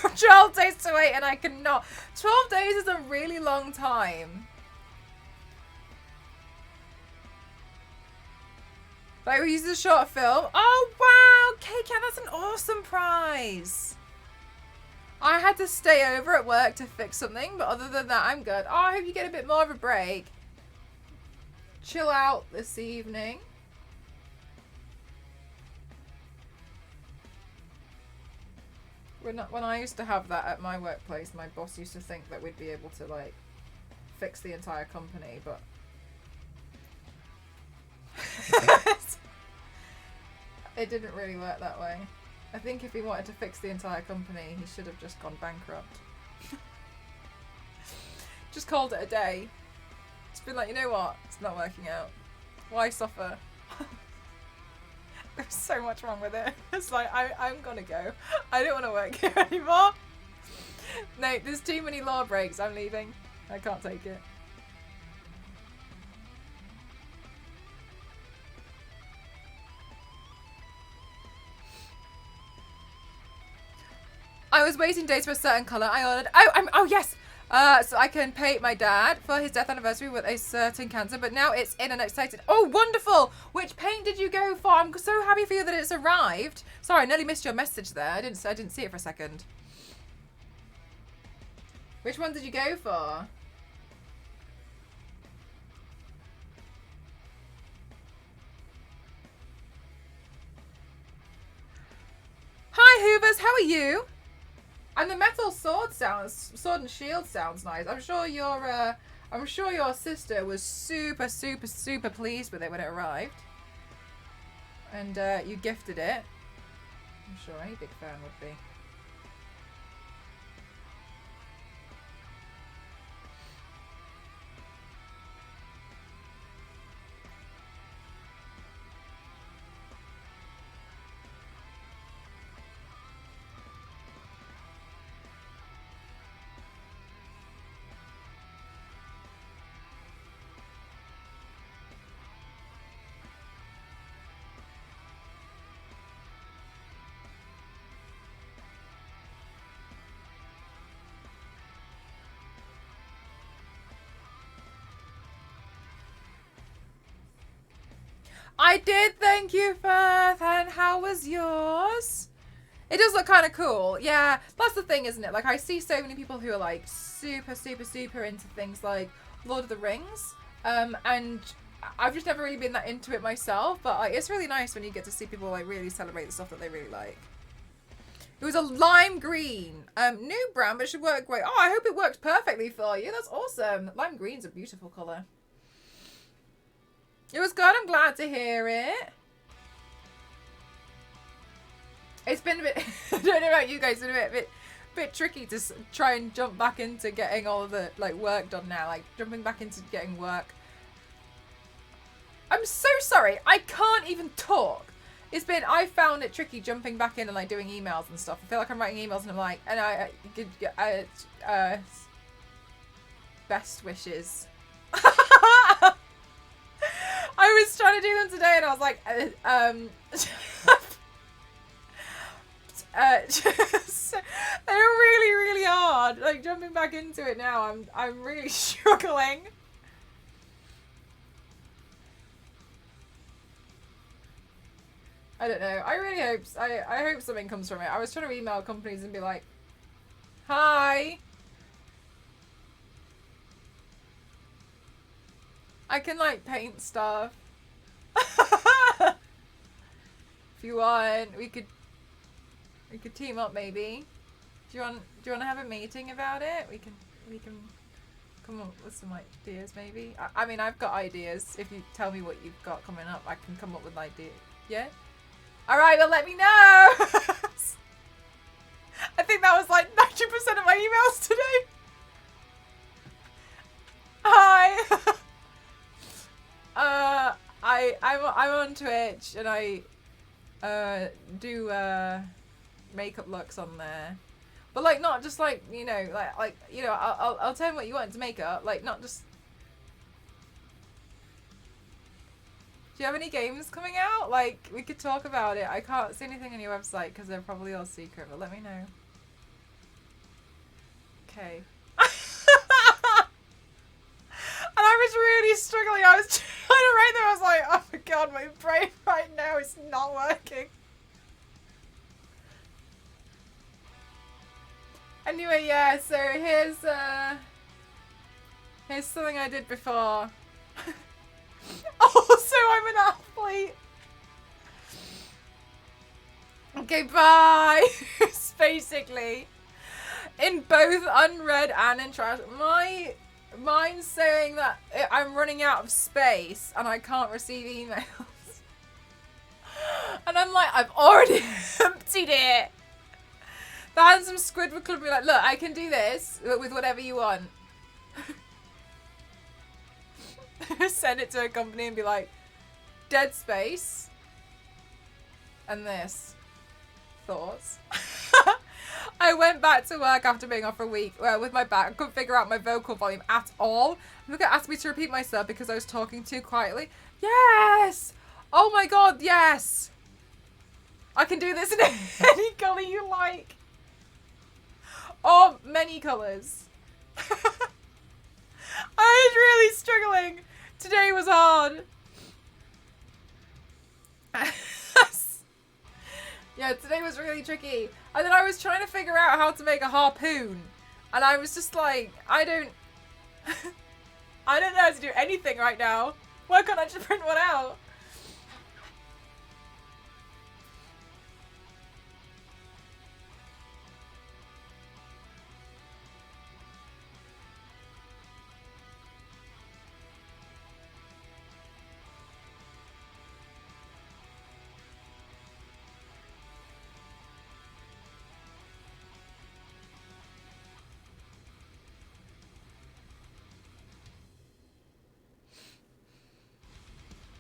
I'm 12 days to wait and I cannot. 12 days is a really long time. Like, we used a short film. Oh, wow. K-Cat, that's an awesome prize. I had to stay over at work to fix something, but other than that, I'm good. Oh, I hope you get a bit more of a break. Chill out this evening. When I used to have that at my workplace, my boss used to think that we'd be able to, like, fix the entire company, but... It didn't really work that way. I think if he wanted to fix the entire company, he should have just gone bankrupt. Just called it a day. It's been like, you know what? It's not working out. Why suffer? There's so much wrong with it. It's like, I'm gonna go. I don't want to work here anymore. No, there's too many law breaks. I'm leaving. I can't take it. I was waiting days for a certain colour. I ordered. Oh yes. So I can paint my dad for his death anniversary with a certain cancer, but now it's in and excited. Oh, wonderful! Which paint did you go for? I'm so happy for you that it's arrived. Sorry, I nearly missed your message there. I didn't see it for a second. Which one did you go for? Hi, Hoovers. How are you? And the metal sword and shield sounds nice. I'm sure your sister was super, super, super pleased with it when it arrived. And you gifted it. I'm sure any big fan would be. I did, thank you, Firth. And how was yours? It does look kind of cool. Yeah, that's the thing, isn't it? Like, I see so many people who are, like, super, super, super into things like Lord of the Rings. And I've just never really been that into it myself. But, like, it's really nice when you get to see people, like, really celebrate the stuff that they really like. It was a lime green. New brown, but it should work great. Oh, I hope it worked perfectly for you. That's awesome. Lime green's a beautiful colour. It was good. I'm glad to hear it. It's been a bit... I don't know about you guys. It's been a bit tricky to try and jump back into getting all of the, like, work done now. Like, jumping back into getting work. I'm so sorry. I can't even talk. I found it tricky jumping back in and like doing emails and stuff. I feel like I'm writing emails and I'm like, and best wishes. I was trying to do them today and I was like, just, they're really, really hard. Like jumping back into it now, I'm really struggling. I don't know. I really hope I hope something comes from it. I was trying to email companies and be like, "Hi, I can like paint stuff. If you want, we could team up maybe. Do you want to have a meeting about it? We can come up with some ideas maybe. I mean, I've got ideas. If you tell me what you've got coming up, I can come up with ideas. Yeah? All right, well, let me know. I think that was like 90% of my emails today. Hi. I'm on Twitch and I do makeup looks on there, but like not just like, you know, like you know, I'll tell you what you want to make up, like not just. Do you have any games coming out? Like we could talk about it. I can't see anything on your website because they're probably all secret, but let me know. Okay. And I was really struggling. I was trying to write them. I was like, oh my god, my brain right now is not working. Anyway, yeah, so here's something I did before. Also, I'm an athlete. Okay, bye. Basically, in both unread and in trash, mine's saying that I'm running out of space and I can't receive emails. And I'm like, I've already emptied it. The handsome Squidward could be like, look, I can do this with whatever you want. Send it to a company and be like, dead space. And this. Thoughts. I went back to work after being off for a week with my back. I couldn't figure out my vocal volume at all. Look, asked me to repeat myself because I was talking too quietly. Yes! Oh my god, yes! I can do this in any colour you like. Or many colours. I was really struggling. Today was hard. Yeah, today was really tricky. And then I was trying to figure out how to make a harpoon. And I was just like, I don't know how to do anything right now. Why can't I just print one out?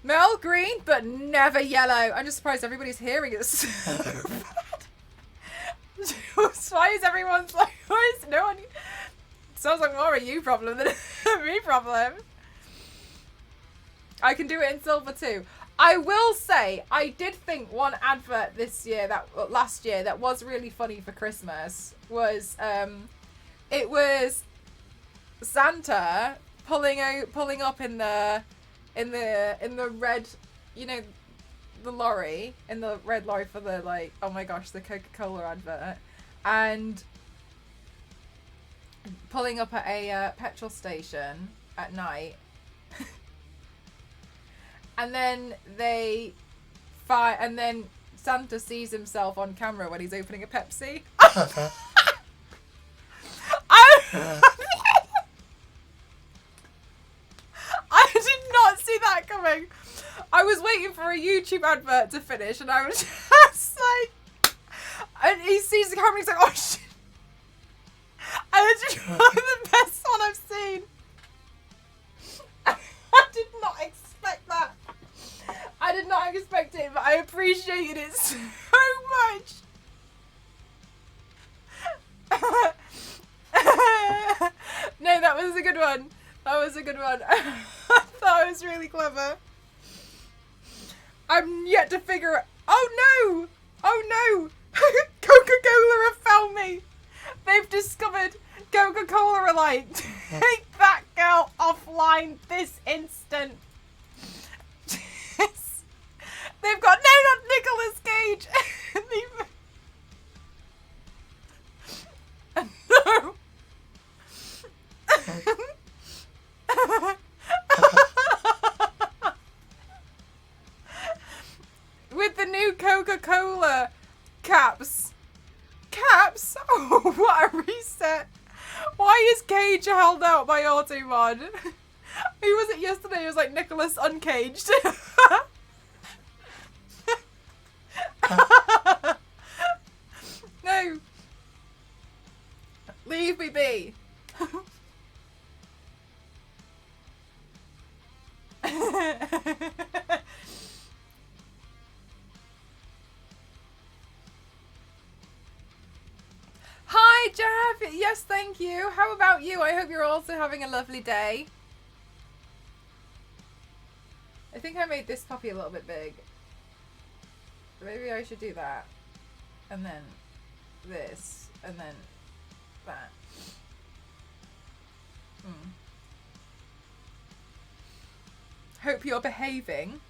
Mel green, but never yellow. I'm just surprised everybody's hearing it so bad. Why is everyone's like, why is no one... Sounds like more a you problem than a me problem. I can do it in silver too. I will say, I did think one advert last year that was really funny for Christmas was, it was Santa pulling up in the red, you know, the lorry, in the red lorry for the, like, oh my gosh, the Coca-Cola advert, and pulling up at a petrol station at night. And then and then Santa sees himself on camera when he's opening a Pepsi. I did not see that coming. I was waiting for a YouTube advert to finish and I was just like... And he sees the camera and he's like, oh shit. And it's just the best one I've seen. I did not expect that. I I did not expect it, but I appreciated it so much. No, that was a good one. That was a good one. I thought it was really clever. I'm yet to figure it. Oh no! Oh no! Coca-Cola have found me. They've discovered Coca-Cola are like, take that girl offline this instant. They've got, no, not Nicolas Cage. No. With the new Coca-Cola caps. Caps? Oh, what a reset. Why is Cage held out by Automod? Who was it yesterday? It was like Nicholas Uncaged. No. Leave me be. Hi, Jeff. Yes, thank you. How about you? I hope you're also having a lovely day. I think I made this puppy a little bit big. Maybe I should do that. And then this. And then that. Hope you're behaving.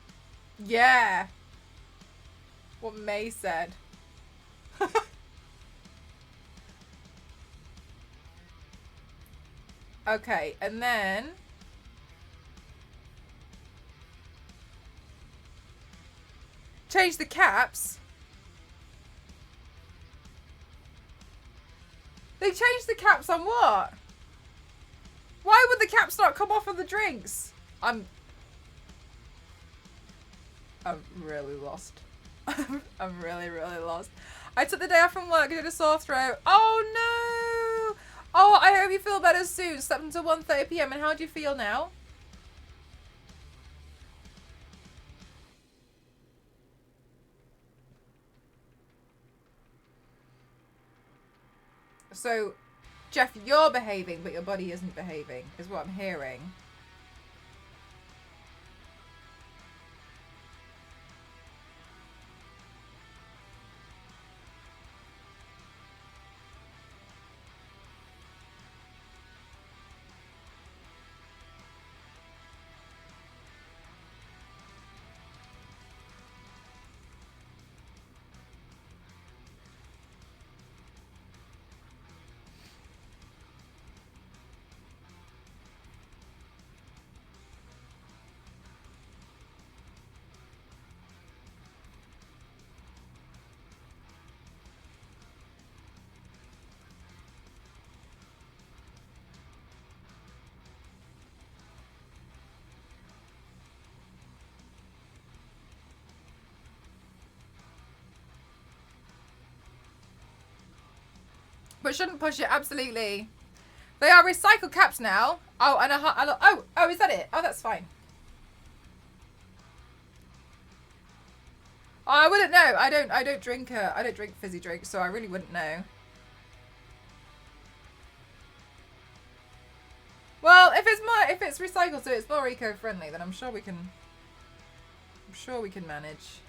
Yeah. What May said. Okay, and then change the caps. They changed the caps on what? Why would the caps not come off of the drinks? I'm really lost. I'm really, really lost. I took the day off from work and did a sore throat. Oh no! Oh, I hope you feel better soon. Slept until 1:30 PM. And how do you feel now? So, Jeff, you're behaving, but your body isn't behaving, is what I'm hearing. But shouldn't push it, absolutely. They are recycled caps now. Oh, and oh, is that it? Oh, that's fine. Oh, I wouldn't know. I don't drink fizzy drinks, so I really wouldn't know. Well, if it's recycled, so it's more eco-friendly, then I'm sure we can manage.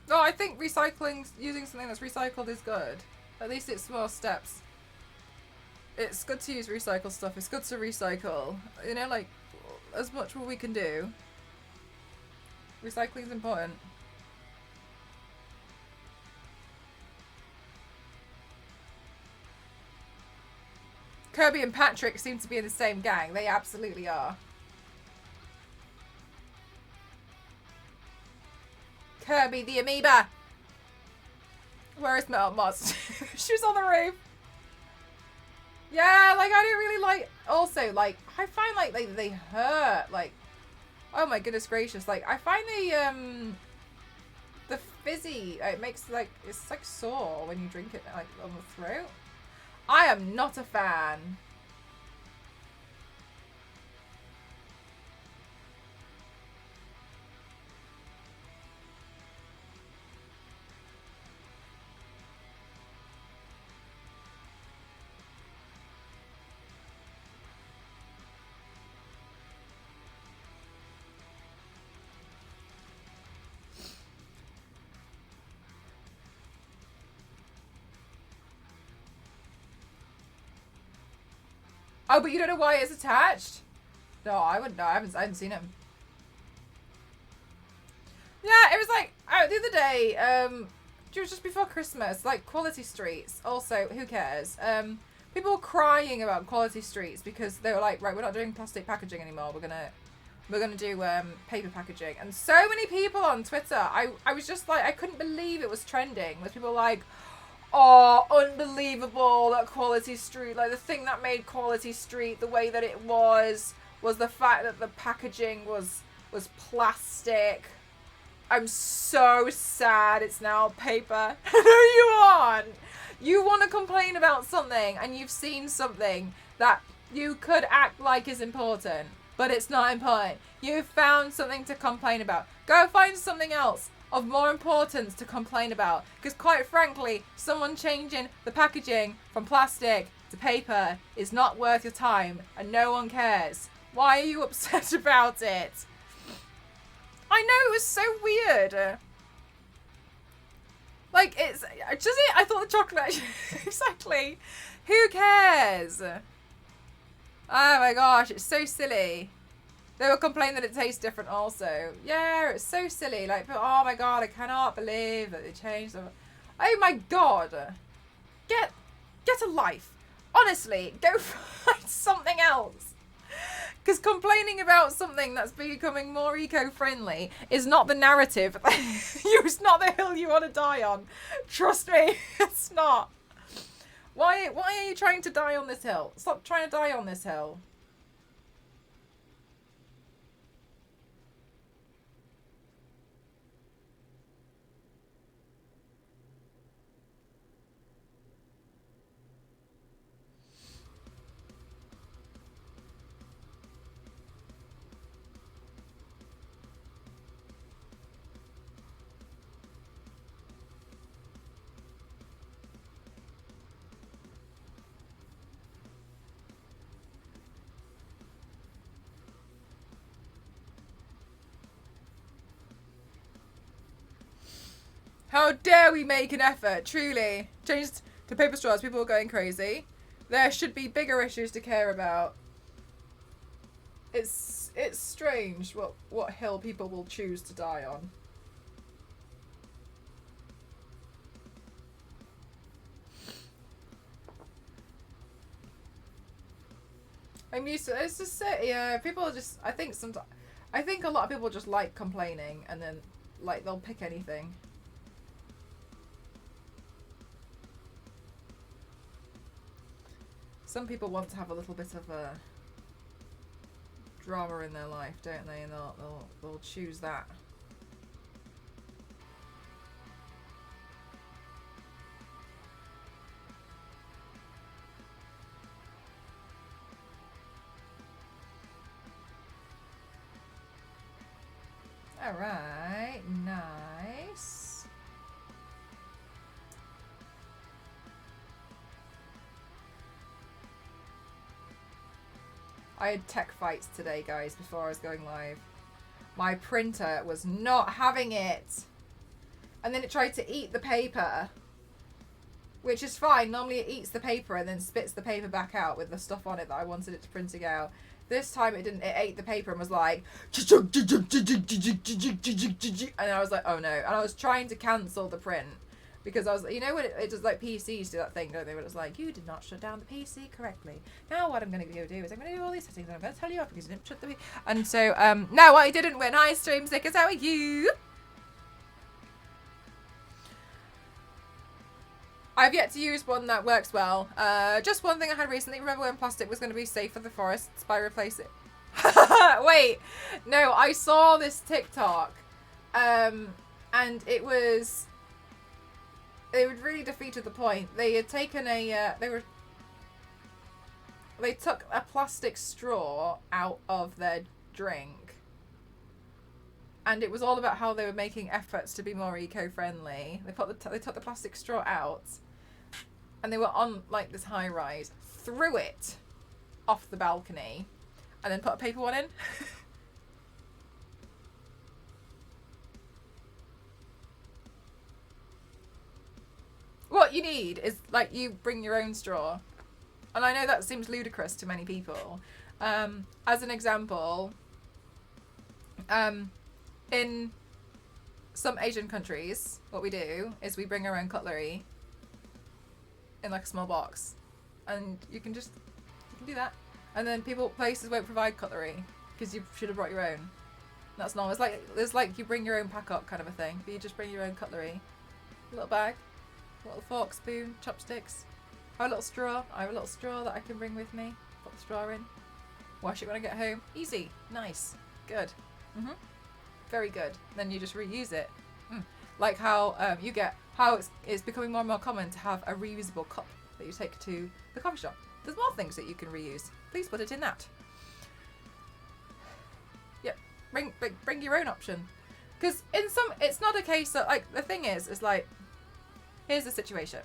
No, I think using something that's recycled is good. At least it's small steps. It's good to use recycled stuff. It's good to recycle. You know, like, as much what we can do. Recycling is important. Kirby and Patrick seem to be in the same gang. They absolutely are. Kirby the amoeba. Where is Metal Moss? She was on the roof. Yeah, like, I don't really like... Also, like, I find, like, they hurt. Like, oh my goodness gracious. Like, I find the fizzy, it makes, like, it's, like, sore when you drink it, like, on the throat. I am not a fan. Oh, but you don't know why it's attached? No, I wouldn't know. I haven't seen him. Yeah, it was like the other day. It was just before Christmas. Like Quality Streets. Also, who cares? People were crying about Quality Streets because they were like, right, we're not doing plastic packaging anymore. We're gonna do paper packaging. And so many people on Twitter. I was just like, I couldn't believe it was trending. With people like, oh, unbelievable that Quality Street, like the thing that made Quality Street the way that it was the fact that the packaging was plastic. I'm so sad it's now paper. No, you aren't. You want to complain about something and you've seen something that you could act like is important, but it's not important. You've found something to complain about. Go find something else of more importance to complain about, because quite frankly, someone changing the packaging from plastic to paper is not worth your time and no one cares. Why are you upset about it? I know, it was so weird. Like, it's just it. I thought the chocolate exactly. Who cares? Oh my gosh, it's so silly. They were complaining that it tastes different also. Yeah, it's so silly. Like, but oh my god, I cannot believe that they changed them. Oh my god. Get a life. Honestly, go find something else. Because complaining about something that's becoming more eco-friendly is not the narrative. It's not the hill you want to die on. Trust me, it's not. Why are you trying to die on this hill? Stop trying to die on this hill. How dare we make an effort, truly. Changed to paper straws, people are going crazy. There should be bigger issues to care about. It's strange what hill people will choose to die on. I'm used to it's just yeah, people are just I think a lot of people just like complaining and then like they'll pick anything. Some people want to have a little bit of a drama in their life, don't they? And they'll choose that. All right, nice. I had tech fights today, guys, before I was going live. My printer was not having it. And then it tried to eat the paper, which is fine. Normally it eats the paper and then spits the paper back out with the stuff on it that I wanted it to printing out. This time it didn't. It ate the paper and was like, and I was like, oh no. And I was trying to cancel the print, Because I was, you know, when it just like PCs do that thing, don't they? Where it's like, you did not shut down the PC correctly. Now what I'm going to go do is I'm going to do all these settings and I'm going to tell you off because you didn't shut the PC. And so, no, I didn't win. Hi, Stream Stickers. How are you? I've yet to use one that works well. Just one thing I had recently. Remember when plastic was going to be safe for the forests by replace it? Wait, no, I saw this TikTok, and it was, it really defeated the point. They had taken a, they took a plastic straw out of their drink, and it was all about how they were making efforts to be more eco-friendly. They took the plastic straw out, and they were on like this high rise, threw it off the balcony, and then put a paper one in. What you need is, like, you bring your own straw. And I know that seems ludicrous to many people. As an example, in some Asian countries, what we do is we bring our own cutlery in like a small box. And you can do that. And then places won't provide cutlery because you should have brought your own. That's normal. It's like you bring your own pack up kind of a thing, but you just bring your own cutlery. A little bag, a little fork, spoon, chopsticks. I have a little straw. I have a little straw that I can bring with me. Put the straw in. Wash it when I get home. Easy. Nice. Good. Very good. Then you just reuse it. Like how it's becoming more and more common to have a reusable cup that you take to the coffee shop. There's more things that you can reuse. Please put it in that. Yep. Bring your own option. Because it's not a case of, like, the thing is like, here's the situation.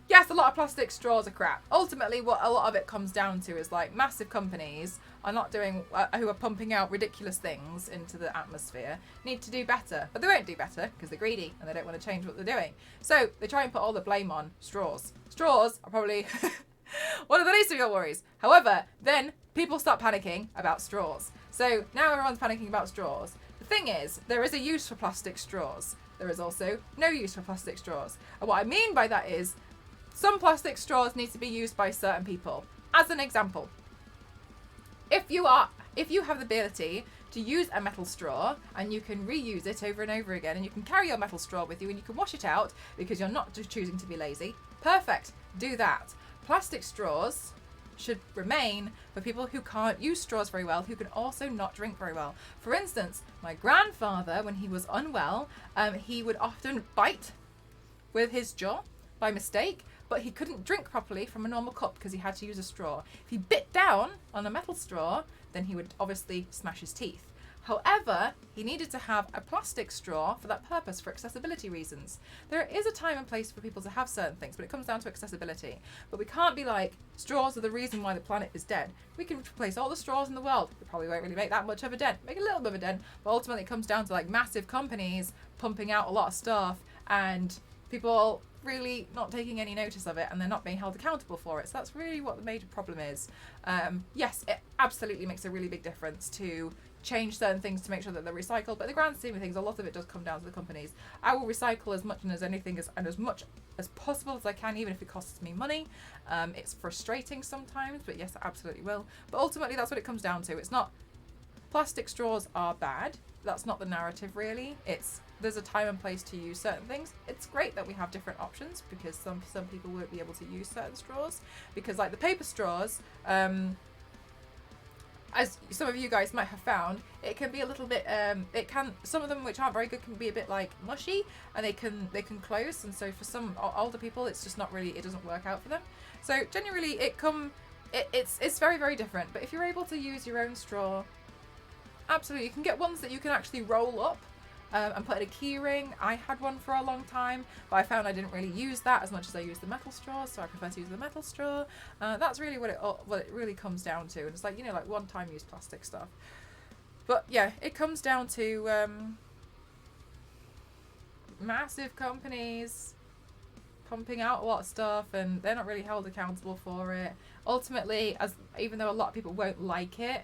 Yes, a lot of plastic straws are crap. Ultimately, what a lot of it comes down to is, like, massive companies are not doing, who are pumping out ridiculous things into the atmosphere, need to do better. But they won't do better because they're greedy and they don't want to change what they're doing. So they try and put all the blame on straws. Straws are probably one of the least of your worries. However, then people start panicking about straws. So now everyone's panicking about straws. The thing is, there is a use for plastic straws. There is also no use for plastic straws. And what I mean by that is, some plastic straws need to be used by certain people. As an example, if you have the ability to use a metal straw and you can reuse it over and over again, and you can carry your metal straw with you and you can wash it out because you're not just choosing to be lazy, perfect, do that. Plastic straws should remain for people who can't use straws very well, who can also not drink very well. For instance, my grandfather, when he was unwell, he would often bite with his jaw by mistake, but he couldn't drink properly from a normal cup because he had to use a straw. If he bit down on a metal straw, then he would obviously smash his teeth. However, he needed to have a plastic straw for that purpose, for accessibility reasons. There is a time and place for people to have certain things, but it comes down to accessibility. But we can't be like, straws are the reason why the planet is dead. We can replace all the straws in the world. We probably won't really make that much of a dent. Make a little bit of a dent, but ultimately it comes down to, like, massive companies pumping out a lot of stuff and people really not taking any notice of it, and they're not being held accountable for it. So that's really what the major problem is. Yes, it absolutely makes a really big difference to change certain things to make sure that they're recycled, but in the grand scheme of things, a lot of it does come down to the companies. I will recycle as much and as much as possible as I can, even if it costs me money. It's frustrating sometimes, but yes, I absolutely will. But ultimately, that's what it comes down to. It's not plastic straws are bad. That's not the narrative, really. There's a time and place to use certain things. It's great that we have different options because some people won't be able to use certain straws, because, like, the paper straws, as some of you guys might have found, it can be a little bit, some of them which aren't very good can be a bit, like, mushy, and they can close, and so for some older people it's just not really, it doesn't work out for them. So generally it's very, very different. But if you're able to use your own straw, absolutely, you can get ones that you can actually roll up and put in a key ring. I had one for a long time, but I found I didn't really use that as much as I used the metal straw, so I prefer to use the metal straw. That's really what it really comes down to. And it's like, like one-time use plastic stuff. But yeah, it comes down to massive companies pumping out a lot of stuff, and they're not really held accountable for it. Ultimately, even though a lot of people won't like it,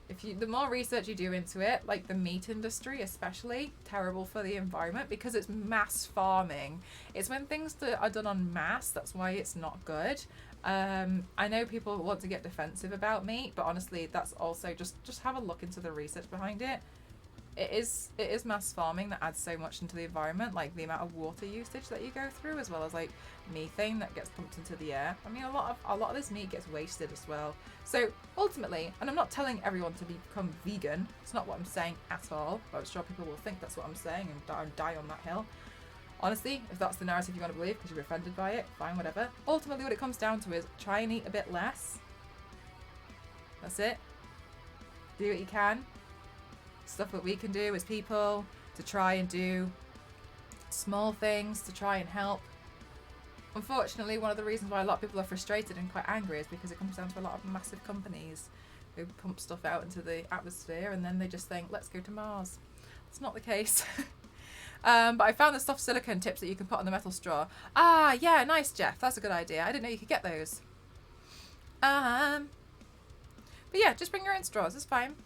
The more research you do into it, like the meat industry especially, terrible for the environment because it's mass farming. It's when things that are done en masse, that's why it's not good. I know people want to get defensive about meat, but honestly, that's also just have a look into the research behind it. It is mass farming that adds so much into the environment, like the amount of water usage that you go through, as well as like methane that gets pumped into the air. I mean, a lot of this meat gets wasted as well. So ultimately, and I'm not telling everyone to become vegan. It's not what I'm saying at all. But I'm sure people will think that's what I'm saying and die on that hill. Honestly, if that's the narrative you want to believe because you're offended by it, fine, whatever. Ultimately, what it comes down to is try and eat a bit less. That's it. Do what you can. Stuff that we can do as people to try and do small things to try and help. Unfortunately, one of the reasons why a lot of people are frustrated and quite angry is because it comes down to a lot of massive companies who pump stuff out into the atmosphere and then they just think, let's go to Mars. It's not the case. But I found the soft silicone tips that you can put on the metal straw. Ah, yeah, nice, Jeff. That's a good idea. I didn't know you could get those. But yeah, just bring your own straws. It's fine.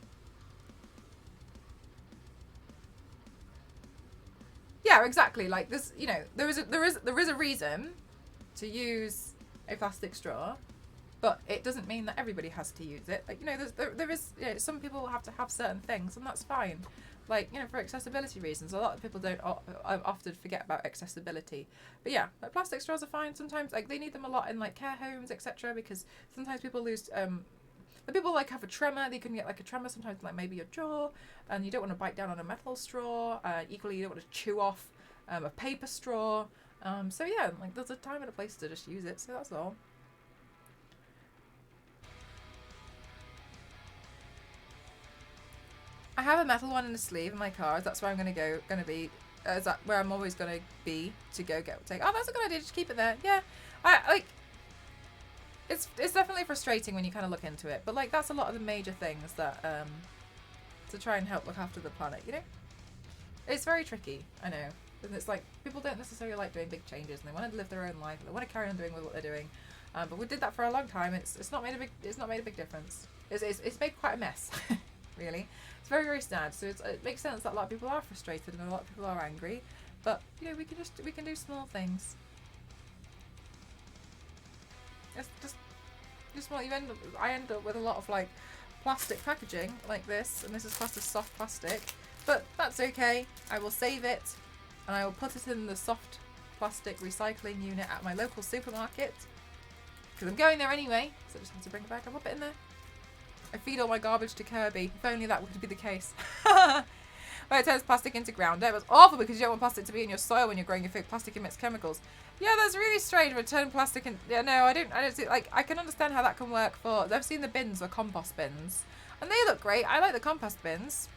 Yeah, exactly. Like this, you know, there is a reason to use a plastic straw, but it doesn't mean that everybody has to use it. Like, you know, there is, you know, some people have to have certain things, and that's fine. Like, you know, for accessibility reasons, a lot of people don't often forget about accessibility. But yeah, like plastic straws are fine. Sometimes, like, they need them a lot in like care homes, etc. Because sometimes people lose. The people like have a tremor. They can get like a tremor sometimes, like maybe your jaw, and you don't want to bite down on a metal straw. Equally, you don't want to chew off a paper straw. So yeah, like there's a time and a place to just use it. So that's all. I have a metal one in the sleeve in my car. That's where I'm gonna be. Is that where I'm always gonna be to go take? Oh, that's a good idea. Just keep it there. Yeah, I like. It's definitely frustrating when you kind of look into it, but like that's a lot of the major things that to try and help look after the planet. You know, it's very tricky. I know, and it's like people don't necessarily like doing big changes, and they want to live their own life. They want to carry on doing what they're doing. But we did that for a long time. It's not made a big difference. It's made quite a mess, really. It's very, very sad. So it makes sense that a lot of people are frustrated and a lot of people are angry. But you know, we can do small things. It's just what I end up with a lot of like plastic packaging like this, and this is classed as soft plastic. But that's okay. I will save it, and I will put it in the soft plastic recycling unit at my local supermarket. Because I'm going there anyway, so I just have to bring it back. I'll pop it in there. I feed all my garbage to Kirby. If only that would be the case. But it turns plastic into ground. It was awful because you don't want plastic to be in your soil when you're growing your food. Plastic emits chemicals. Yeah, that's really strange. Return plastic and yeah, no, I don't see, like, I can understand how that can work for. I've seen the bins or compost bins, and they look great. I like the compost bins.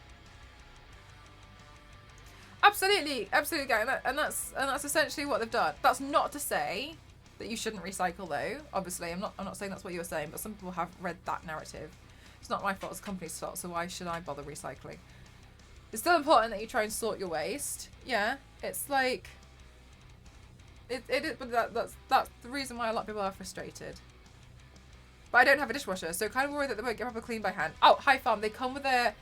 Absolutely, absolutely, and that's essentially what they've done. That's not to say that you shouldn't recycle, though. Obviously, I'm not saying that's what you were saying, but some people have read that narrative. It's not my fault, it's the company's fault, so why should I bother recycling? It's still important that you try and sort your waste. Yeah, it's like it is, but that's the reason why a lot of people are frustrated. But I don't have a dishwasher, so kind of worried that they won't get proper clean by hand. Oh, Hi Farm, they come with a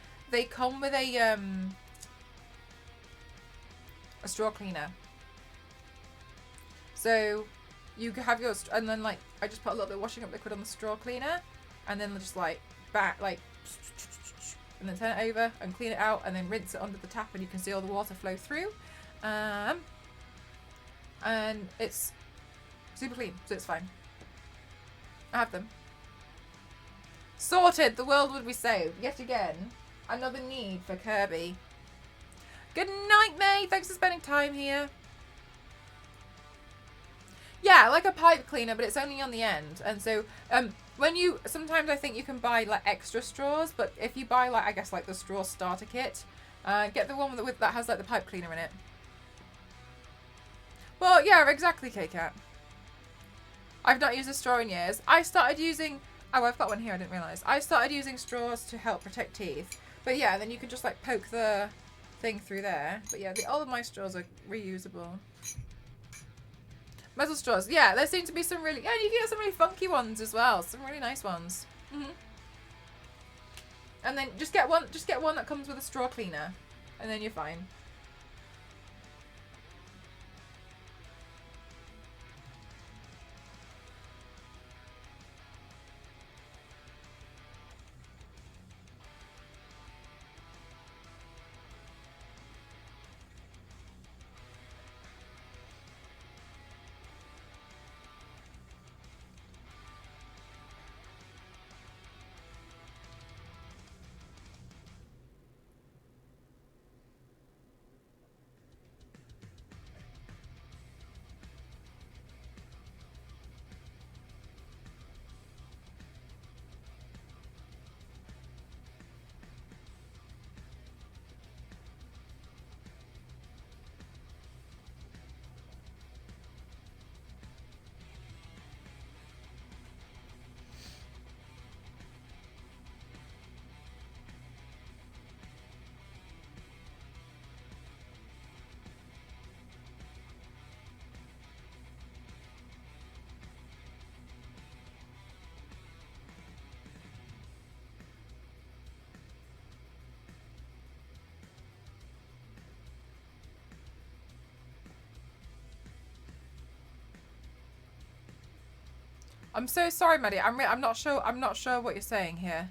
straw cleaner. So you have your, and then like I just put a little bit of washing up liquid on the straw cleaner, and then just like and then turn it over and clean it out, and then rinse it under the tap, and you can see all the water flow through. And it's super clean, so it's fine. I have them. Sorted! The world would be saved. Yet again, another need for Kirby. Good night, May! Thanks for spending time here. Yeah, like a pipe cleaner, but it's only on the end. And so, sometimes I think you can buy like extra straws, but if you buy like, I guess like the straw starter kit, get the one that has like the pipe cleaner in it. Well, yeah, exactly, K-Cat. I've not used a straw in years. I started using, oh, I've got one here, I didn't realise. I started using straws to help protect teeth. But yeah, then you can just like poke the thing through there. But yeah, all of my straws are reusable. Metal straws. Yeah, there seem to be some really, yeah, you can get some really funky ones as well. Some really nice ones. And then just get one that comes with a straw cleaner, and then you're fine. I'm so sorry, Maddie. I'm not sure. I'm not sure what you're saying here.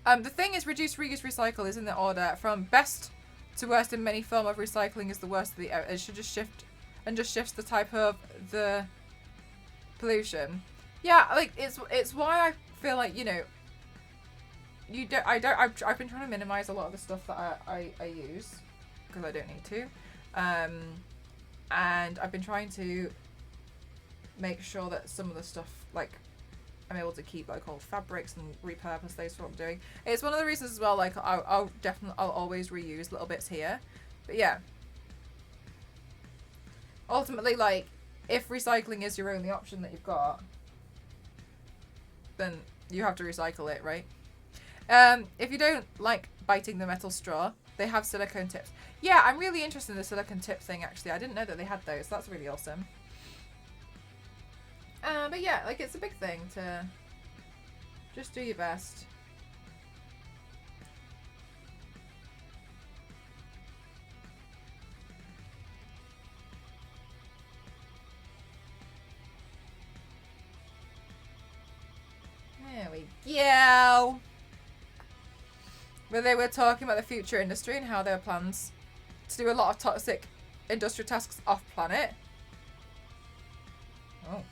The thing is, reduce, reuse, recycle is in the order from best to worst in many form of recycling is the worst of the. It should just shift, and just shifts the type of the pollution. Yeah, like it's why I feel like, you know. I've been trying to minimize a lot of the stuff that I use because I don't need to, and I've been trying to make sure that some of the stuff, like, I'm able to keep like old fabrics and repurpose those for what I'm doing. It's one of the reasons as well, like I'll always reuse little bits here. But yeah, ultimately, like, if recycling is your only option that you've got, then you have to recycle it, right? If you don't like biting the metal straw, they have silicone tips. Yeah, I'm really interested in the silicone tip thing, actually. I didn't know that they had those. That's really awesome. But yeah, like, it's a big thing to just do your best. There we go. Where they were talking about the future industry and how there are plans to do a lot of toxic industrial tasks off planet. Oh.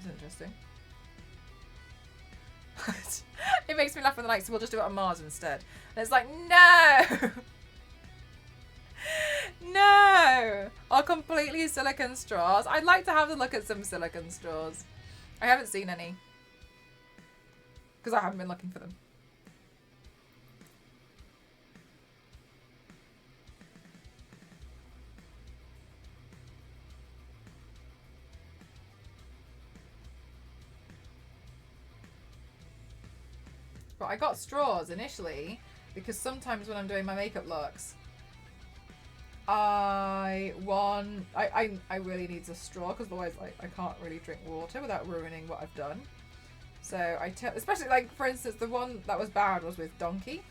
That's interesting. It makes me laugh when they're like, so we'll just do it on Mars instead. And it's like, no! No! Or completely silicone straws. I'd like to have a look at some silicone straws. I haven't seen any. Because I haven't been looking for them. But I got straws initially because sometimes when I'm doing my makeup looks, I really need a straw because otherwise I can't really drink water without ruining what I've done. So especially, like, for instance, the one that was bad was with Donkey.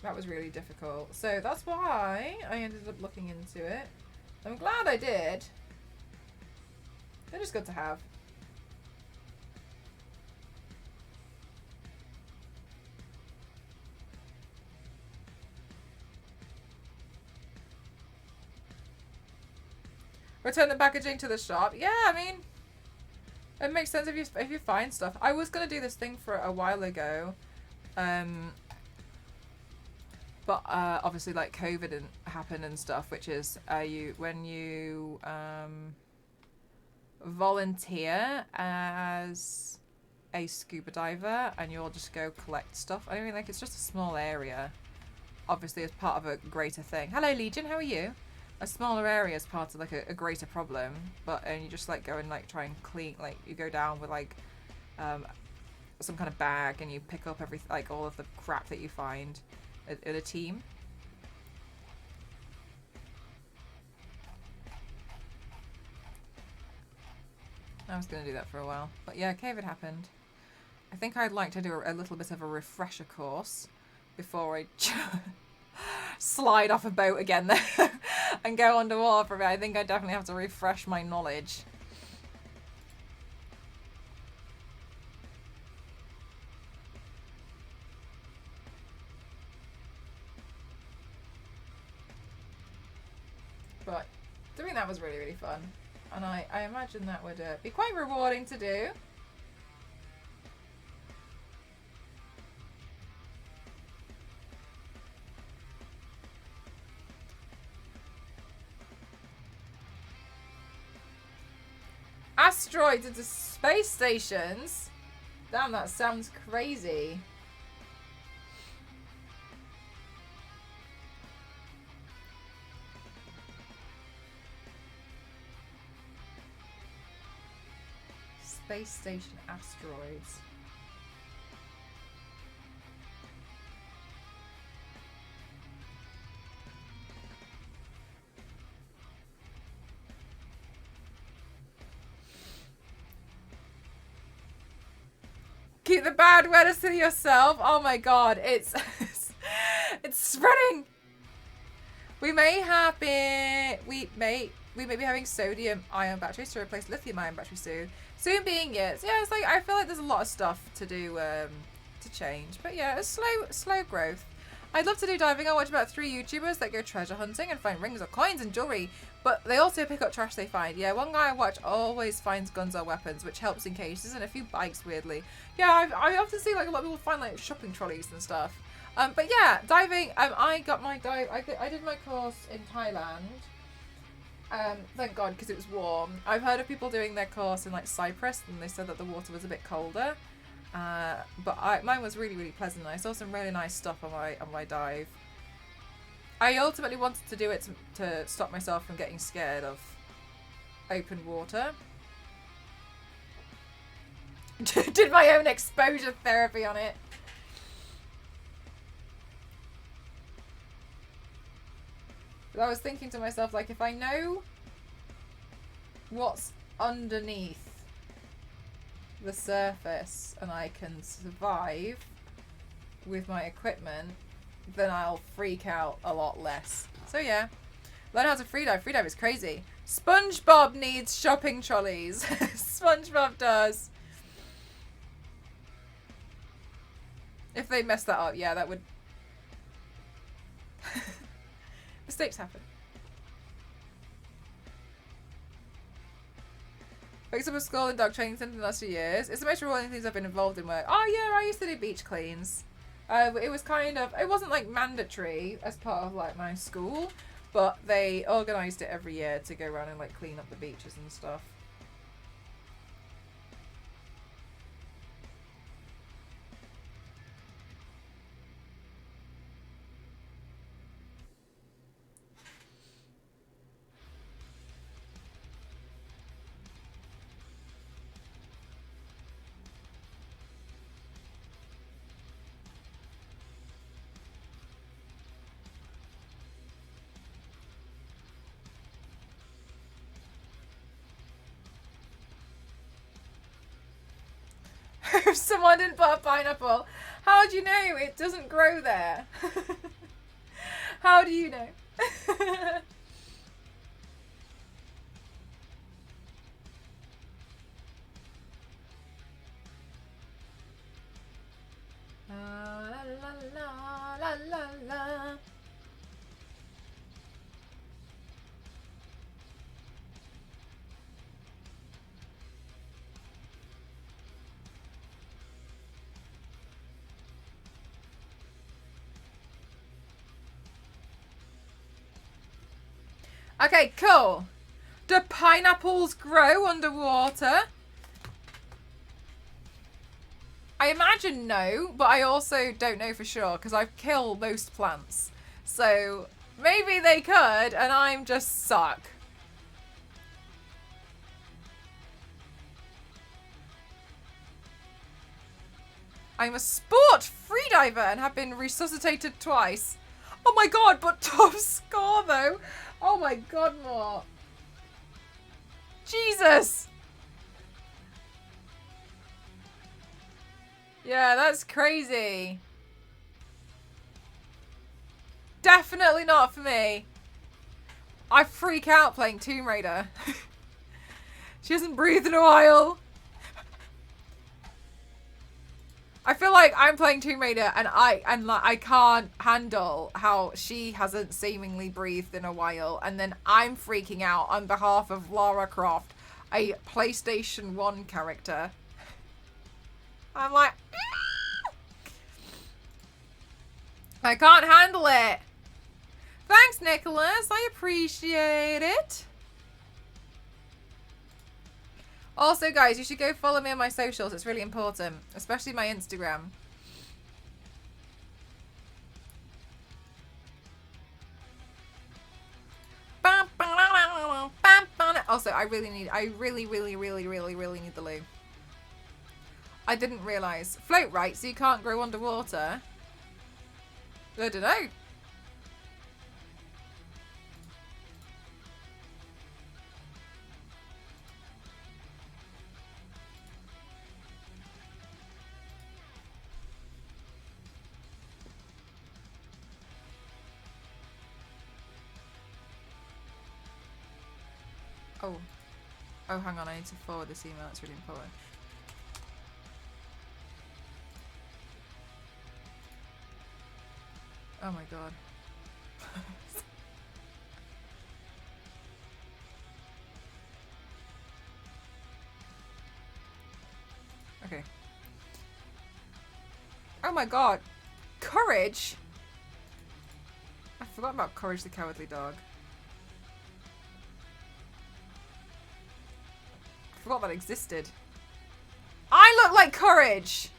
That was really difficult. So that's why I ended up looking into it. I'm glad I did. They're just good to have. Return the packaging to the shop. Yeah, I mean, it makes sense if you find stuff. I was gonna do this thing for a while ago, but obviously, like, COVID happened and stuff, which is when you volunteer as a scuba diver and you'll just go collect stuff. I mean, like, it's just a small area, obviously, as part of a greater thing. Hello, Legion. How are you? A smaller area is part of, like, a greater problem, and you just, like, go and, like, try and clean, like, you go down with, like, some kind of bag and you pick up everything, like, all of the crap that you find in a team. I was going to do that for a while. But yeah, cave had happened. I think I'd like to do a little bit of a refresher course before I slide off a boat again there and go underwater for a bit. I think I definitely have to refresh my knowledge. But doing that was really, really fun. And I imagine that would be quite rewarding to do. Asteroids into space stations? Damn, that sounds crazy. Space station asteroids. Keep the bad weather to yourself. Oh my god, it's it's spreading. We may be having sodium-ion batteries to replace lithium-ion batteries soon. Soon being years. Yeah, it's like I feel like there's a lot of stuff to do to change. But yeah, it's slow growth. I'd love to do diving. I watch about 3 YouTubers that go treasure hunting and find rings or coins and jewelry, but they also pick up trash they find. Yeah, one guy I watch always finds guns or weapons, which helps in cases, and a few bikes, weirdly. Yeah, I often see like a lot of people find like shopping trolleys and stuff. But yeah, diving. I got my dive. I did my course in Thailand. Thank God, because it was warm. I've heard of people doing their course in like Cyprus, and they said that the water was a bit colder. But mine was really, really pleasant. I saw some really nice stuff on my dive. I ultimately wanted to do it to stop myself from getting scared of open water. Did my own exposure therapy on it. But I was thinking to myself, like, if I know what's underneath the surface and I can survive with my equipment, then I'll freak out a lot less. So yeah, learn how to freedive. Freedive is crazy. SpongeBob needs shopping trolleys. SpongeBob does. If they mess that up, yeah, that would... Mistakes happen. Picked up a school and dog training centre in the last few years. It's the most rewarding things I've been involved in work. Oh yeah, I used to do beach cleans. It was kind of, it wasn't like mandatory as part of like my school, but they organised it every year to go around and like clean up the beaches and stuff. If someone didn't put a pineapple, how do you know it doesn't grow there? How do you know? La la la la la la. Okay, cool. Do pineapples grow underwater? I imagine no, but I also don't know for sure because I've killed most plants. So maybe they could and I'm just suck. I'm a sport freediver and have been resuscitated twice. Oh my god, but top score though. Oh my god, more. Jesus. Yeah, that's crazy. Definitely not for me. I freak out playing Tomb Raider. She hasn't breathed in a while. I feel like I'm playing Tomb Raider and I can't handle how she hasn't seemingly breathed in a while, and then I'm freaking out on behalf of Lara Croft, a PlayStation 1 character. I'm like, I can't handle it. Thanks, Nicholas. I appreciate it. Also, guys, you should go follow me on my socials. It's really important, especially my Instagram. Also, I really need the loo. I didn't realise. Float right, so you can't grow underwater. I don't know. Oh, hang on. I need to forward this email. It's really important. Oh my god. Okay. Oh my god. Courage? I forgot about Courage the Cowardly Dog. I forgot that existed. I look like Courage!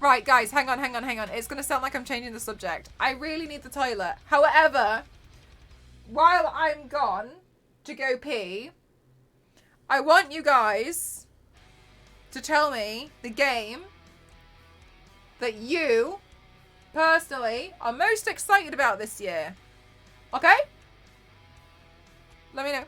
Right, guys, hang on. It's going to sound like I'm changing the subject. I really need the toilet. However, while I'm gone to go pee, I want you guys to tell me the game that you, personally, are most excited about this year. Okay? Let me know.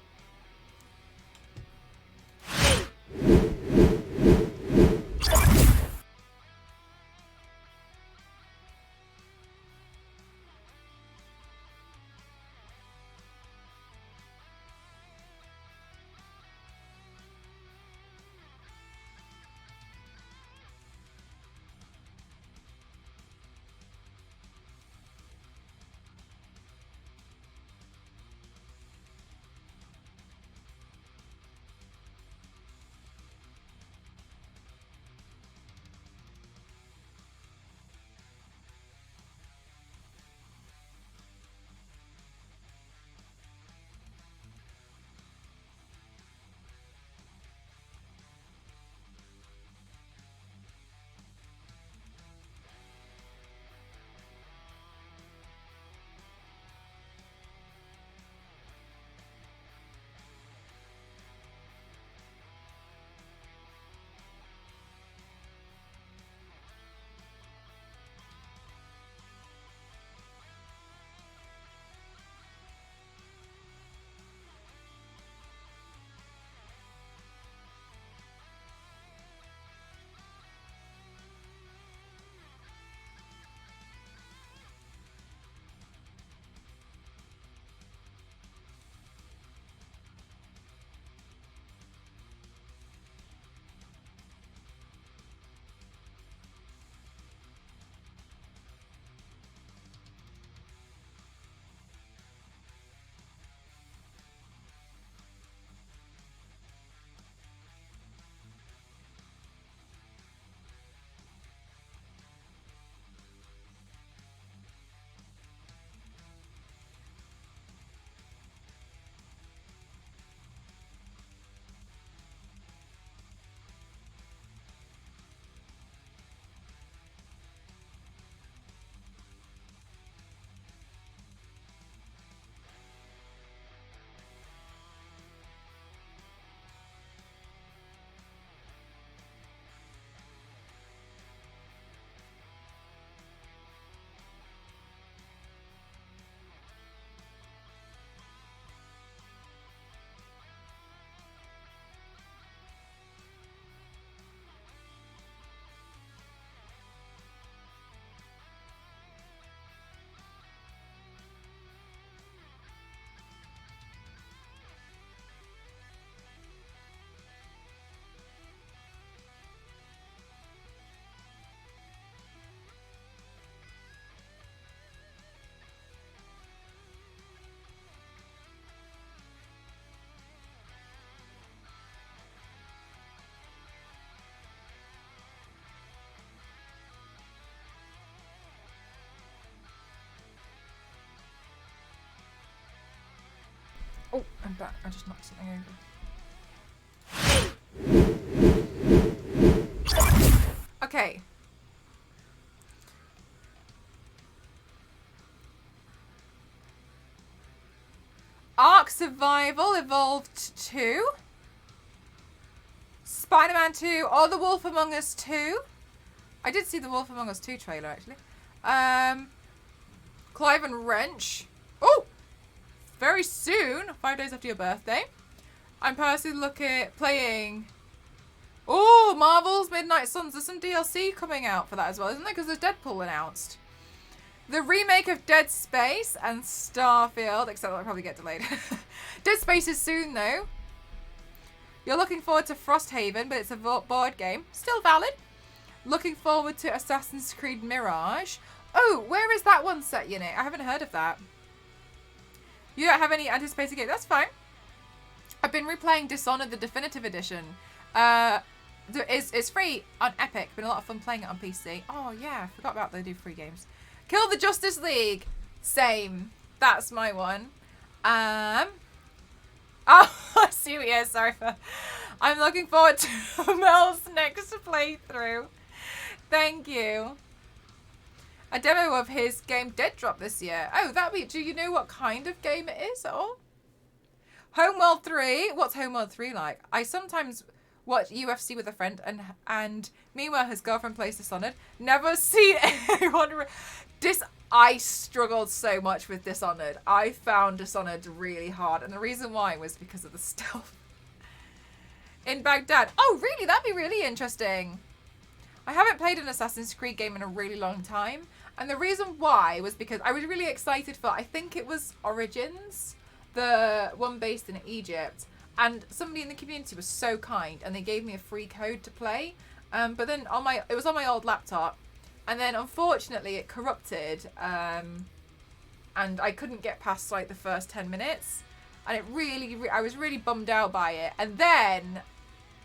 I'm back. I just knocked something over. Okay. Ark Survival Evolved 2. Spider-Man 2. Or The Wolf Among Us 2. I did see the Wolf Among Us 2 trailer, actually. Clive and Wrench. Oh! Very soon. 5 days after your birthday. I'm personally playing... Oh, Marvel's Midnight Suns. There's some DLC coming out for that as well, isn't there? Because there's Deadpool announced. The remake of Dead Space and Starfield, except that'll probably get delayed. Dead Space is soon, though. You're looking forward to Frosthaven, but it's a board game. Still valid. Looking forward to Assassin's Creed Mirage. Oh, where is that one set, Unit? I haven't heard of that. You don't have any anticipated game. That's fine. I've been replaying Dishonored, the Definitive Edition. It's free on Epic. Been a lot of fun playing it on PC. Oh, yeah. I forgot about they do free games. Kill the Justice League. Same. That's my one. Oh, I see what you're. Sorry for... I'm looking forward to Mel's next playthrough. Thank you. A demo of his game Dead Drop this year. Oh, that'd be... Do you know what kind of game it is at all? Homeworld 3. What's Homeworld 3 like? I sometimes watch UFC with a friend and meanwhile his girlfriend plays Dishonored. Never seen anyone... I struggled so much with Dishonored. I found Dishonored really hard. And the reason why was because of the stealth. In Baghdad. Oh, really? That'd be really interesting. I haven't played an Assassin's Creed game in a really long time. And the reason why was because I was really excited for, I think it was Origins, the one based in Egypt. And somebody in the community was so kind and they gave me a free code to play. But then it was on my old laptop. And then unfortunately it corrupted. And I couldn't get past like the first 10 minutes. And I was really bummed out by it. And then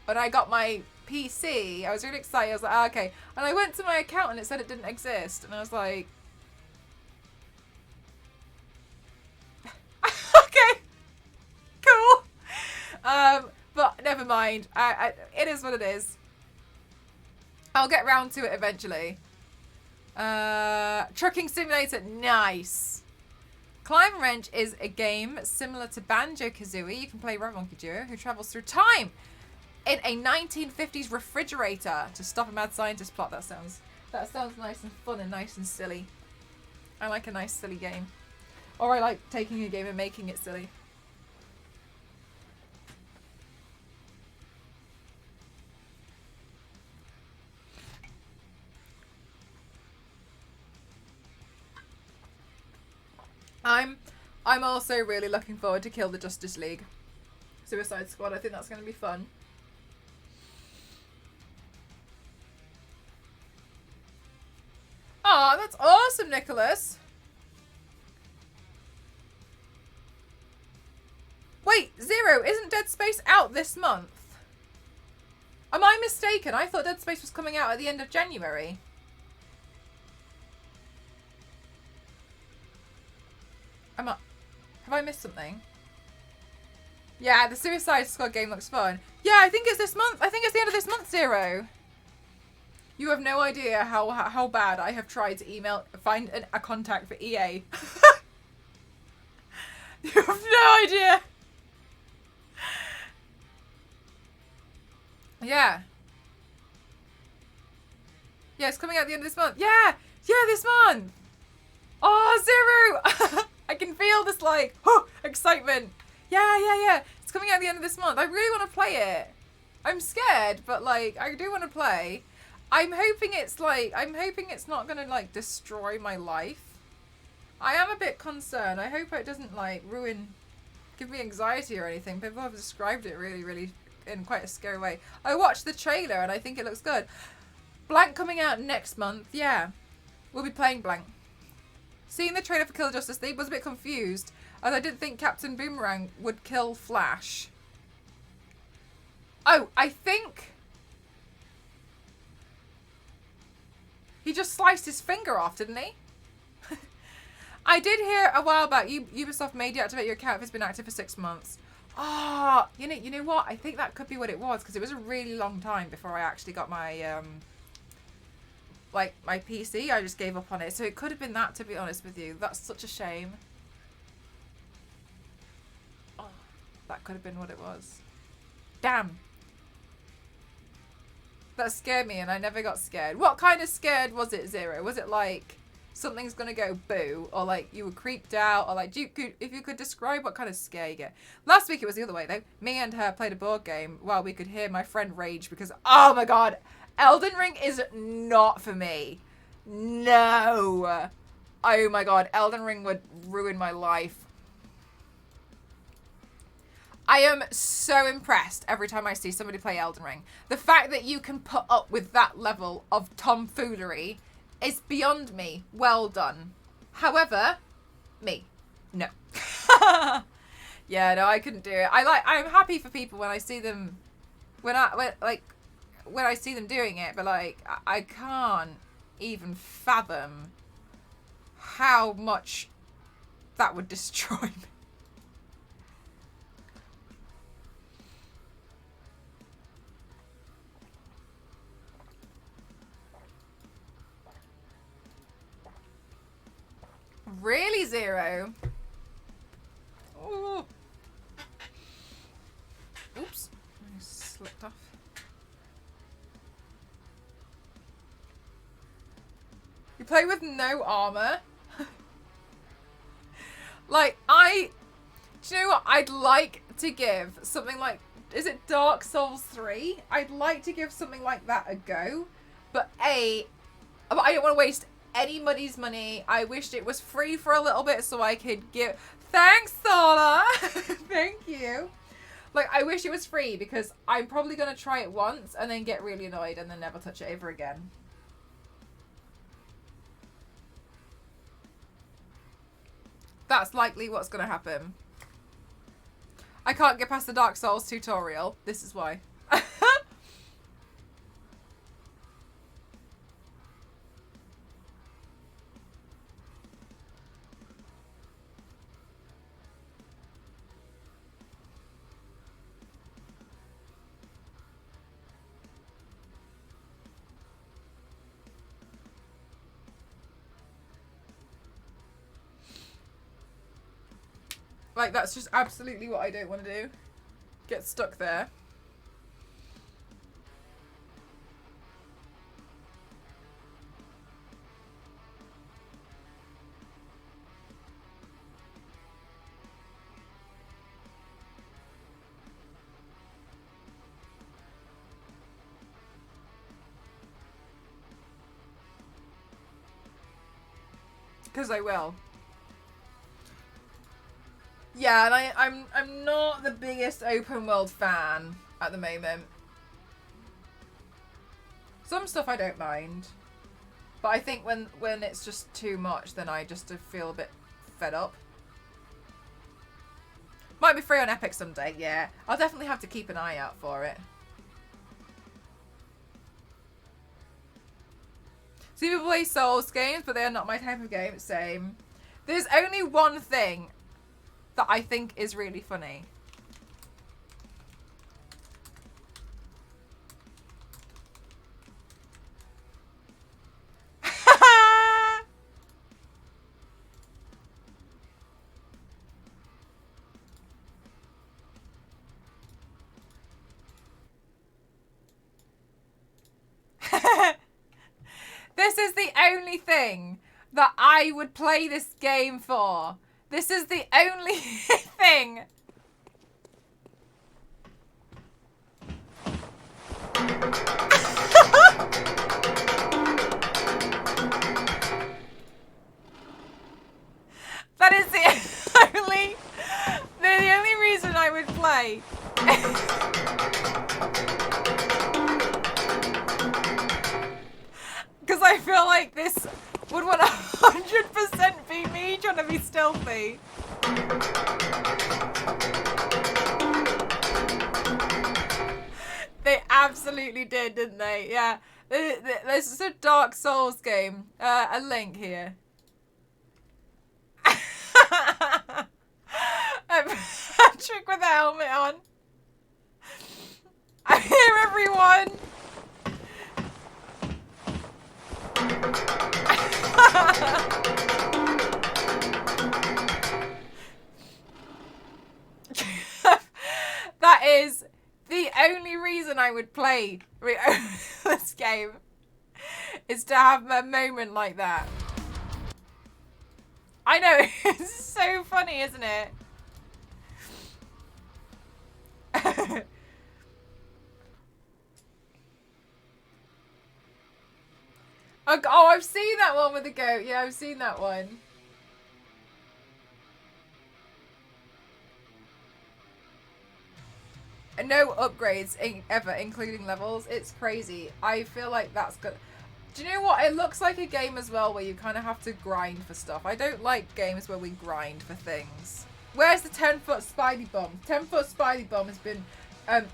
when I got my PC, I was really excited. I was like, oh, okay. And I went to my account and it said it didn't exist. And I was like, okay, cool. But never mind. It is what it is. I'll get round to it eventually. Trucking Simulator, nice. Climb Wrench is a game similar to Banjo-Kazooie. You can play Red Monkey Duo who travels through time in a 1950s refrigerator to stop a mad scientist plot. That sounds nice and fun and nice and silly. I like a nice silly game. Or I like taking a game and making it silly. I'm also really looking forward to Kill the Justice League. Suicide Squad, I think that's going to be fun. Oh, that's awesome, Nicholas. Wait, Zero, isn't Dead Space out this month? Am I mistaken? I thought Dead Space was coming out at the end of January. Have I missed something? Yeah, the Suicide Squad game looks fun. Yeah, I think it's this month. I think it's the end of this month, Zero. You have no idea how bad I have tried to find a contact for EA. You have no idea. Yeah. Yeah, it's coming out at the end of this month. Yeah, this month. Oh, Zero. I can feel this like, excitement. Yeah. It's coming out at the end of this month. I really want to play it. I'm scared, but like, I do want to play. I'm hoping it's not going to like destroy my life. I am a bit concerned. I hope it doesn't like give me anxiety or anything. People have described it really in quite a scary way. I watched the trailer and I think it looks good. Blank coming out next month. Yeah, we'll be playing Blank. Seeing the trailer for Kill the Justice League was a bit confused as I didn't think Captain Boomerang would kill Flash. Oh, I think he just sliced his finger off, didn't he? I did hear a while back Ubisoft may deactivate your account if it's been active for 6 months. Ah, you know what? I think that could be what it was, because it was a really long time before I actually got my like my PC. I just gave up on it, so it could have been that. To be honest with you, that's such a shame. Oh, that could have been what it was. Damn. That scared me, and I never got scared. What kind of scared was it, Zero? Was it like something's gonna go boo, or like you were creeped out, or like if you could describe what kind of scare you get? Last week it was the other way though. Me and her played a board game while we could hear my friend rage because, oh my god, Elden Ring is not for me. No. Oh my god, Elden Ring would ruin my life. I am so impressed every time I see somebody play Elden Ring. The fact that you can put up with that level of tomfoolery is beyond me. Well done. However, me. No. Yeah, no, I couldn't do it. I'm happy for people when I see them when I see them doing it, but like I can't even fathom how much that would destroy me. Really, Zero? Ooh. Oops. I slipped off. You play with no armor? Like, do you know what? I'd like to give something like, is it Dark Souls 3? I'd like to give something like that a go. But I don't want to waste anybody's money. I wished it was free for a little bit so I could give... Thanks, Sola! Thank you. Like, I wish it was free because I'm probably going to try it once and then get really annoyed and then never touch it ever again. That's likely what's going to happen. I can't get past the Dark Souls tutorial. This is why. Like, that's just absolutely what I don't want to do. Get stuck there. Because I will. Yeah, and I'm not the biggest open world fan at the moment. Some stuff I don't mind. But I think when it's just too much, then I just feel a bit fed up. Might be free on Epic someday, yeah. I'll definitely have to keep an eye out for it. See, people play Souls games, but they are not my type of game. Same. There's only one thing that I think is really funny. This is the only thing that I would play this game for. This is the only thing. That is the only reason I would play. Because I feel like this would 100% be me trying to be stealthy. They absolutely did, didn't they? Yeah. This is a Dark Souls game. A link here. I'm Trick with the helmet on. I hear everyone. That is the only reason I would play this game, is to have a moment like that. I know, it's so funny, isn't it? Oh, I've seen that one with the goat. Yeah, I've seen that one. And no upgrades ever, including levels. It's crazy. I feel like that's good. Do you know what? It looks like a game as well where you kind of have to grind for stuff. I don't like games where we grind for things. Where's the 10-foot Spidey Bum? 10-foot Spidey Bum has been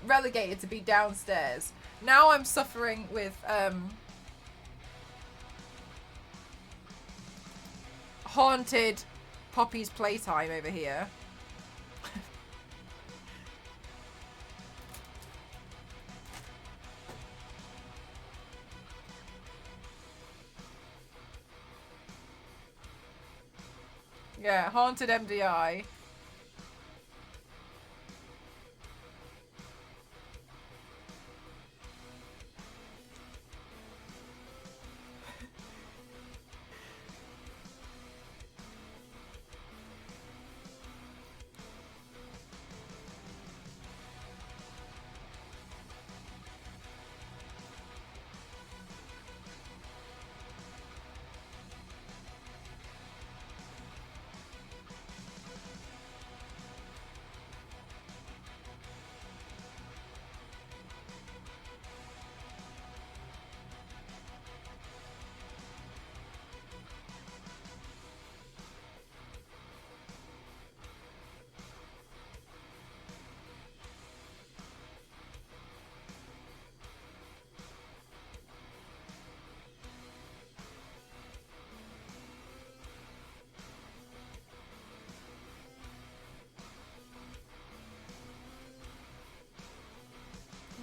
relegated to be downstairs. Now I'm suffering with haunted Poppy's playtime over here. Yeah, haunted MDI.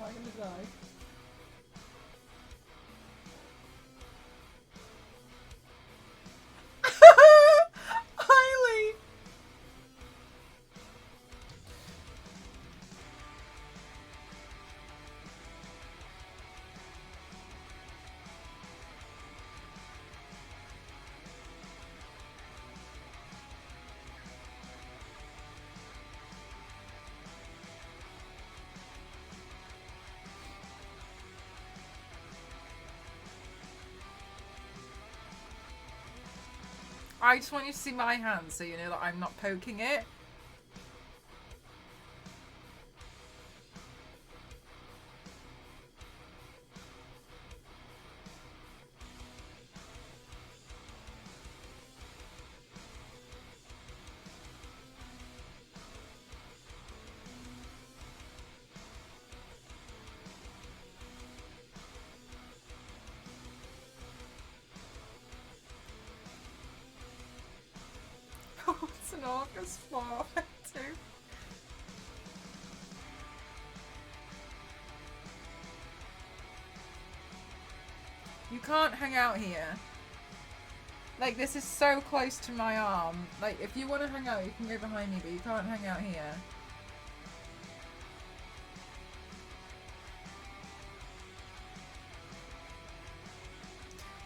Am I gonna die? Highly. I just want you to see my hand so you know that I'm not poking it. It's an August flower too. You can't hang out here. Like, this is so close to my arm. Like, if you want to hang out, you can go behind me, but you can't hang out here.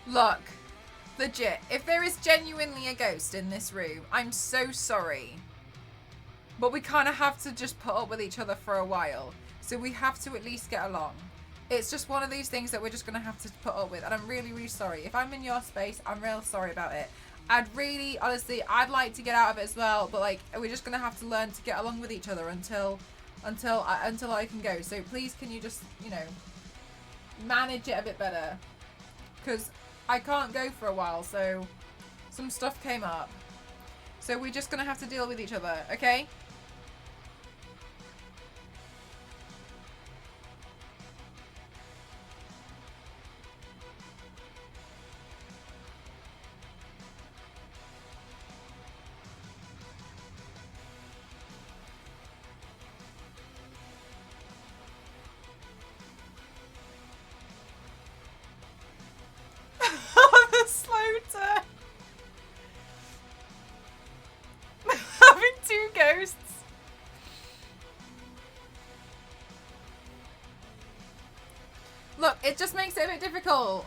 Look. Legit, if there is genuinely a ghost in this room, I'm so sorry. But we kind of have to just put up with each other for a while. So we have to at least get along. It's just one of these things that we're just going to have to put up with. And I'm really, really sorry. If I'm in your space, I'm real sorry about it. I'd really, honestly, I'd like to get out of it as well. But, like, we're just going to have to learn to get along with each other until I can go. So please, can you just, you know, manage it a bit better? Because I can't go for a while, so some stuff came up. So we're just gonna have to deal with each other, okay? Look, it just makes it a bit difficult.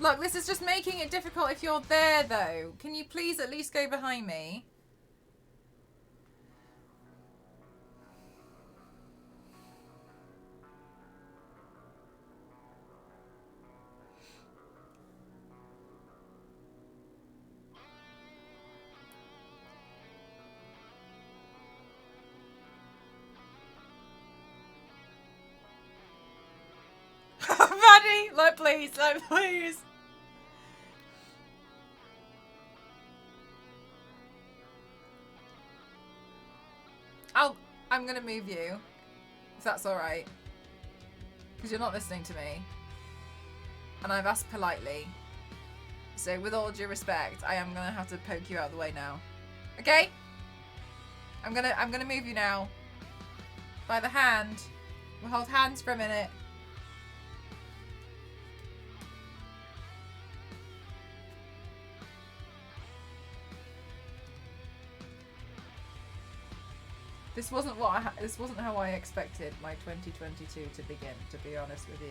Look, this is just making it difficult if you're there, though. Can you please at least go behind me? Buddy, look, please, look, please. I'm gonna move you, if that's alright. Because you're not listening to me. And I've asked politely. So with all due respect, I am gonna have to poke you out of the way now. Okay? I'm gonna move you now. By the hand. We'll hold hands for a minute. This wasn't this wasn't how I expected my 2022 to begin, to be honest with you.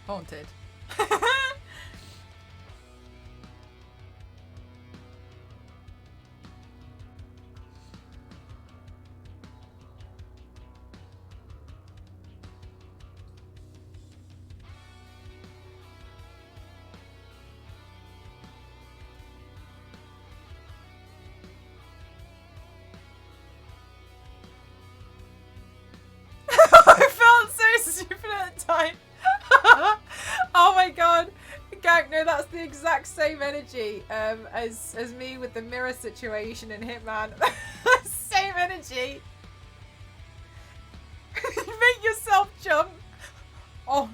Haunted. I felt so stupid at the time. Oh my god. Gang, no, that's the exact same energy as me with the mirror situation in Hitman. Same energy. Make yourself jump. Oh.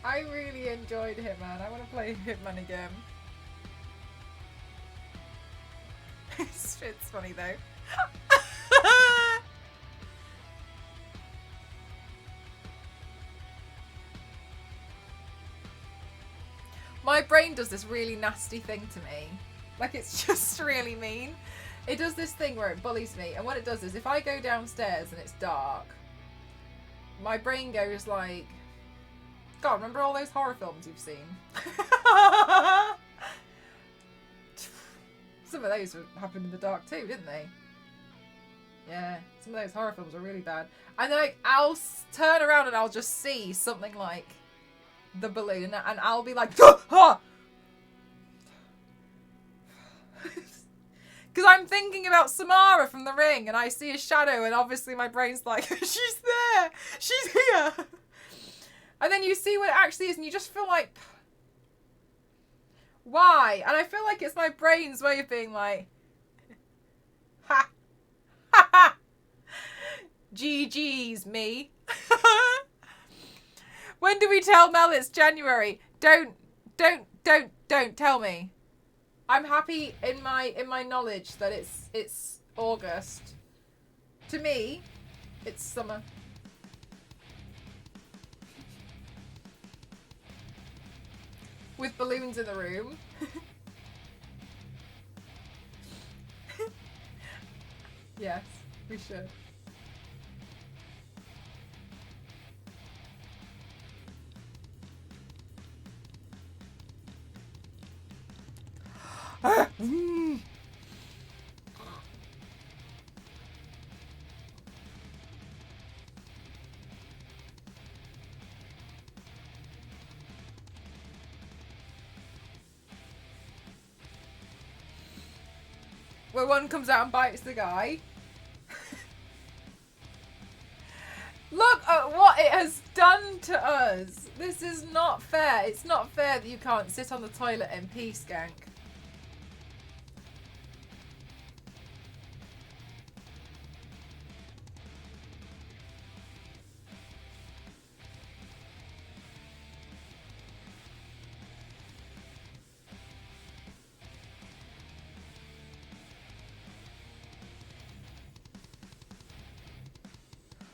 I really enjoyed Hitman. I want to play Hitman again. It's funny though. My brain does this really nasty thing to me. Like, it's just really mean. It does this thing where it bullies me. And what it does is if I go downstairs and it's dark, my brain goes like, God, remember all those horror films you've seen? Some of those happened in the dark too, didn't they? Yeah, some of those horror films are really bad. And then I'll turn around and I'll just see something like the balloon and I'll be like, because I'm thinking about Samara from The Ring and I see a shadow and obviously my brain's like, she's there, she's here. And then you see what it actually is and you just feel like, why? And I feel like it's my brain's way of being like, ha, ha, ha, GG's me. When do we tell Mel it's January? Don't tell me. I'm happy in my knowledge that it's August. To me, it's summer. With balloons in the room. Yes, we should. Where one comes out and bites the guy. Look at what it has done to us. This is not fair. It's not fair that you can't sit on the toilet in peace, Gank.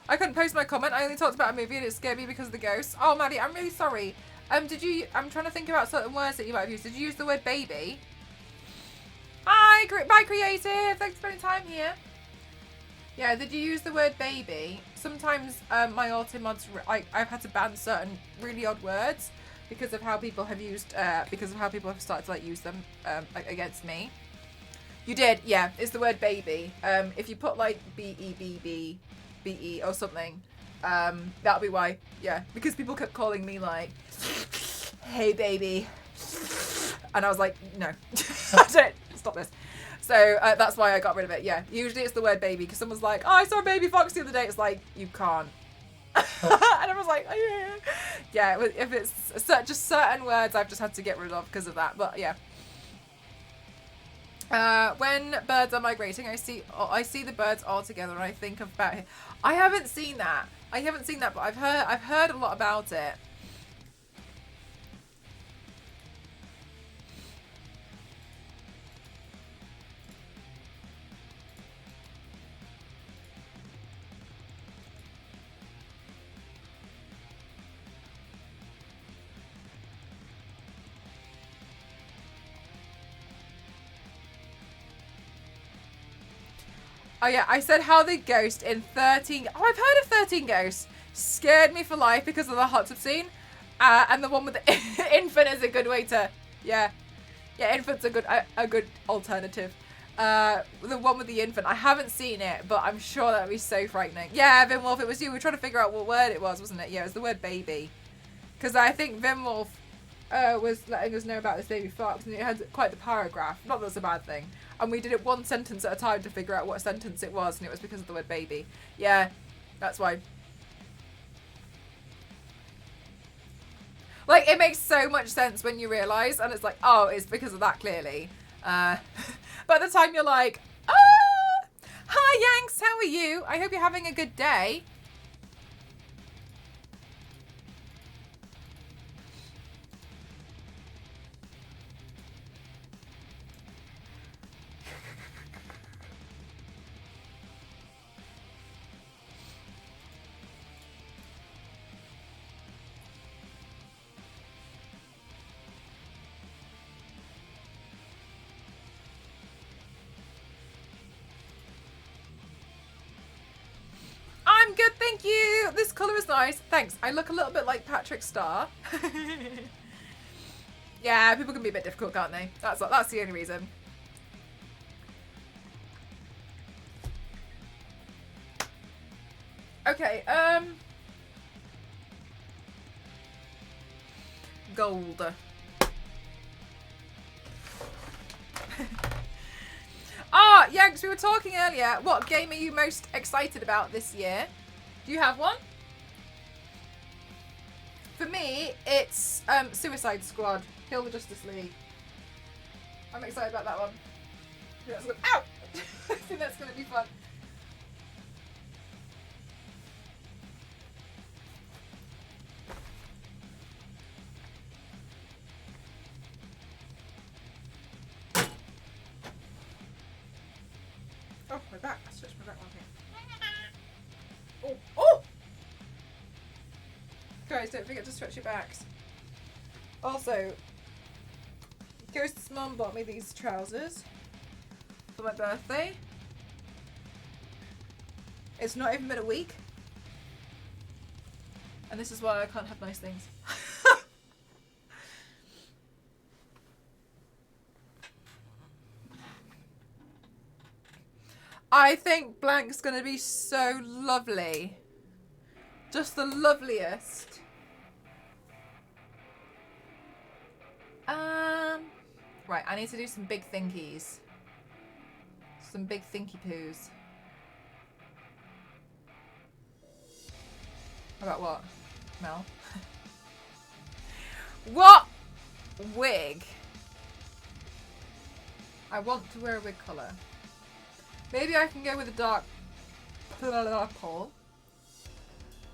I couldn't post my comment. I only talked about a movie and it scared me because of the ghosts. Oh, Maddie, I'm really sorry. I'm trying to think about certain words that you might have used. Did you use the word baby? Hi, bye creative. Thanks for spending time here. Yeah, did you use the word baby? Sometimes my auto mods, I've had to ban certain really odd words because of how people have used, because of how people have started to like use them against me. You did, yeah. It's the word baby. If you put like B-E-B-B-B-E or something, that'll be why. Yeah, because people kept calling me like, hey baby, and I was like, no, don't stop this. So that's why I got rid of it. Yeah, usually it's the word baby because someone's like, oh, I saw a baby fox the other day. It's like, you can't. And I was like, oh, yeah. If it's just certain words, I've just had to get rid of because of that. But yeah. When birds are migrating, I see the birds all together, and I think about it. I haven't seen that. But I've heard a lot about it. Oh yeah, I said how the ghost in 13... Oh, I've heard of 13 Ghosts. Scared me for life because of the hot tub scene. And the one with the infant is a good way to... Yeah. Yeah, infant's a good alternative. The one with the infant. I haven't seen it, but I'm sure that would be so frightening. Yeah, Vimwolf, it was you. We were trying to figure out what word it was, wasn't it? Yeah, it was the word baby. Because I think Vimwolf was letting us know about this baby fox, and it had quite the paragraph. Not that that's a bad thing. And we did it one sentence at a time to figure out what sentence it was, and it was because of the word baby. Yeah, that's why. Like, it makes so much sense when you realise, and it's like, oh, it's because of that, clearly. But at the time, you're like, ah! Hi, Yanks, how are you? I hope you're having a good day. I'm good, thank you. This colour is nice. Thanks. I look a little bit like Patrick Star. Yeah, people can be a bit difficult, can't they? That's the only reason. Okay, gold. Ah, Yanks, we were talking earlier. What game are you most excited about this year? Do you have one? For me, it's Suicide Squad, Kill the Justice League. I'm excited about that one. Ow! I think that's going to be fun. Oh, my back. I stretched my back one thing. Oh! Oh! Guys, don't forget to stretch your backs. Also, Ghost's mum bought me these trousers for my birthday. It's not even been a week. And this is why I can't have nice things. I think Blank's gonna be so lovely. Just the loveliest. Right, I need to do some big thinkies. Some big thinky poos. About what, Mel? What wig? I want to wear a wig colour. Maybe I can go with a dark purple.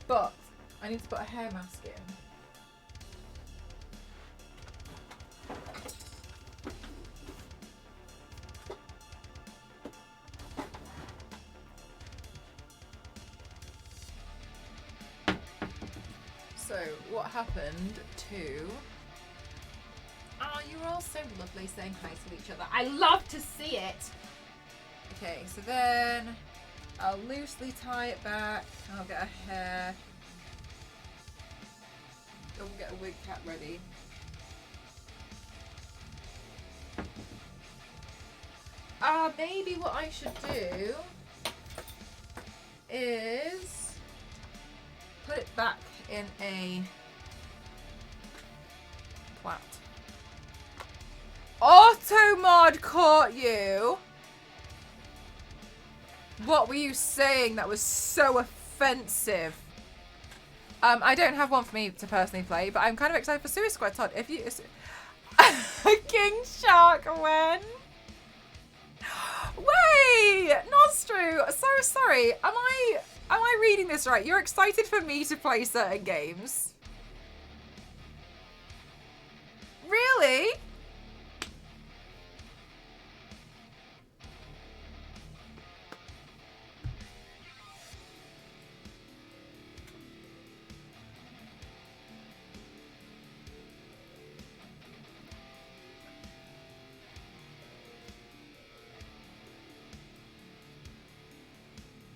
But I need to put a hair mask in. So, what happened to... Oh, you were all so lovely saying hi to each other. I love to see it! Okay, so then I'll loosely tie it back. I'll get a hair. I'll get a wig cap ready. Maybe what I should do is put it back in a plait. Automod caught you! What were you saying that was so offensive? I don't have one for me to personally play, but I'm kind of excited for Suicide Squad. Todd, if you... King Shark when? Wait! Nostru! So sorry. Am I reading this right? You're excited for me to play certain games? Really?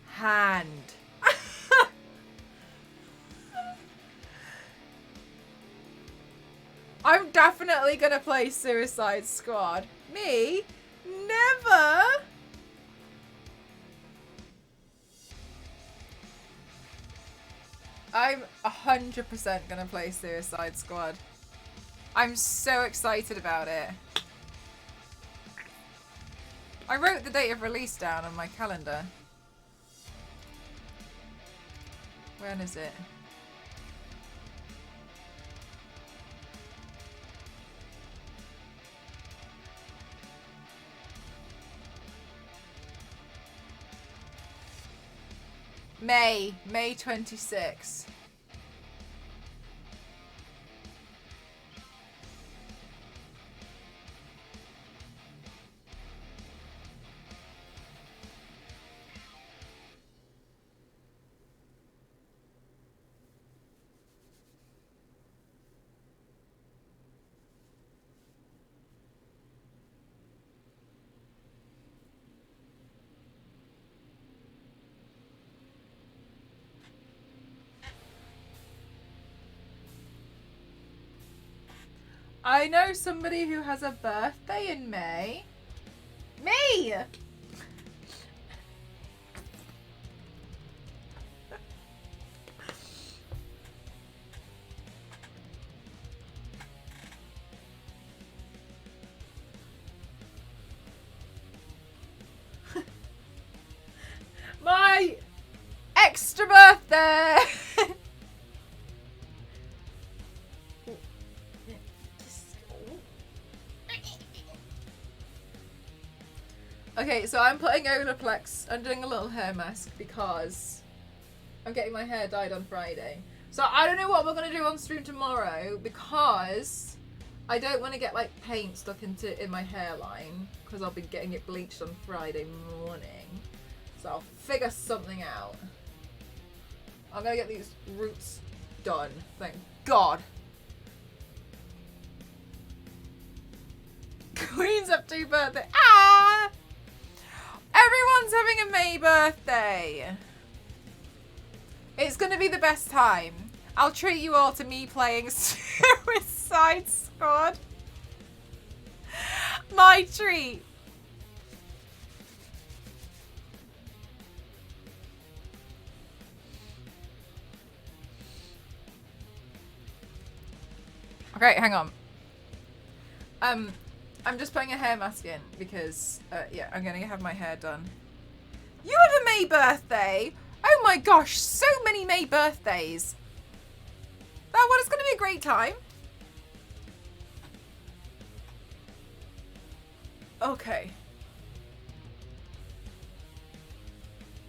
Hand. I'm definitely gonna play Suicide Squad. Me? Never! I'm 100% gonna play Suicide Squad. I'm so excited about it. I wrote the date of release down on my calendar. When is it? May 26th. I know somebody who has a birthday in May. Me! My extra birthday! Okay, so I'm putting Olaplex. I'm doing a little hair mask because I'm getting my hair dyed on Friday. So I don't know what we're going to do on stream tomorrow because I don't want to get like paint stuck in my hairline because I'll be getting it bleached on Friday morning. So I'll figure something out. I'm going to get these roots done. Thank God. Queen's up to birthday. Ah! Everyone's having a May birthday. It's going to be the best time. I'll treat you all to me playing Suicide Squad. My treat. Okay, hang on. I'm just putting a hair mask in because, yeah, I'm going to have my hair done. You have a May birthday? Oh my gosh, so many May birthdays. Oh, well, it's going to be a great time. Okay.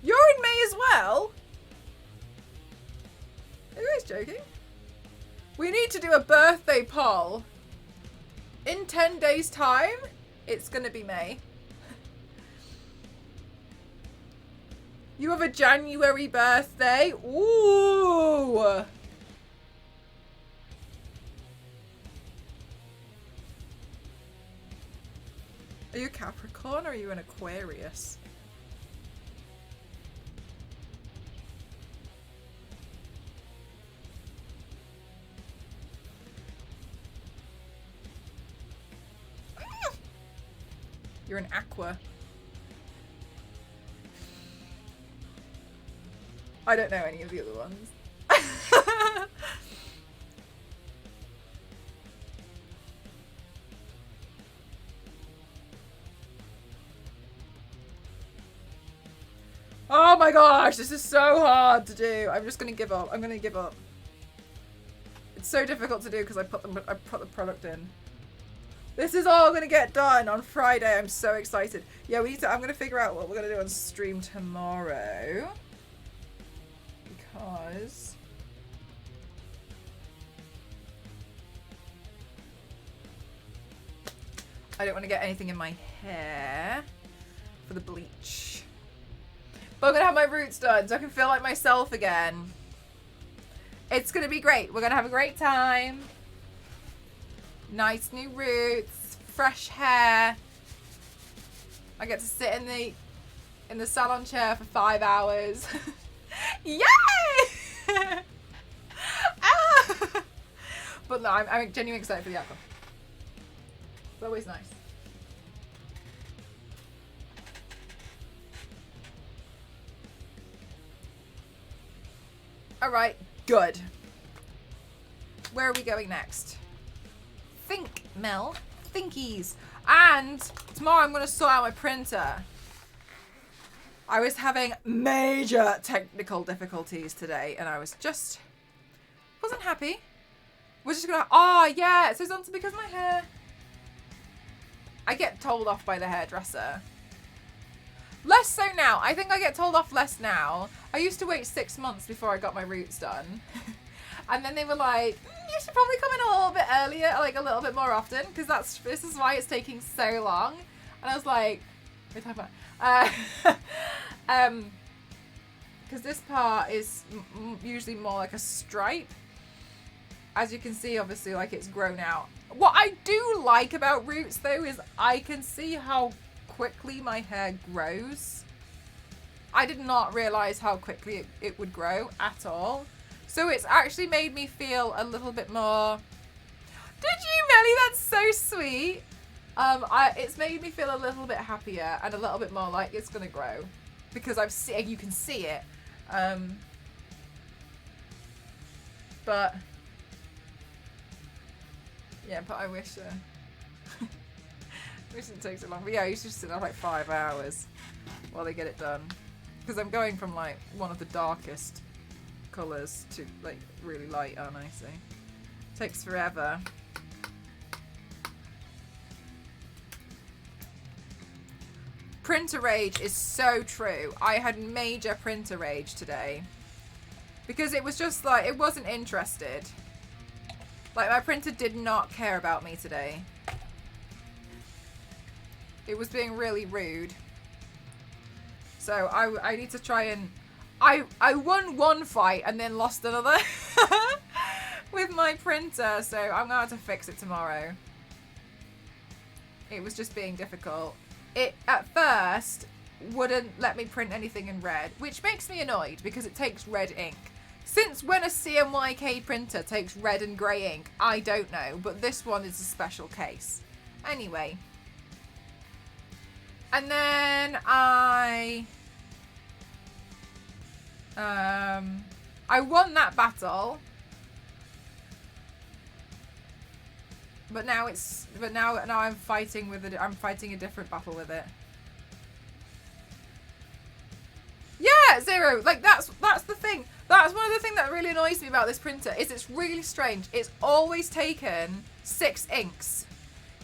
You're in May as well? Are you guys joking? We need to do a birthday poll. In 10 days' time, it's going to be May. You have a January birthday? Ooh! Are you a Capricorn or are you an Aquarius? You're an Aqua. I don't know any of the other ones. Oh my gosh, this is so hard to do. I'm just gonna give up. I'm gonna give up. It's so difficult to do because I put the product in. This is all gonna get done on Friday. I'm so excited. Yeah, I'm gonna figure out what we're gonna do on stream tomorrow. Because I don't want to get anything in my hair for the bleach. But I'm gonna have my roots done so I can feel like myself again. It's gonna be great. We're gonna have a great time. Nice new roots, fresh hair. I get to sit in the salon chair for 5 hours. Yay! Ah! But no, I'm genuinely excited for the outcome. It's always nice. Alright, good. Where are we going next? Think, Mel. Thinkies. And tomorrow I'm going to sort out my printer. I was having major technical difficulties today and I wasn't happy. We're just going to, oh yeah, so it's on to because my hair. I get told off by the hairdresser. Less so now. I think I get told off less now. I used to wait 6 months before I got my roots done. And then they were like, you should probably come in a little bit earlier, like a little bit more often, because this is why it's taking so long. And I was like, what are you talking about? Because this part is usually more like a stripe. As you can see, obviously, like it's grown out. What I do like about roots, though, is I can see how quickly my hair grows. I did not realize how quickly it would grow at all. So it's actually made me feel a little bit more... Did you, Melly? That's so sweet. It's made me feel a little bit happier and a little bit more like it's gonna grow because you can see it. But yeah, but I wish wish it takes so long. But yeah, I used to sit there like 5 hours while they get it done because I'm going from like one of the darkest colours to like really light, aren't I? So takes forever. Printer rage is so true. I had major printer rage today because it was just like it wasn't interested. Like my printer did not care about me today. It was being really rude. So I need to try and I won one fight and then lost another with my printer, so I'm gonna have to fix it tomorrow. It was just being difficult. It at first wouldn't let me print anything in red, which makes me annoyed because it takes red ink. Since when a CMYK printer takes red and grey ink, I don't know, but this one is a special case. Anyway. And then I won that battle, but now I'm fighting a different battle with it. Yeah, Zero. Like that's the thing. That's one of the things that really annoys me about this printer is it's really strange. It's always taken 6 inks.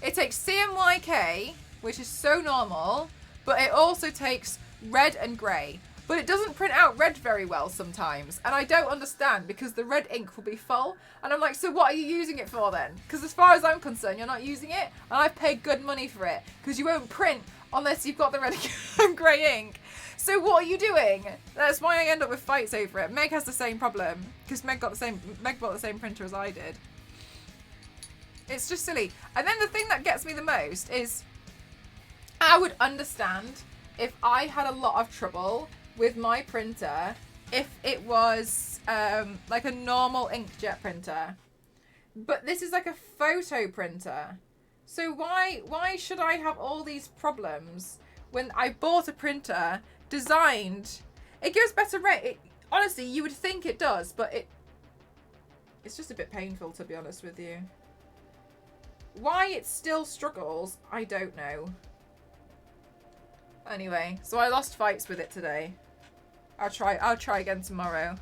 It takes CMYK, which is so normal, but it also takes red and grey. But it doesn't print out red very well sometimes. And I don't understand because the red ink will be full. And I'm like, so what are you using it for then? Because as far as I'm concerned, you're not using it. And I've paid good money for it. Because you won't print unless you've got the red and grey ink. So what are you doing? That's why I end up with fights over it. Meg has the same problem. Because Meg bought the same printer as I did. It's just silly. And then the thing that gets me the most is I would understand if I had a lot of trouble with my printer if it was like a normal inkjet printer. But this is like a photo printer. So why should I have all these problems when I bought a printer designed? It gives better rate. Honestly, you would think it does, but it's just a bit painful, to be honest with you. Why it still struggles, I don't know. Anyway, so I lost fights with it today. I'll try again tomorrow.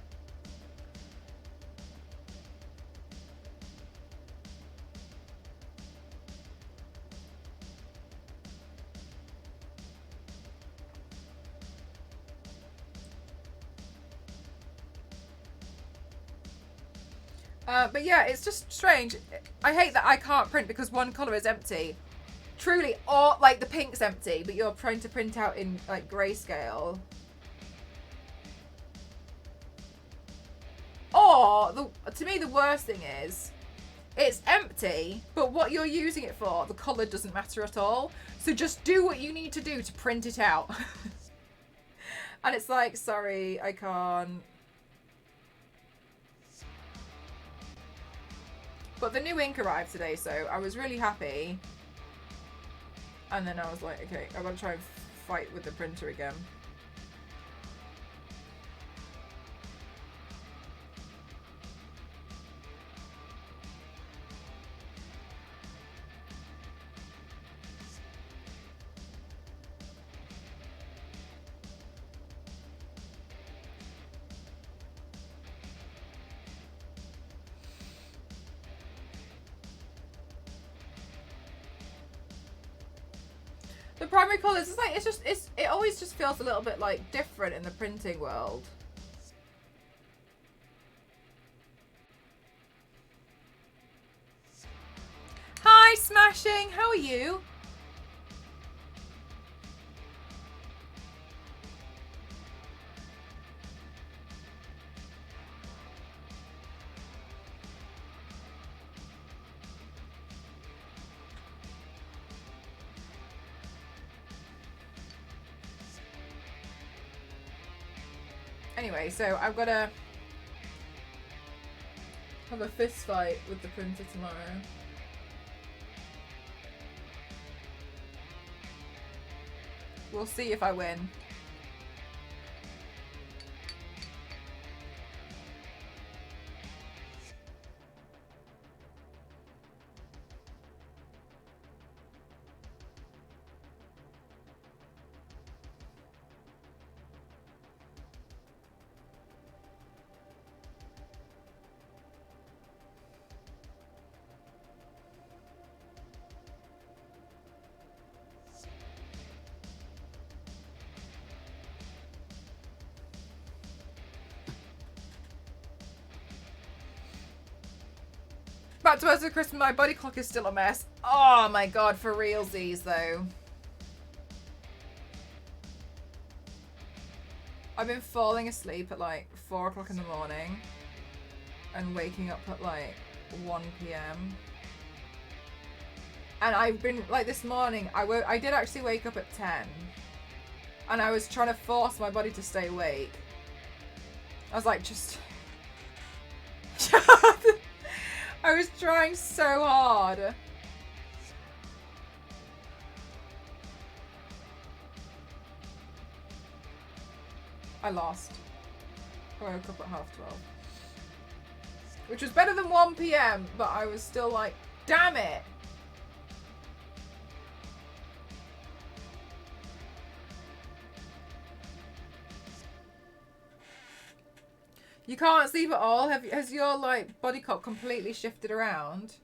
But yeah, it's just strange. I hate that I can't print because one colour is empty. Truly, or like the pink's empty, but you're trying to print out in like grayscale. Or, to me, the worst thing is, it's empty, but what you're using it for, the colour doesn't matter at all. So just do what you need to do to print it out. And it's like, sorry, I can't. But the new ink arrived today, so I was really happy. And then I was like, okay, I'm going to try and fight with the printer again. The primary colours, it's like, it always just feels a little bit like different in the printing world. Hi, Smashing, how are you? Anyway, so I've got to have a fist fight with the printer tomorrow. We'll see if I win. Back to us at Christmas, my body clock is still a mess. Oh my god, for realsies though. I've been falling asleep at like 4 o'clock in the morning and waking up at like 1 p.m. And I've been, like this morning, I did actually wake up at 10. And I was trying to force my body to stay awake. I was like, just... I was trying so hard. I lost. I woke up at 12:30. Which was better than 1 p.m, but I was still like, damn it! You can't sleep at all? Has your like body clock completely shifted around?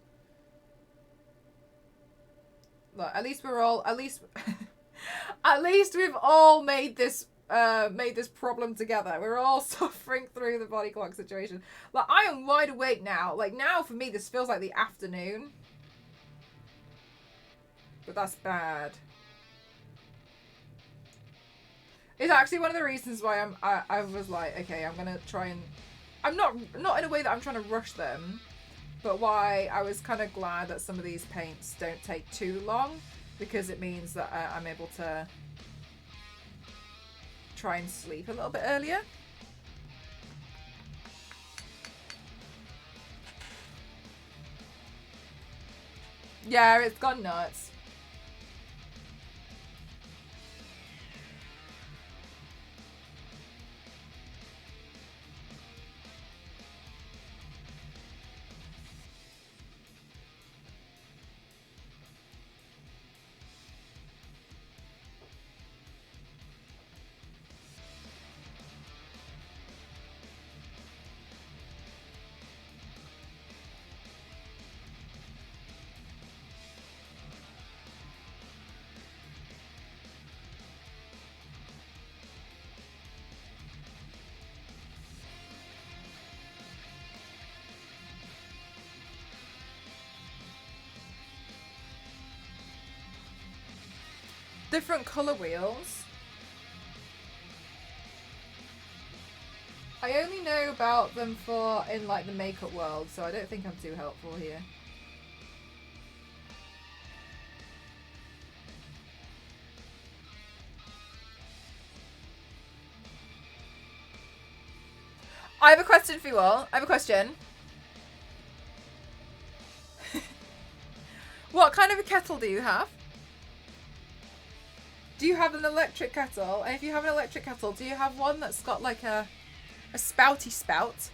Look, at least we're all at least we've all made this problem together. We're all suffering through the body clock situation. Like, I am wide awake now. Like, now for me this feels like the afternoon. But that's bad. It's actually one of the reasons why I was like, okay, I'm gonna try and... I'm not in a way that I'm trying to rush them, but why I was kind of glad that some of these paints don't take too long, because it means that I'm able to try and sleep a little bit earlier. Yeah, it's gone nuts. Different colour wheels. I only know about them in like the makeup world, so I don't think I'm too helpful here. I have a question for you all. I have a question. What kind of a kettle do you have? Do you have an electric kettle? And if you have an electric kettle, do you have one that's got like a spouty spout?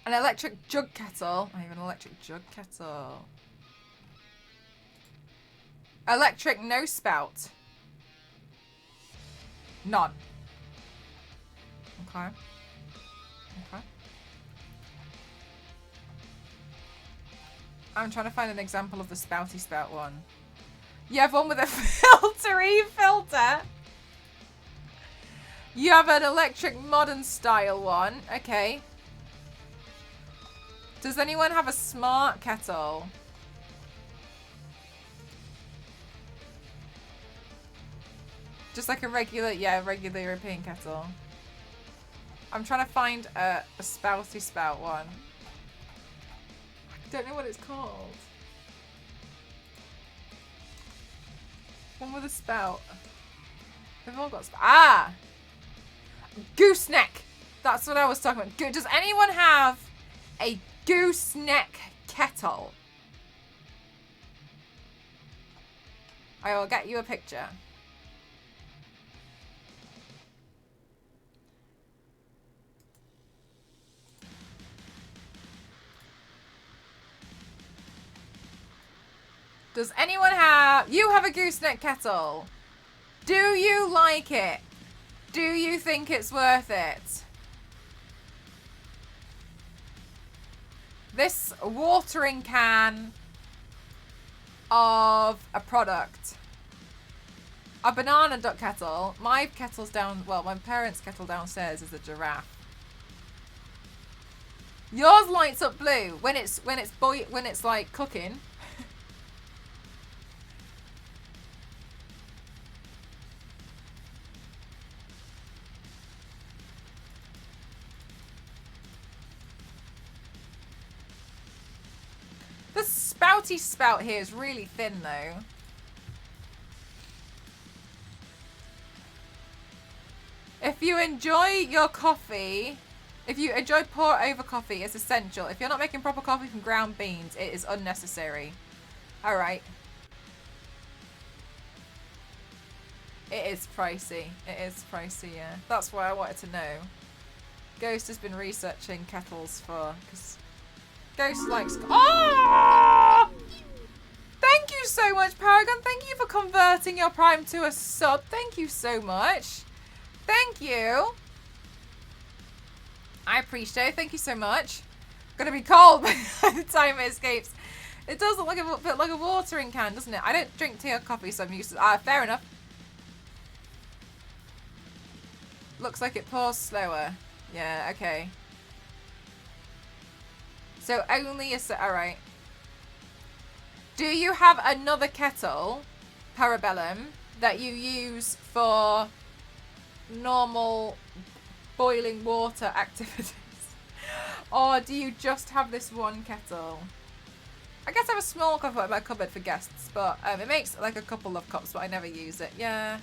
An electric jug kettle. I have an electric jug kettle. Electric no spout. None. Okay. Okay. I'm trying to find an example of the spouty spout one. You have one with a filter. You have an electric modern style one. Okay. Does anyone have a smart kettle? Just like a regular, yeah, regular European kettle. I'm trying to find a spouty spout one. I don't know what it's called. One with a spout. They've all got ah! Gooseneck! That's what I was talking about. Does anyone have a gooseneck kettle? I will get you a picture. Does anyone have... You have a gooseneck kettle. Do you like it? Do you think it's worth it? This watering can of a product. A banana duck kettle. My kettle's down... Well, my parents' kettle downstairs is a giraffe. Yours lights up blue when it's like cooking. The spouty spout here is really thin though. If you enjoy your coffee, if you enjoy pour over coffee, it's essential. If you're not making proper coffee from ground beans, it is unnecessary. Alright. It is pricey. It is pricey, yeah. That's why I wanted to know. Ghost has been researching kettles for... Cause Ghost likes... Oh! Thank you so much, Paragon. Thank you for converting your Prime to a sub. Thank you so much. Thank you. I appreciate it. Thank you so much. Gonna be cold by the time it escapes. It does look like a bit like a watering can, doesn't it? I don't drink tea or coffee, so I'm used to... fair enough. Looks like it pours slower. Yeah, okay. So only a... Alright. Do you have another kettle, Parabellum, that you use for normal boiling water activities? Or do you just have this one kettle? I guess I have a small cup in my cupboard for guests, but it makes like a couple of cups, but I never use it. Yeah.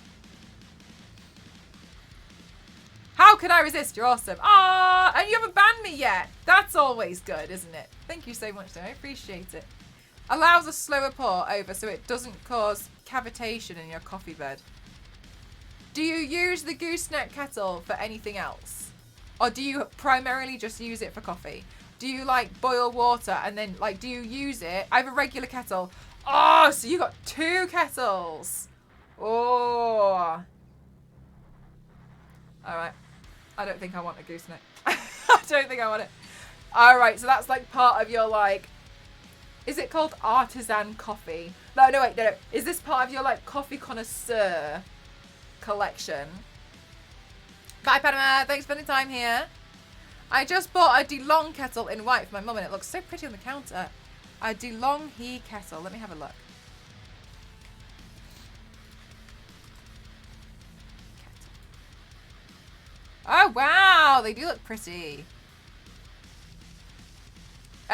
How could I resist? You're awesome. Ah, and you haven't banned me yet. That's always good, isn't it? Thank you so much, though. I appreciate it. Allows a slower pour over so it doesn't cause cavitation in your coffee bed. Do you use the gooseneck kettle for anything else? Or do you primarily just use it for coffee? Do you like boil water and then like do you use it? I have a regular kettle. Oh, so you got 2 kettles. Oh. Alright. I don't think I want a gooseneck. I don't think I want it. Alright, so that's like part of your like... Is it called artisan coffee? No. Is this part of your like coffee connoisseur collection? Bye, Panama. Thanks for spending time here. I just bought a DeLong kettle in white for my mum and it looks so pretty on the counter. A DeLong He kettle. Let me have a look. Oh, wow. They do look pretty.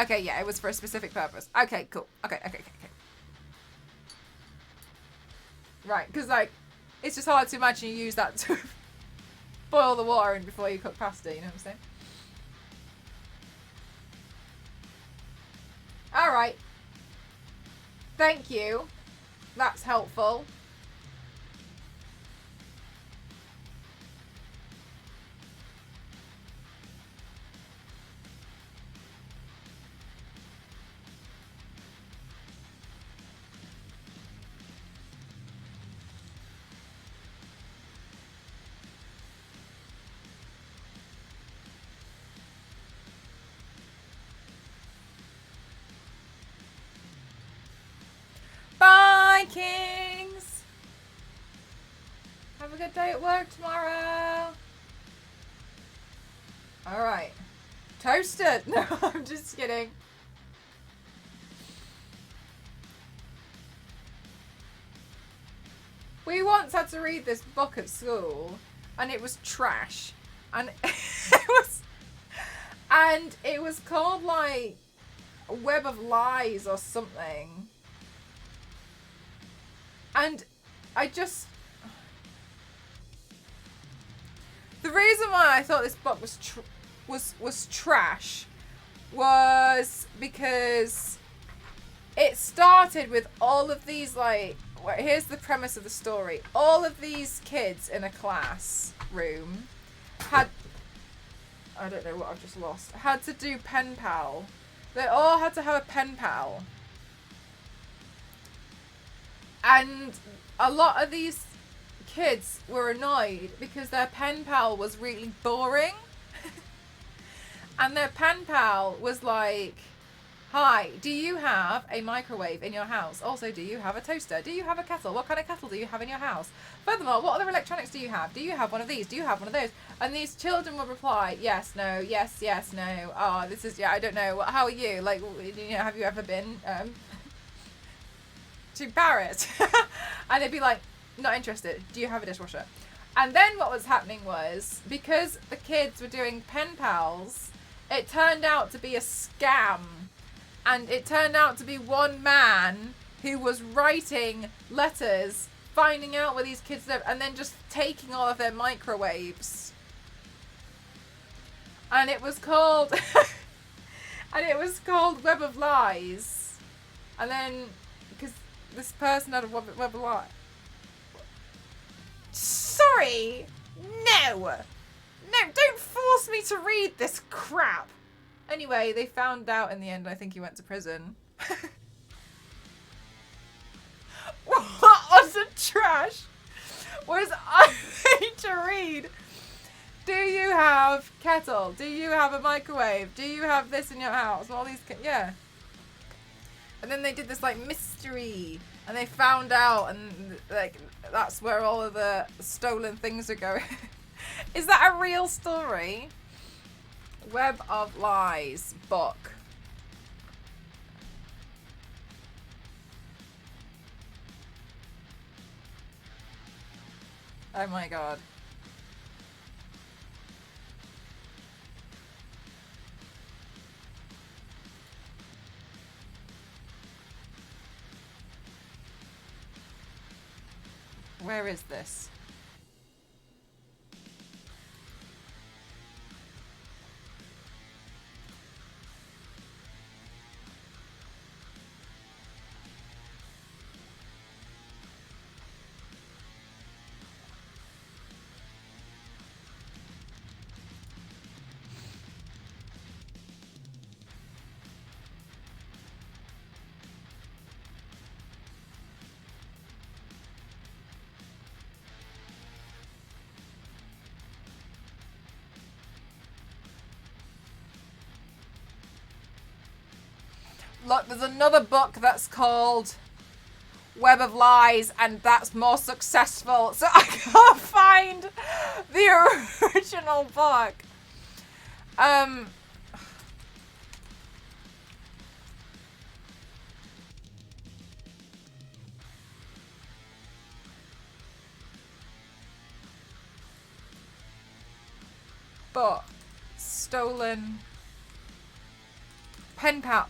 Okay, yeah, it was for a specific purpose. Okay, cool. Okay. Right, because, like, it's just hard to imagine you use that to boil the water in before you cook pasta, you know what I'm saying? Alright. Thank you. That's helpful. Bye, Kings. Have a good day at work tomorrow. All right. Toasted. No, I'm just kidding. We once had to read this book at school, and it was trash. And it was called like A Web of Lies or something. And the reason why I thought this book was trash was because it started with all of these like, here's the premise of the story. All of these kids in a classroom had, I don't know what I've just lost, had to do pen pal. They all had to have a pen pal. And a lot of these kids were annoyed because their pen pal was really boring. And their pen pal was like, hi, do you have a microwave in your house? Also, do you have a toaster? Do you have a kettle? What kind of kettle do you have in your house? Furthermore, what other electronics do you have? Do you have one of these? Do you have one of those? And these children would reply, yes, no, yes, no. Oh, this is, yeah, I don't know. How are you? Like, you know, have you ever been to Paris? And they'd be like, not interested. Do you have a dishwasher? And then what was happening was, because the kids were doing pen pals, it turned out to be a scam. And it turned out to be one man who was writing letters, finding out where these kids live, and then just taking all of their microwaves. And it was called Web of Lies. And then, because this person had a Web of Lies. Sorry! No, don't force me to read this crap! Anyway, they found out in the end, I think he went to prison. What utter trash was I made to read? Do you have kettle? Do you have a microwave? Do you have this in your house? All these, yeah. And then they did this like mystery, and they found out, and like that's where all of the stolen things are going. Is that a real story? Web of Lies book. Oh my god. Where is this? Look, there's another book that's called Web of Lies, and that's more successful. So I can't find the original book. But stolen. Pen pals.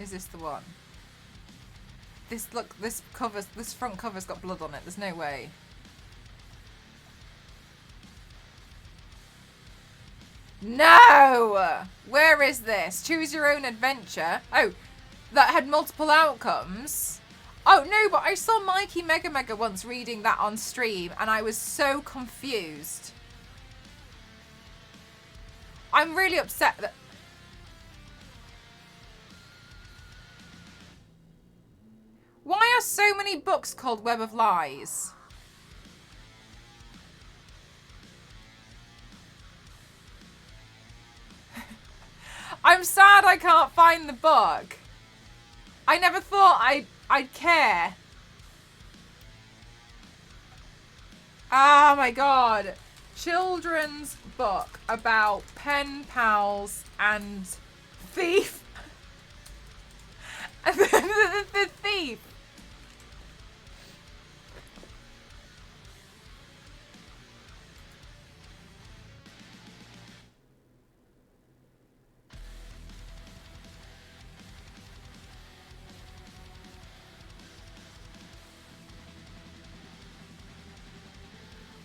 Is this the one? This front cover's got blood on it. There's no way. No! Where is this? Choose your own adventure. Oh, that had multiple outcomes. Oh no, but I saw Mikey Mega once reading that on stream and I was so confused. I'm really upset that... Why are so many books called Web of Lies? I'm sad I can't find the book. I never thought I'd care. Oh my god. Children's book about pen pals and thief. the thief.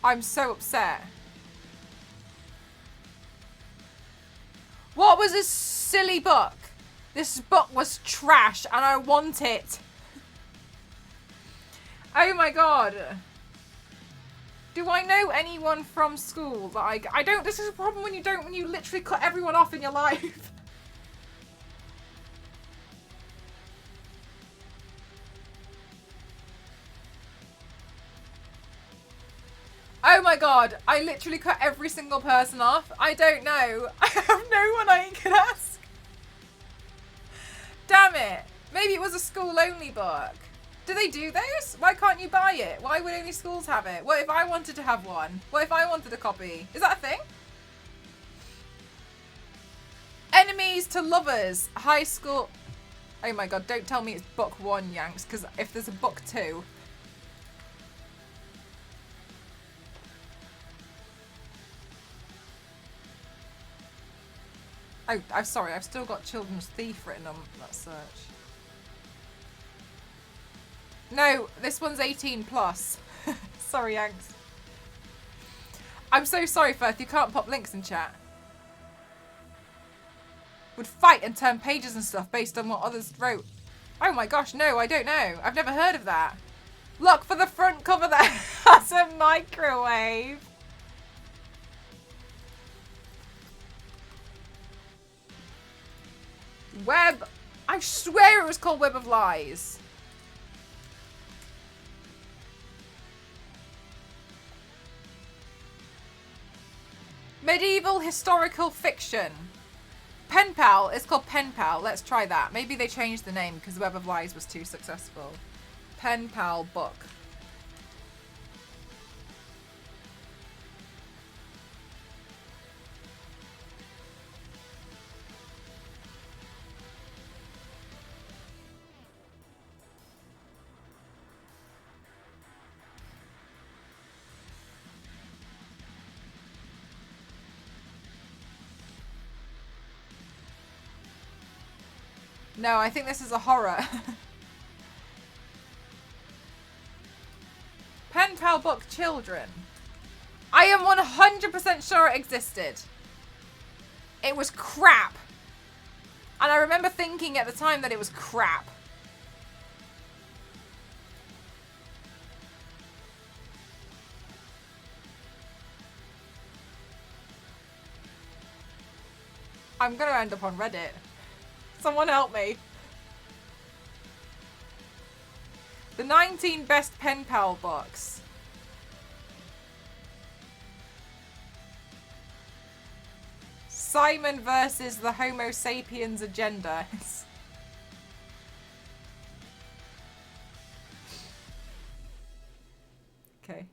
I'm so upset. What was this silly book? This book was trash and I want it. Oh my god. Do I know anyone from school that I don't, this is a problem when you literally cut everyone off in your life. Oh my god, I literally cut every single person off. I don't know. I have no one I can ask. Damn it. Maybe it was a school-only book. Do they do those? Why can't you buy it? Why would only schools have it? What if I wanted to have one? What if I wanted a copy? Is that a thing? Enemies to lovers. High school. Oh my god, don't tell me it's book 1, Yanks, because if there's a book 2... Oh, I'm sorry, I've still got Children's Thief written on that search. No, this one's 18 plus. Sorry, Yanks. I'm so sorry, Firth, you can't pop links in chat. Would fight and turn pages and stuff based on what others wrote. Oh my gosh, no, I don't know. I've never heard of that. Look for the front cover there. That's a microwave. Web. I swear it was called Web of Lies. Medieval historical fiction. Pen Pal. It's called Pen Pal. Let's try that. Maybe they changed the name because Web of Lies was too successful. Pen Pal book. No, I think this is a horror. Pen pal book children. I am 100% sure it existed. It was crap. And I remember thinking at the time that it was crap. I'm gonna end up on Reddit. Someone help me. The 19 best pen pal books. Simon versus the Homo sapiens agenda. Okay.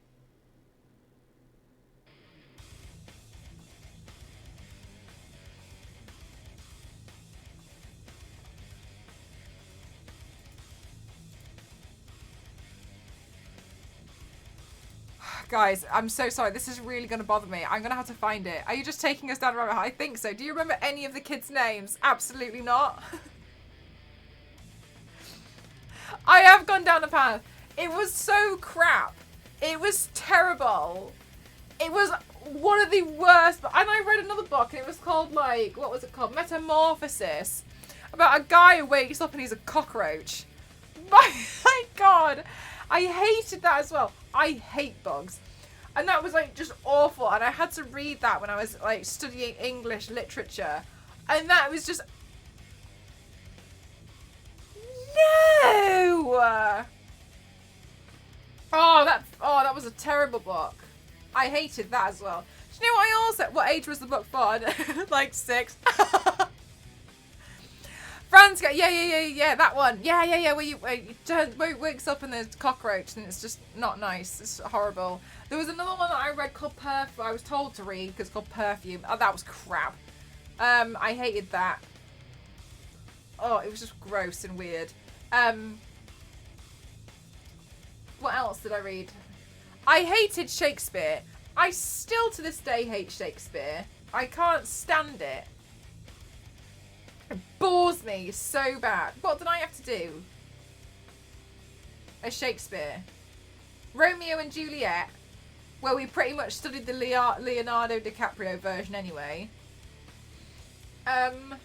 Guys, I'm so sorry. This is really going to bother me. I'm going to have to find it. Are you just taking us down a rabbit hole? I think so. Do you remember any of the kids' names? Absolutely not. I have gone down the path. It was so crap. It was terrible. It was one of the worst. And I read another book and it was called, like, what was it called? Metamorphosis. About a guy who wakes up and he's a cockroach. My God. I hated that as well. I hate bugs. And that was like just awful. And I had to read that when I was like studying English literature. And that was just... No! Oh, that was a terrible book. I hated that as well. Do you know what I also... What age was the book for? Like 6. Franz, yeah, that one. Yeah, where you wakes up and there's a cockroach and it's just not nice. It's horrible. There was another one that I read called Perfume. I was told to read because it's called Perfume. Oh, that was crap. I hated that. Oh, it was just gross and weird. What else did I read? I hated Shakespeare. I still to this day hate Shakespeare. I can't stand it. It bores me so bad. What did I have to do? A Shakespeare. Romeo and Juliet. Well, we pretty much studied the Leonardo DiCaprio version anyway. The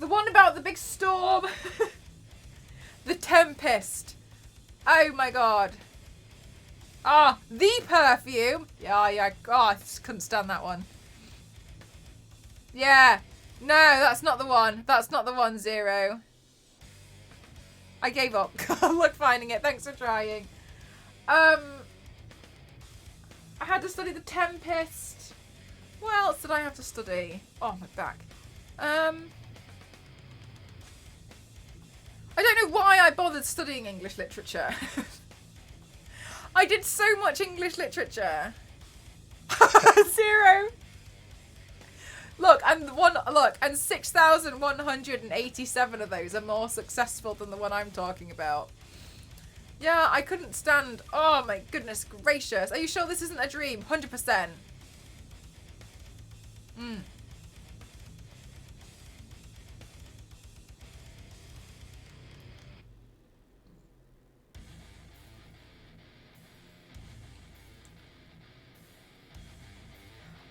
one about the big storm. The Tempest. Oh my God. Ah, The Perfume. Yeah. God, I just couldn't stand that one. Yeah. No, that's not the one. That's not the one, Zero. I gave up. Good luck finding it. Thanks for trying. I had to study The Tempest. What else did I have to study? Oh, my back. I don't know why I bothered studying English literature. I did so much English literature. 0. And 6,187 of those are more successful than the one I'm talking about. Yeah, I couldn't stand. Oh my goodness gracious. Are you sure this isn't a dream? 100%.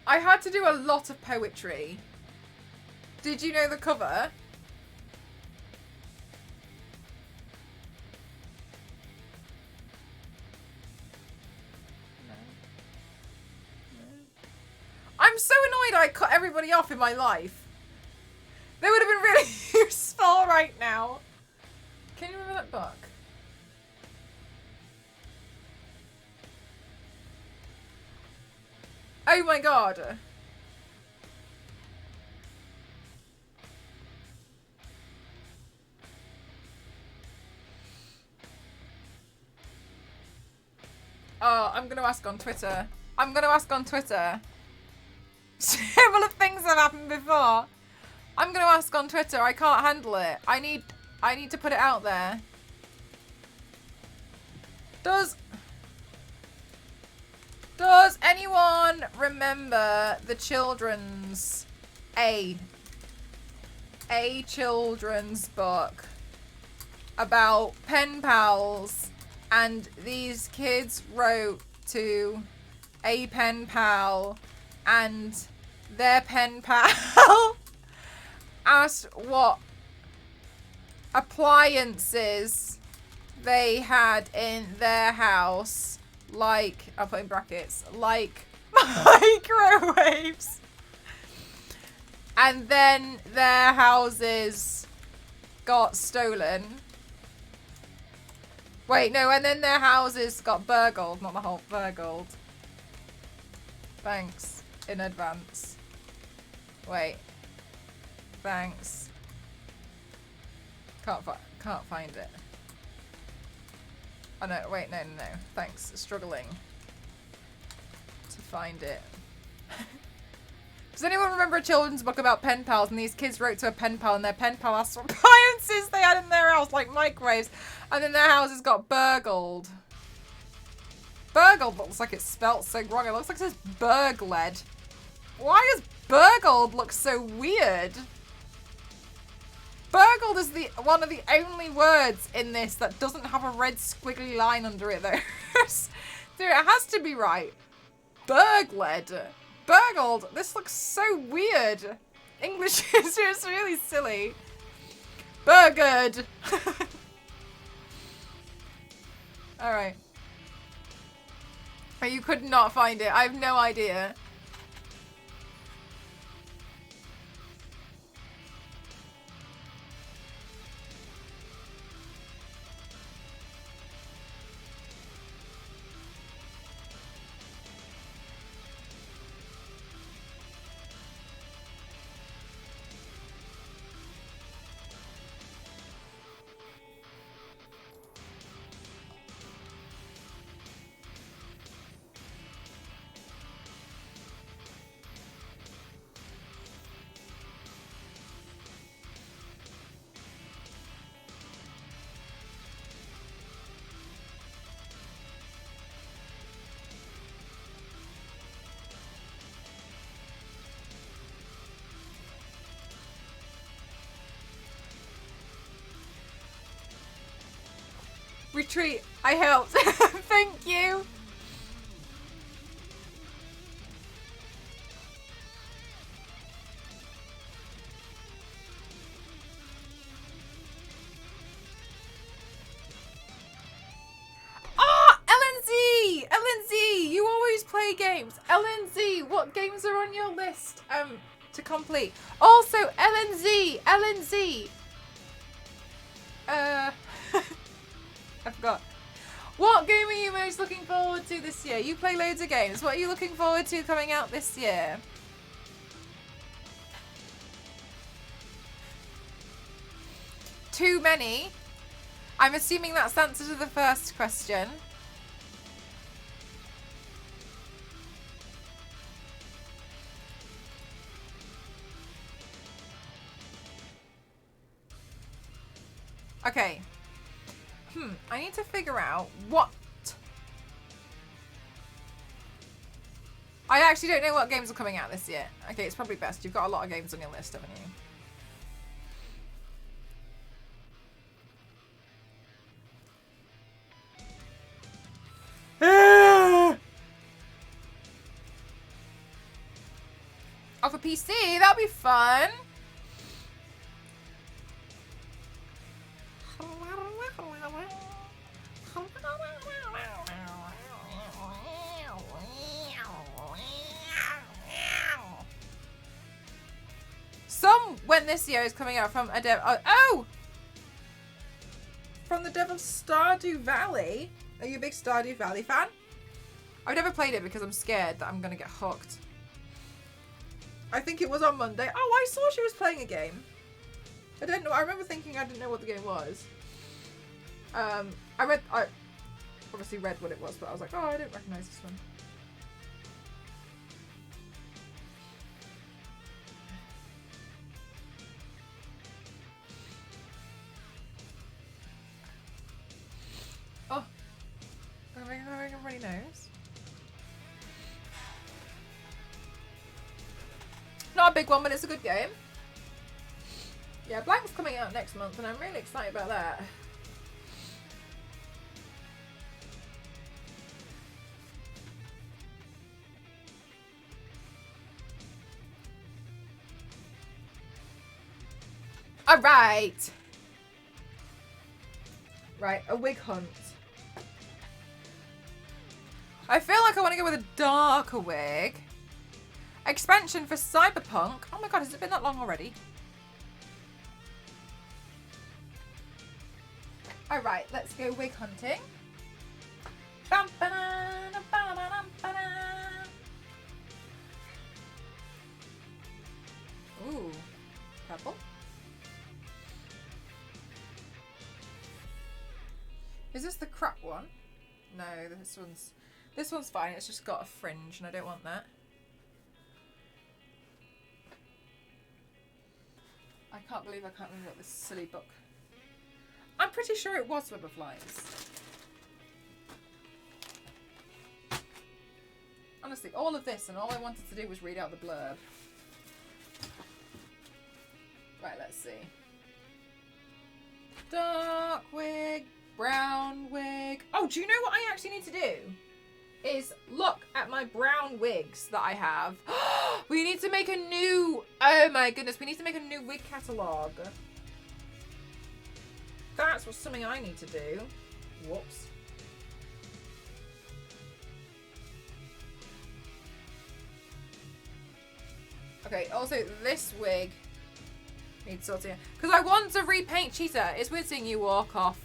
I had to do a lot of poetry. Did you know the cover? No. I'm so annoyed I cut everybody off in my life. They would have been really useful right now. Can you remember that book? Oh my God. Oh, I'm going to ask on Twitter. Similar things have happened before. I'm going to ask on Twitter. I can't handle it. I need to put it out there. Does anyone remember the children's a children's book about pen pals, and these kids wrote to a pen pal, and their pen pal asked what appliances they had in their house, like, I'll put in brackets, like microwaves. And then their houses got stolen. Wait, no, and then their houses got burgled, not the whole burgled. Thanks in advance. Wait. Thanks. Can't find it. Oh no, wait, no. Thanks. Struggling to find it. Does anyone remember a children's book about pen pals, and these kids wrote to a pen pal, and their pen pal asked what appliances they had in their house, like microwaves, and then their houses got burgled. Burgled looks like it's spelt so wrong. It looks like it says burgled. Why does burgled look so weird? Burgled is one of the only words in this that doesn't have a red squiggly line under it, though. Dude, it has to be right. Burgled. Burgled. This looks so weird. English is just really silly. Burgled. Alright. You could not find it. I have no idea. Retreat. I helped. Thank you. Ah, LNZ! LNZ! You always play games. LNZ, what games are on your list to complete? Also, LNZ! LNZ! I forgot. What game are you most looking forward to this year? You play loads of games. What are you looking forward to coming out this year? Too many? I'm assuming that's the answer to the first question. Okay. I need to figure out what... I actually don't know what games are coming out this year. Okay, it's probably best. You've got a lot of games on your list, haven't you? Off a PC? That'd be fun. When this year is coming out from a dev. Oh! From the dev of Stardew Valley. Are you a big Stardew Valley fan? I've never played it because I'm scared that I'm going to get hooked. I think it was on Monday. Oh, I saw she was playing a game. I don't know. I remember thinking I didn't know what the game was. I obviously read what it was, but I was like, oh, I don't recognize this one. Oh, everybody knows. Not not a big one, but it's a good game. Yeah, Blank's coming out next month, and I'm really excited about that. Alright! Right, a wig hunt. I feel like I want to go with a darker wig. Expansion for Cyberpunk. Oh my god, has it been that long already? Alright, let's go wig hunting. Ooh, purple. Is this the crap one? No, this one's fine. It's just got a fringe and I don't want that. I can't believe I can't remember this silly book. I'm pretty sure it was Web of Lies. Honestly, all of this and all I wanted to do was read out the blurb. Right, let's see. Dark wig, brown wig. Oh, do you know what I actually need to do? Is look at my brown wigs that I have. We need to make a new, oh my goodness, we need to make a new wig catalogue. That's what's something I need to do. Whoops. Okay, also this wig needs sorting. Because I want to repaint Cheetah. It's weird seeing you walk off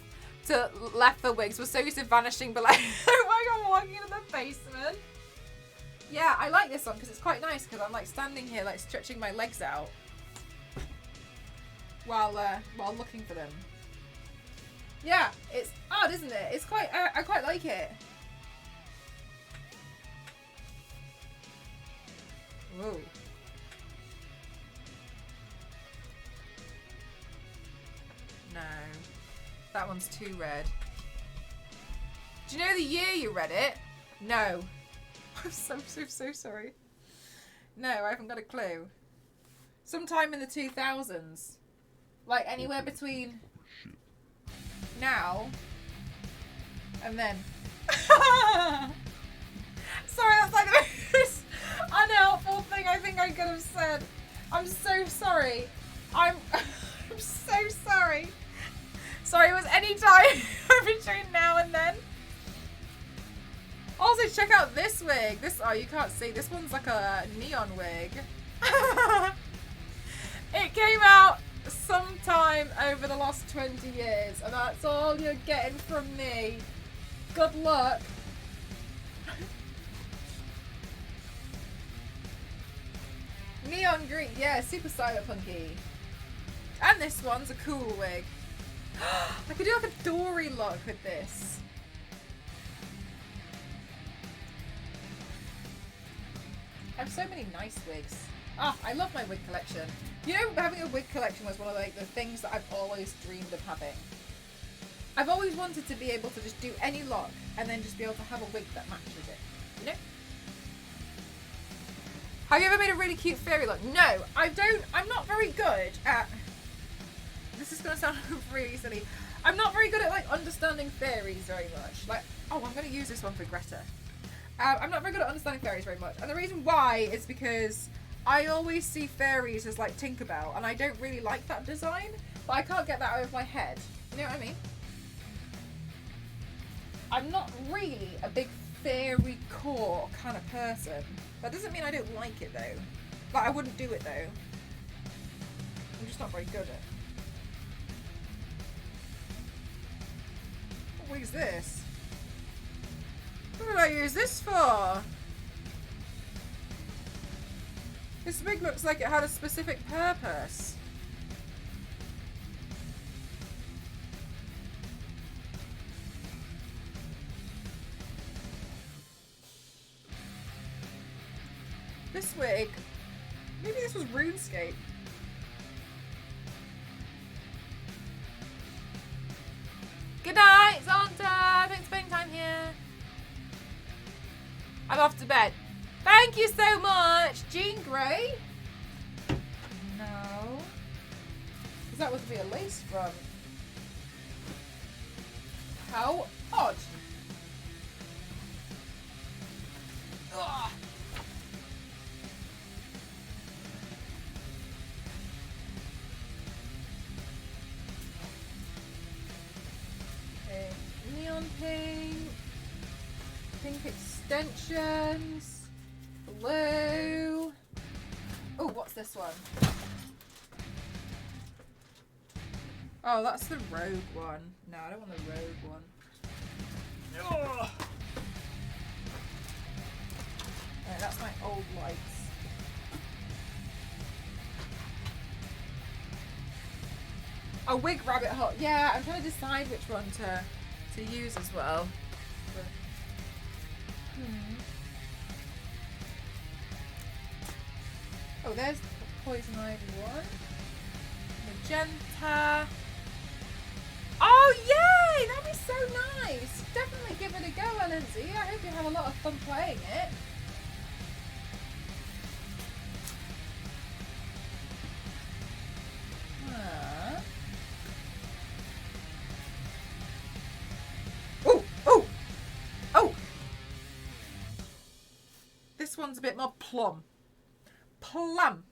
to left the wigs. We're so used to vanishing below. Like I'm walking into the basement. Yeah, I like this one because it's quite nice because I'm like standing here like stretching my legs out while looking for them. Yeah, it's odd, isn't it? It's quite, I quite like it. Whoa. No, that one's too red. Do you know the year you read it? No. I'm so sorry. No, I haven't got a clue. Sometime in the 2000s. Like anywhere between now and then. Sorry, that's like the most unhelpful thing I think I could have said. I'm so sorry. I'm so sorry. Sorry, it was any time between now and then. Also, check out this wig. This, oh, you can't see. This one's like a neon wig. It came out sometime over the last 20 years, and that's all you're getting from me. Good luck. Neon green, yeah, super cyberpunky. And this one's a cool wig. I could do like a Dory look with this. I have so many nice wigs. Ah, I love my wig collection. You know, having a wig collection was one of like the things that I've always dreamed of having. I've always wanted to be able to just do any look and then just be able to have a wig that matches it. You know? Have you ever made a really cute fairy look? No, I don't. I'm not very good at... This is going to sound really silly. I'm not very good at like understanding fairies very much. Like, oh, I'm going to use this one for Greta. I'm not very good at understanding fairies very much. And the reason why is because I always see fairies as like Tinkerbell, and I don't really like that design, but I can't get that out of my head. You know what I mean? I'm not really a big fairy core kind of person. That doesn't mean I don't like it though. Like, I wouldn't do it though. I'm just not very good at it. What wig is this? What did I use this for? This wig looks like it had a specific purpose. This wig, maybe this was RuneScape. Good night, Zonta. Thanks for spending time here. I'm off to bed. Thank you so much, Jean Grey. No. Because that would be a lace front. How odd. Ugh. Okay, neon pink. Pink extensions. Blue. Oh, what's this one? Oh, that's the rogue one. No, I don't want the rogue one. Ugh. Right, that's my old lights. A wig rabbit hole. Yeah, I'm trying to decide which one to use as well. But, Oh, there's the poison ivy one. Magenta. Oh, yay! That'd be so nice. Definitely give it a go, Lindsay. I hope you have a lot of fun playing it. Oh, oh, oh! This one's a bit more plum. Plum.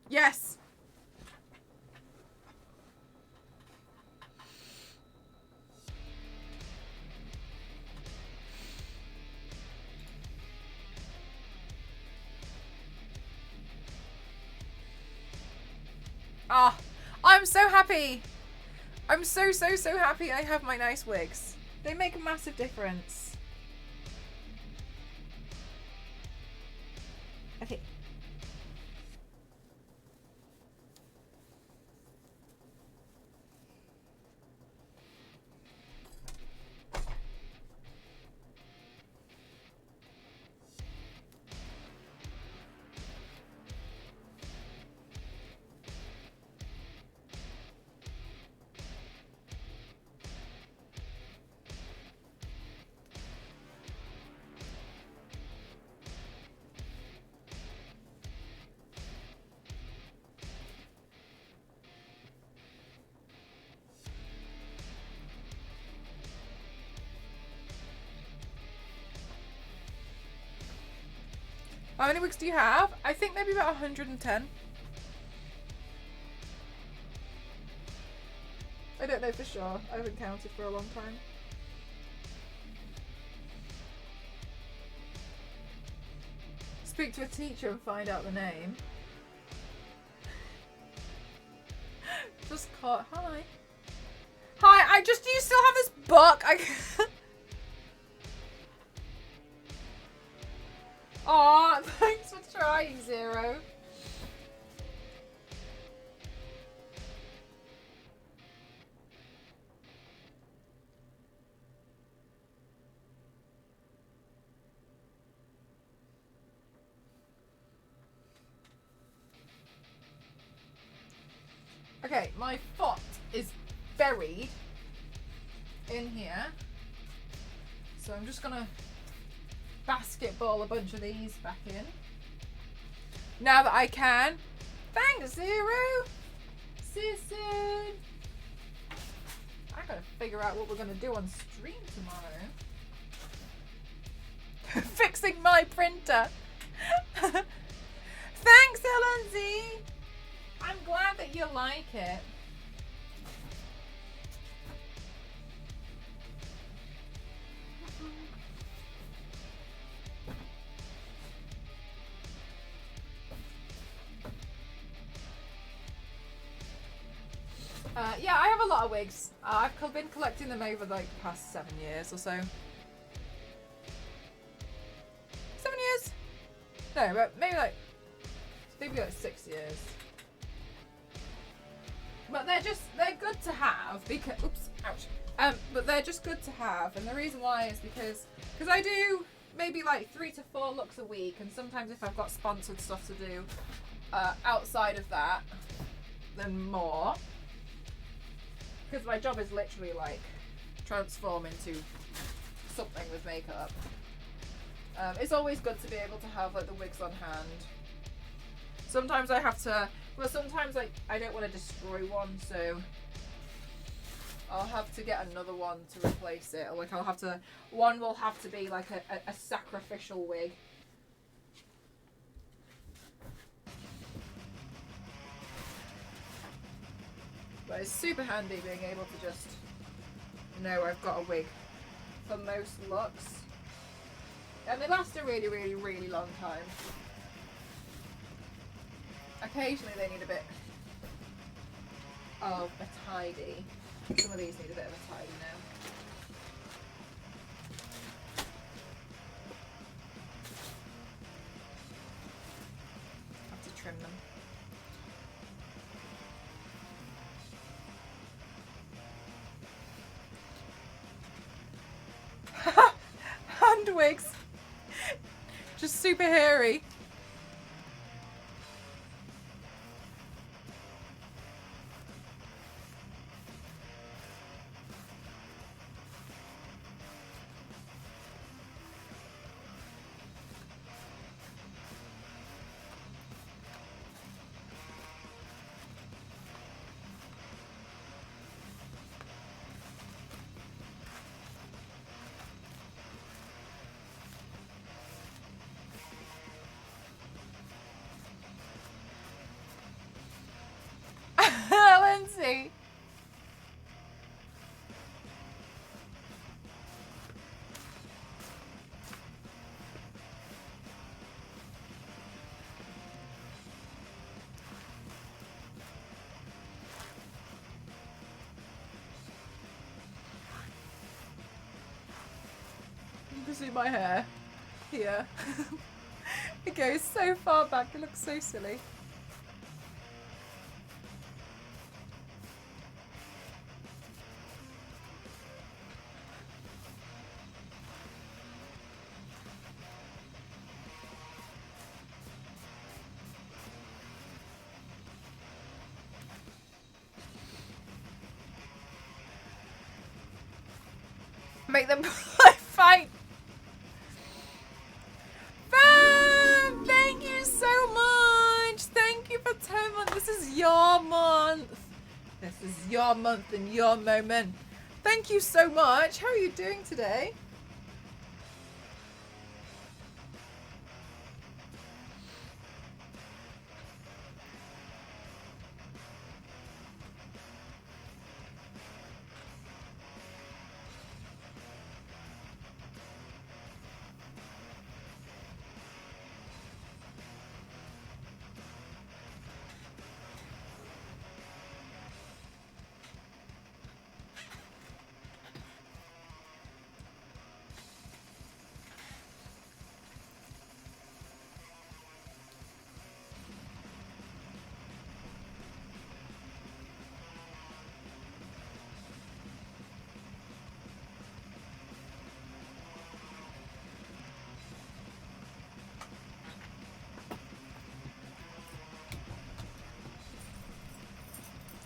Yes. Ah, I'm so happy. I'm so happy I have my nice wigs. They make a massive difference. Okay. How many wigs do you have? I think maybe about 110. I don't know for sure. I haven't counted for a long time. Speak to a teacher and find out the name. Just caught. Hi. Hi, do you still have this book? Aw, thanks for trying, Zero. Okay, my foot is buried in here. So I'm just gonna basketball a bunch of these back in. Now that I can. Thanks, Zero. See you soon. I gotta figure out what we're gonna do on stream tomorrow. Fixing my printer. Thanks, LNZ. I'm glad that you like it. Yeah, I have a lot of wigs. I've been collecting them over like the past 7 years or so. 7 years? No, but maybe like 6 years. But they're good to have because, oops, ouch. But they're just good to have, and the reason why is because I do maybe like 3 to 4 looks a week, and sometimes if I've got sponsored stuff to do outside of that, then more. Because my job is literally like transform into something with makeup. It's always good to be able to have like the wigs on hand. Sometimes I have to, well, sometimes I don't want to destroy one, so I'll have to get another one to replace it. Or like I'll have to, one will have to be like a sacrificial wig. But it's super handy being able to just know I've got a wig for most looks. And they last a really, really, really long time. Occasionally they need a bit of a tidy. Some of these need a bit of a tidy now. Have to trim them. Hand wigs. Just super hairy. Lindsay. You can see my hair here. It goes so far back, it looks so silly. Make them fight. Fam, thank you so much. Thank you for 10 months. This is your month. This is your month and your moment. Thank you so much. How are you doing today?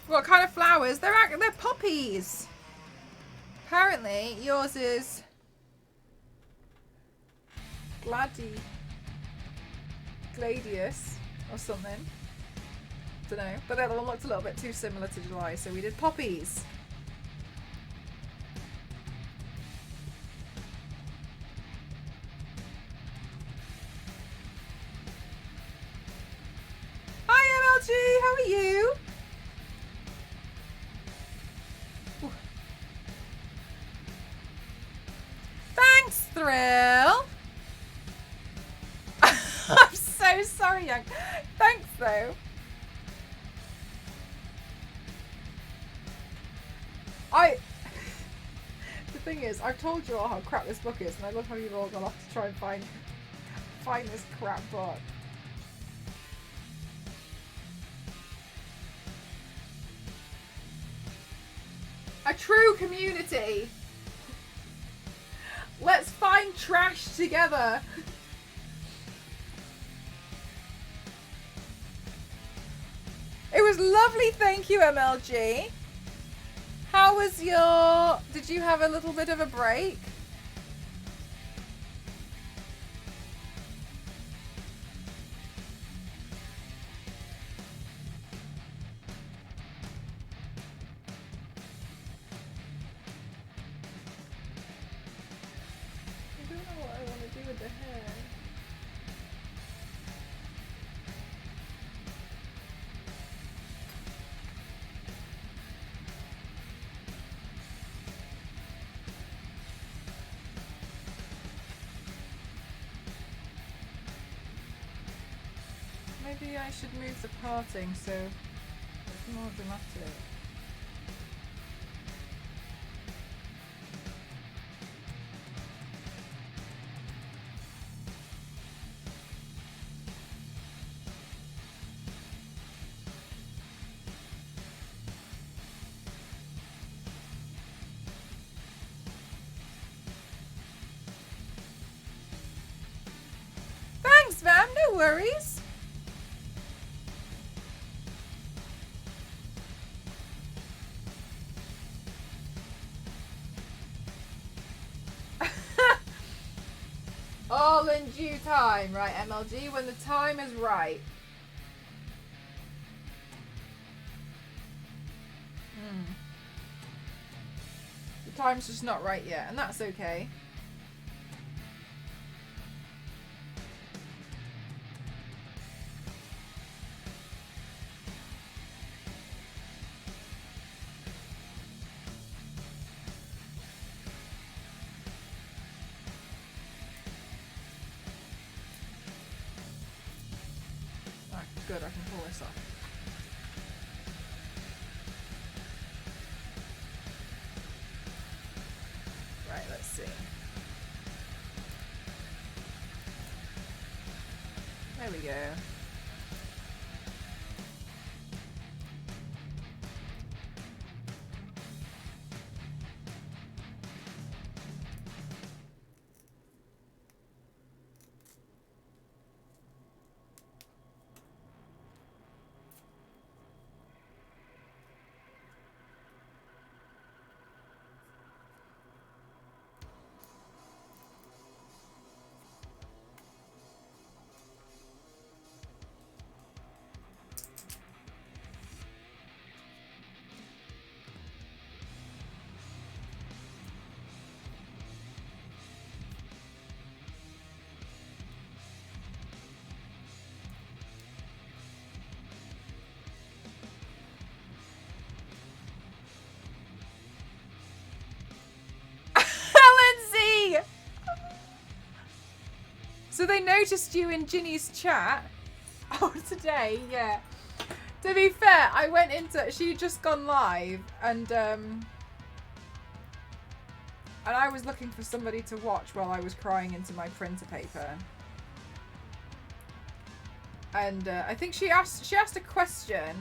What kind of flowers? They're poppies. Apparently, yours is Gladius or something. Don't know, but that one looked a little bit too similar to July, so we did poppies. Hi MLG, how are you? Thanks, Thrill. I'm so sorry, Young. Thanks, though. The thing is, I've told you all how crap this book is, and I love how you've all gone off to try and find this crap book. A true community. Let's find trash together. It was lovely, thank you, MLG. How was your... Did you have a little bit of a break? Maybe I should move the parting so it's more dramatic. Thanks, Vam, no worries. All in due time, right, MLG? When the time is right. The time's just not right yet, and that's okay. Good, I can pull this off. Right, let's see. There we go. So they noticed you in Ginny's chat. Oh, today, yeah. To be fair, I went into... She'd just gone live, and I was looking for somebody to watch while I was crying into my printer paper. And I think she asked a question,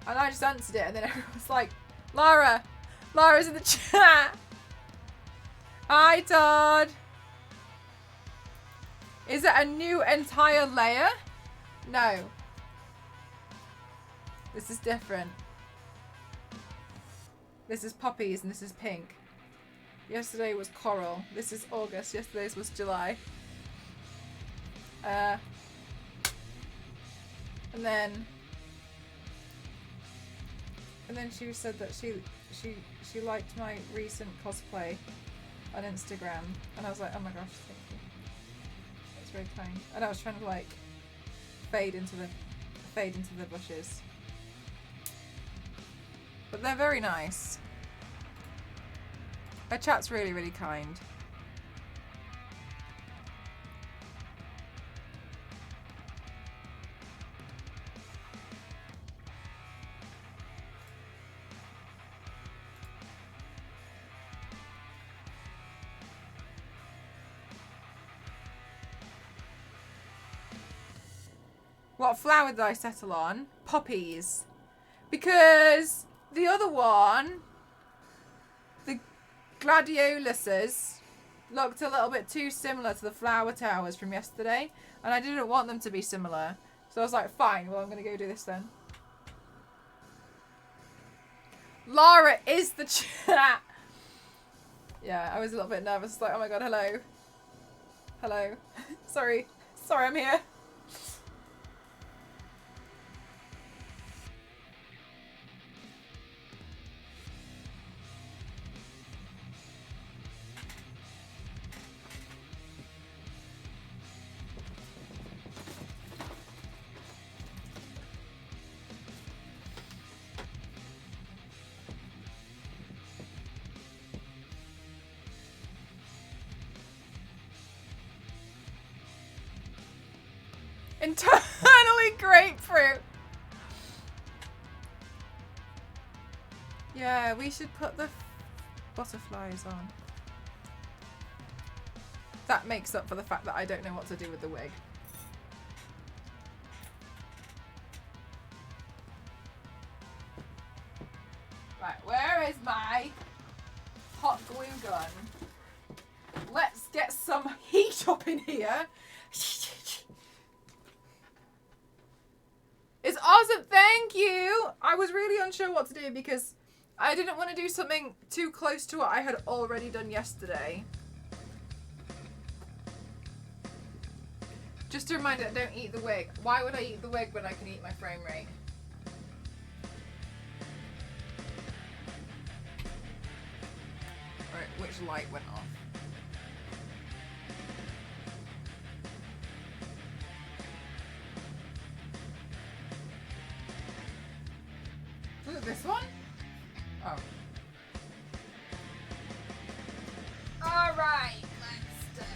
and I just answered it, and then everyone was like, Lara's in the chat. Hi, Todd. Is it a new entire layer? No. This is different. This is poppies and this is pink. Yesterday was coral. This is August. Yesterday's was July. And then she said that she liked my recent cosplay on Instagram, and I was like, oh my gosh, thank you. That's very kind. And I was trying to like fade into the bushes, but they're very nice. Her chat's really, really kind. What flower did I settle on? Poppies. Because the other one, the Gladioluses, looked a little bit too similar to the flower towers from yesterday, and I didn't want them to be similar. So I was like, fine, well, I'm going to go do this then. Lara is the chat. Yeah, I was a little bit nervous. Like, oh my god, hello. Hello. Sorry, I'm here. Internally grapefruit. Yeah, we should put the butterflies on. That makes up for the fact that I don't know what to do with the wig. Right, where is my hot glue gun? Let's get some heat up in here. It's awesome, thank you! I was really unsure what to do because I didn't want to do something too close to what I had already done yesterday. Just a reminder, don't eat the wig. Why would I eat the wig when I can eat my frame rate? Right, which light went off? Was it this one? Oh. Alright, let's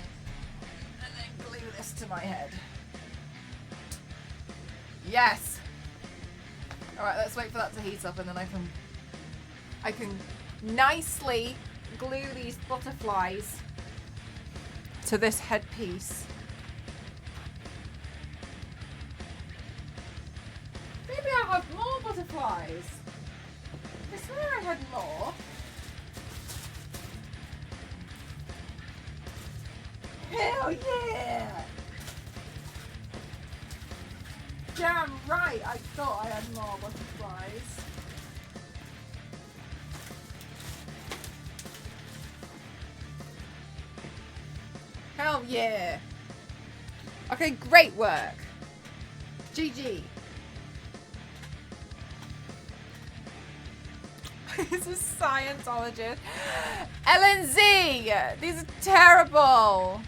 and then glue this to my head. Yes! Alright, let's wait for that to heat up and then I can nicely glue these butterflies to this headpiece. Maybe I'll have more butterflies. I swear I had more. Hell yeah! Damn right, I thought I had more butterflies. Hell yeah! Okay, great work. GG. This is Scientologist. LNZ! These are terrible!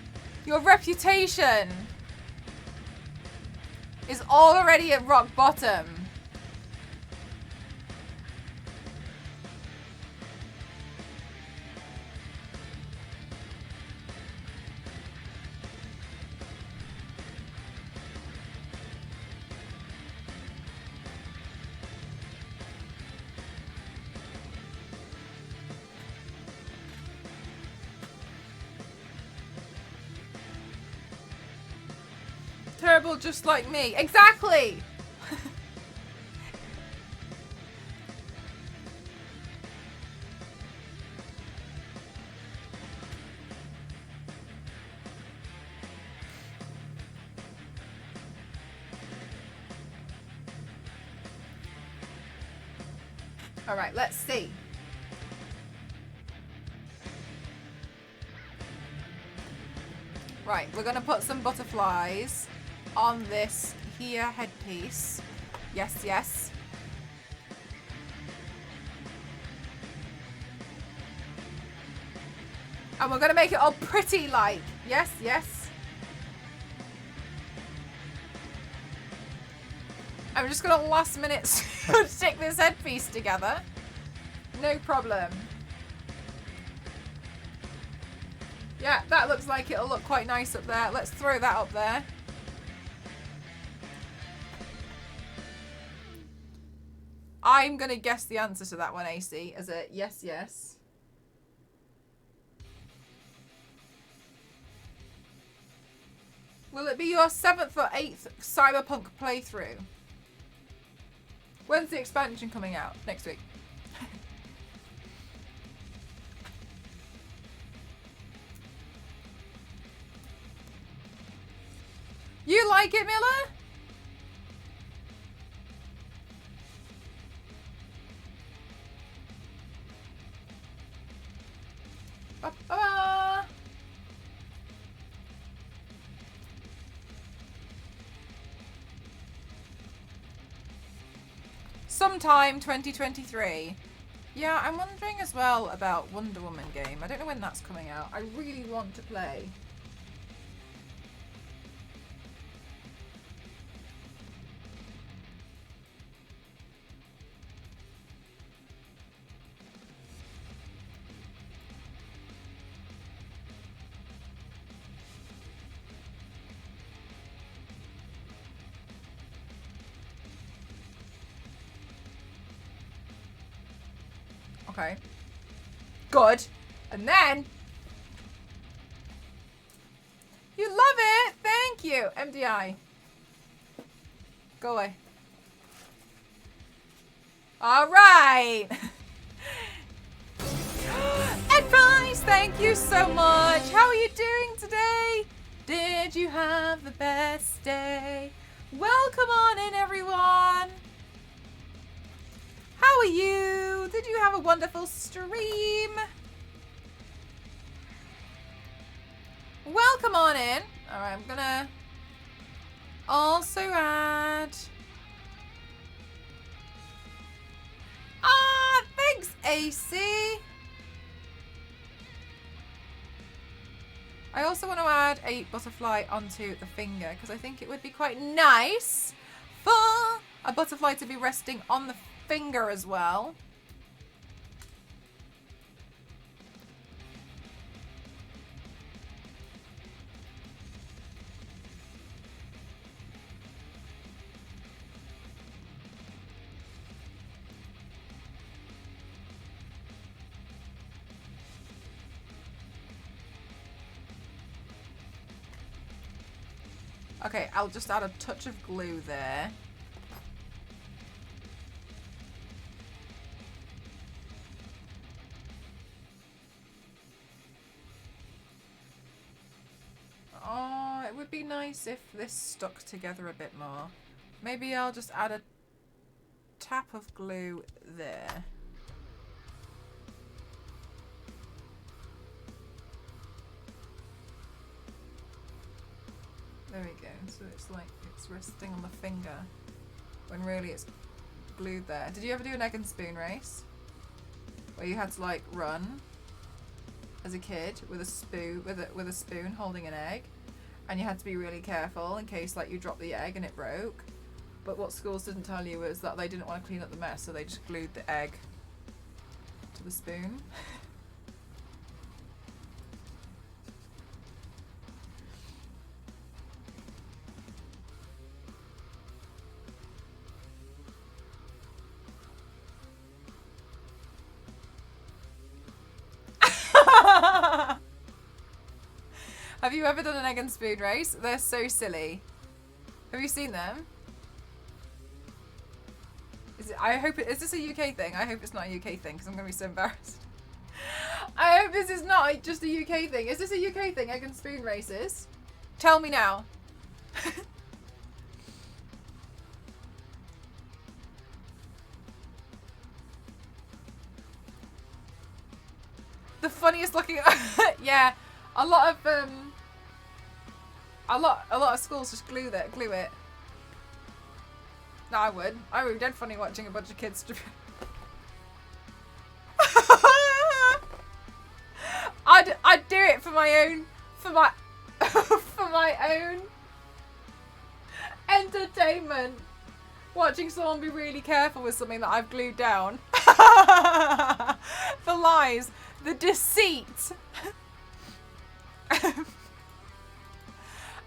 Your reputation is already at rock bottom. Terrible just like me. Exactly! Alright, let's see. Right, we're gonna put some butterflies on this here headpiece. Yes, yes. And we're gonna make it all pretty like. Yes, yes. I'm just gonna last minute stick this headpiece together. No problem. Yeah, that looks like it'll look quite nice up there. Let's throw that up there. I'm going to guess the answer to that one, AC, as a yes, yes. Will it be your 7th or 8th Cyberpunk playthrough? When's the expansion coming out? Next week. You like it, Miller? Ba-ba-ba. Sometime 2023. Yeah, I'm wondering as well about Wonder Woman game. I don't know when that's coming out. I really want to play. Okay. Good. And then... You love it! Thank you! MDI. Go away. Alright! Advice! Thank you so much! How are you doing today? Did you have the best day? Welcome on in, everyone! How are you? Did you have a wonderful stream? Welcome on in. Alright, I'm gonna also add... Ah, thanks, AC. I also want to add a butterfly onto the finger because I think it would be quite nice for a butterfly to be resting on the finger as well. Okay, I'll just add a touch of glue there. Oh, it would be nice if this stuck together a bit more. Maybe I'll just add a tap of glue there. There we go. So it's like it's resting on the finger when really it's glued there. Did you ever do an egg and spoon race? Where you had to like run as a kid with a spoon with a spoon holding an egg, and you had to be really careful in case like you dropped the egg and it broke. But what schools didn't tell you was that they didn't want to clean up the mess, so they just glued the egg to the spoon. Have you ever done an egg and spoon race? They're so silly. Have you seen them? Is this a UK thing? I hope it's not a UK thing because I'm going to be so embarrassed. I hope this is not just a UK thing. Is this a UK thing, egg and spoon races? Tell me now. The funniest looking... Yeah, a lot of schools just glue it. No, I would. I would be dead funny watching a bunch of kids. I'd do it for my own for my own entertainment. Watching someone be really careful with something that I've glued down. The lies, the deceit.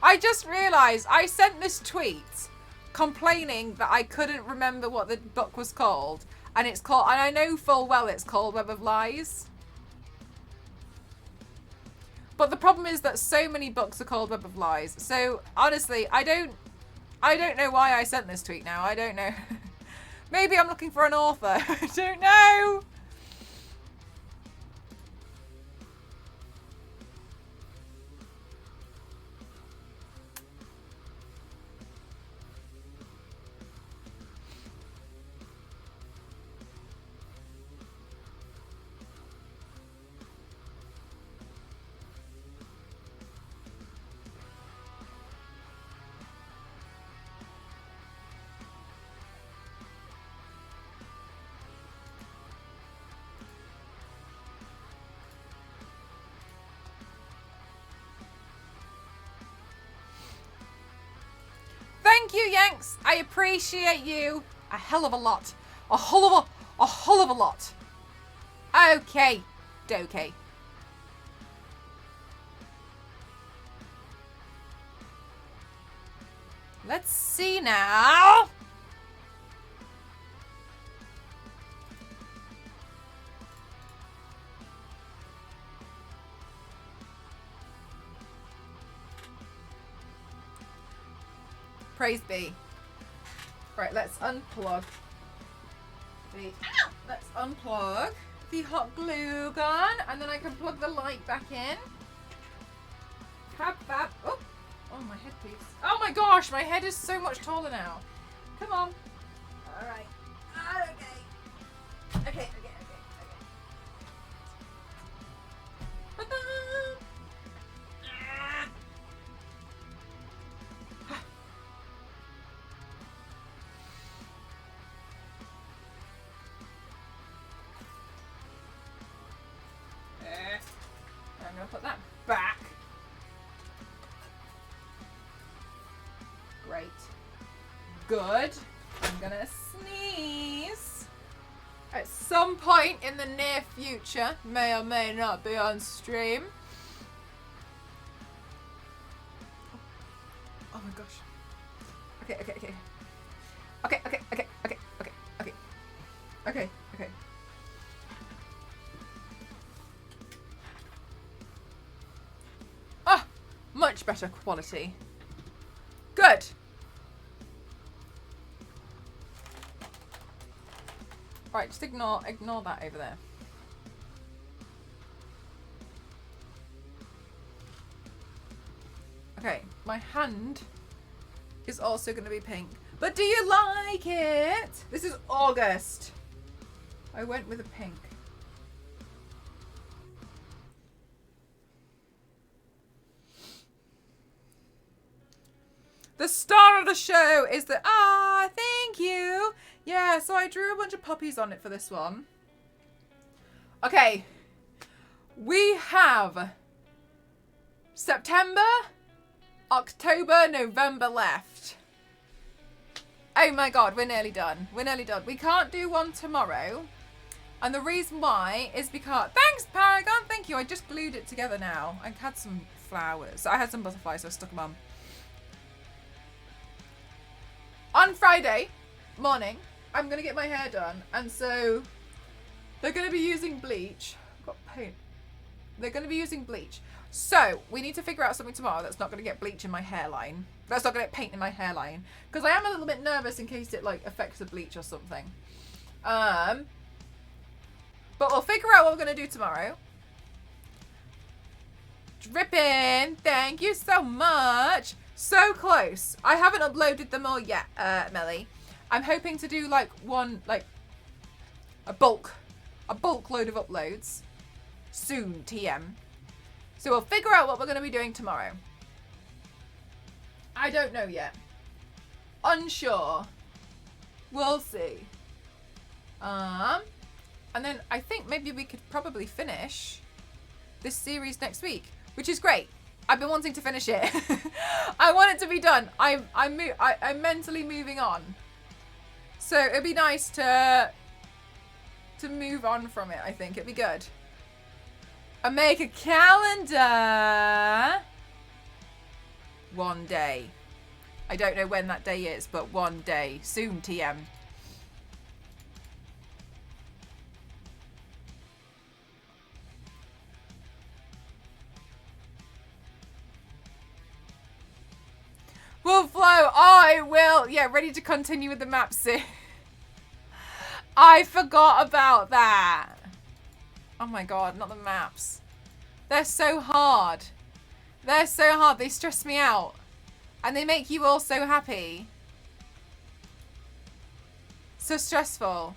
I just realised I sent this tweet complaining that I couldn't remember what the book was called, and I know full well it's called Web of Lies. But the problem is that so many books are called Web of Lies. So honestly, I don't know why I sent this tweet now. I don't know. Maybe I'm looking for an author. I don't know. Thank you, Yanks. I appreciate you a hell of a lot. A whole of a lot. Okay, dokey. Let's see now. Praise be. Right, let's unplug let's unplug the hot glue gun, and then I can plug the light back in. Fab. Oh, my headpiece. Oh my gosh, my head is so much taller now. Come on. All right. Okay. Ta-da! I'm going to put that back. Great. Good. I'm going to sneeze. At some point in the near future, may or may not be on stream. Oh my gosh. Okay. Ah, much better quality. Good. Right, just ignore that over there. Okay, my hand is also going to be pink. But do you like it? This is August. I went with a pink. The star of the show is the... Ah, thank you. Yeah, so I drew a bunch of puppies on it for this one. Okay. We have September, October, November left. Oh my god, we're nearly done. We can't do one tomorrow. And the reason why is because... Thanks, Paragon. Thank you. I just glued it together now. I had some flowers. I had some butterflies, so I stuck them on. On Friday morning, I'm going to get my hair done. And so they're going to be using bleach. I've got paint. They're going to be using bleach. So we need to figure out something tomorrow that's not going to get bleach in my hairline. That's not going to get paint in my hairline. Because I am a little bit nervous in case it like affects the bleach or something. But we'll figure out what we're going to do tomorrow. Dripping. Thank you so much. So close. I haven't uploaded them all yet, Melly. I'm hoping to do like one, like a bulk load of uploads soon, TM. So we'll figure out what we're going to be doing tomorrow. I don't know yet. Unsure. We'll see. And then I think maybe we could probably finish this series next week, which is great. I've been wanting to finish it. I want it to be done. I'm mentally moving on. So it'd be nice to move on from it, I think. It'd be good. And make a calendar. One day. I don't know when that day is, but one day. Soon, TM. Will flow. Oh, I will. Yeah, ready to continue with the map soon. I forgot about that. Oh my god, not the maps. They're so hard. They're so hard. They stress me out. And they make you all so happy. So stressful.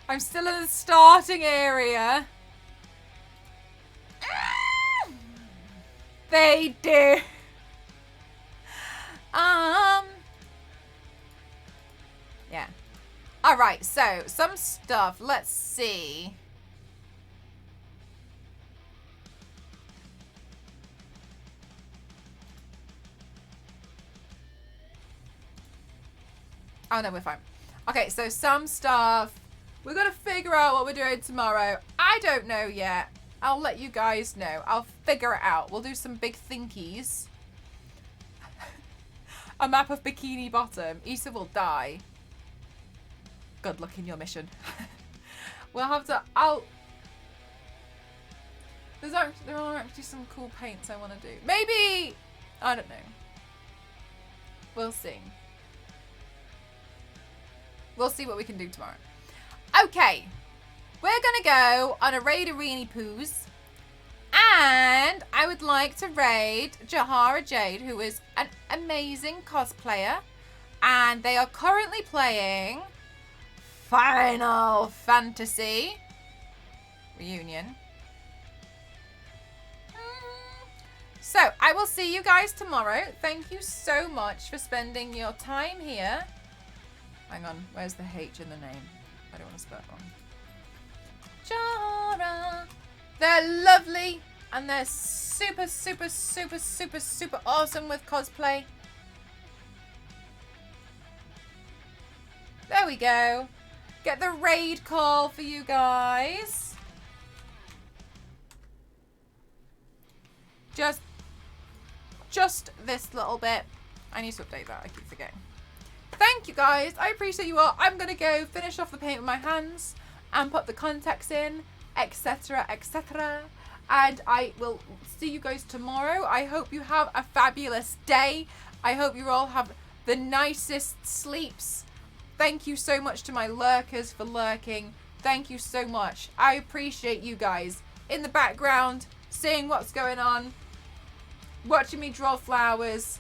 I'm still in the starting area. They do. Yeah. All right. So some stuff. Let's see. Oh no, we're fine. Okay. So some stuff. We're going to figure out what we're doing tomorrow. I don't know yet. I'll let you guys know. I'll figure it out. We'll do some big thinkies. A map of Bikini Bottom. Issa will die. Good luck in your mission. We'll have to, there are actually some cool paints I want to do. Maybe, I don't know. We'll see. We'll see what we can do tomorrow. Okay. We're going to go on a raid of Reenie Poos. And I would like to raid Jahara Jade, who is an amazing cosplayer. And they are currently playing Final Fantasy Reunion. So, I will see you guys tomorrow. Thank you so much for spending your time here. Hang on, where's the H in the name? I don't want to spell it wrong. Jahara. They're lovely and they're super, super, super, super, super awesome with cosplay. There we go. Get the raid call for you guys. Just this little bit. I need to update that. I keep forgetting. Thank you guys. I appreciate you all. I'm going to go finish off the paint with my hands and put the contacts in, etc., etc. And I will see you guys tomorrow. I hope you have a fabulous day. I hope you all have the nicest sleeps. Thank you so much to my lurkers for lurking. Thank you so much. I appreciate you guys in the background, seeing what's going on, watching me draw flowers.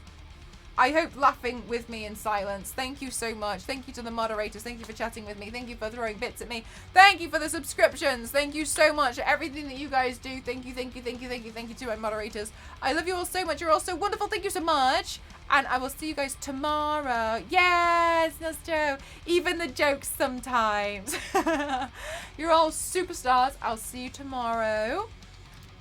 I hope laughing with me in silence. Thank you so much. Thank you to the moderators. Thank you for chatting with me. Thank you for throwing bits at me. Thank you for the subscriptions. Thank you so much. Everything that you guys do. Thank you, thank you, thank you, thank you, thank you to my moderators. I love you all so much. You're all so wonderful. Thank you so much. And I will see you guys tomorrow. Yes, Nostro. Even the jokes sometimes. You're all superstars. I'll see you tomorrow.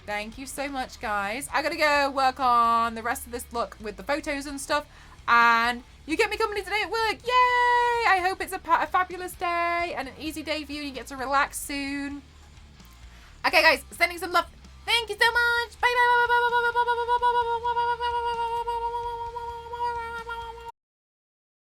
Thank you so much, guys. I gotta go work on the rest of this look with the photos and stuff. And you get me company today at work. Yay! I hope it's a fabulous day and an easy day for you and you get to relax soon. Okay, guys. Sending some love. Thank you so much. Bye, bye, bye, bye, bye, bye, bye, bye, bye, bye, bye, bye, bye, bye, bye, bye, bye, bye.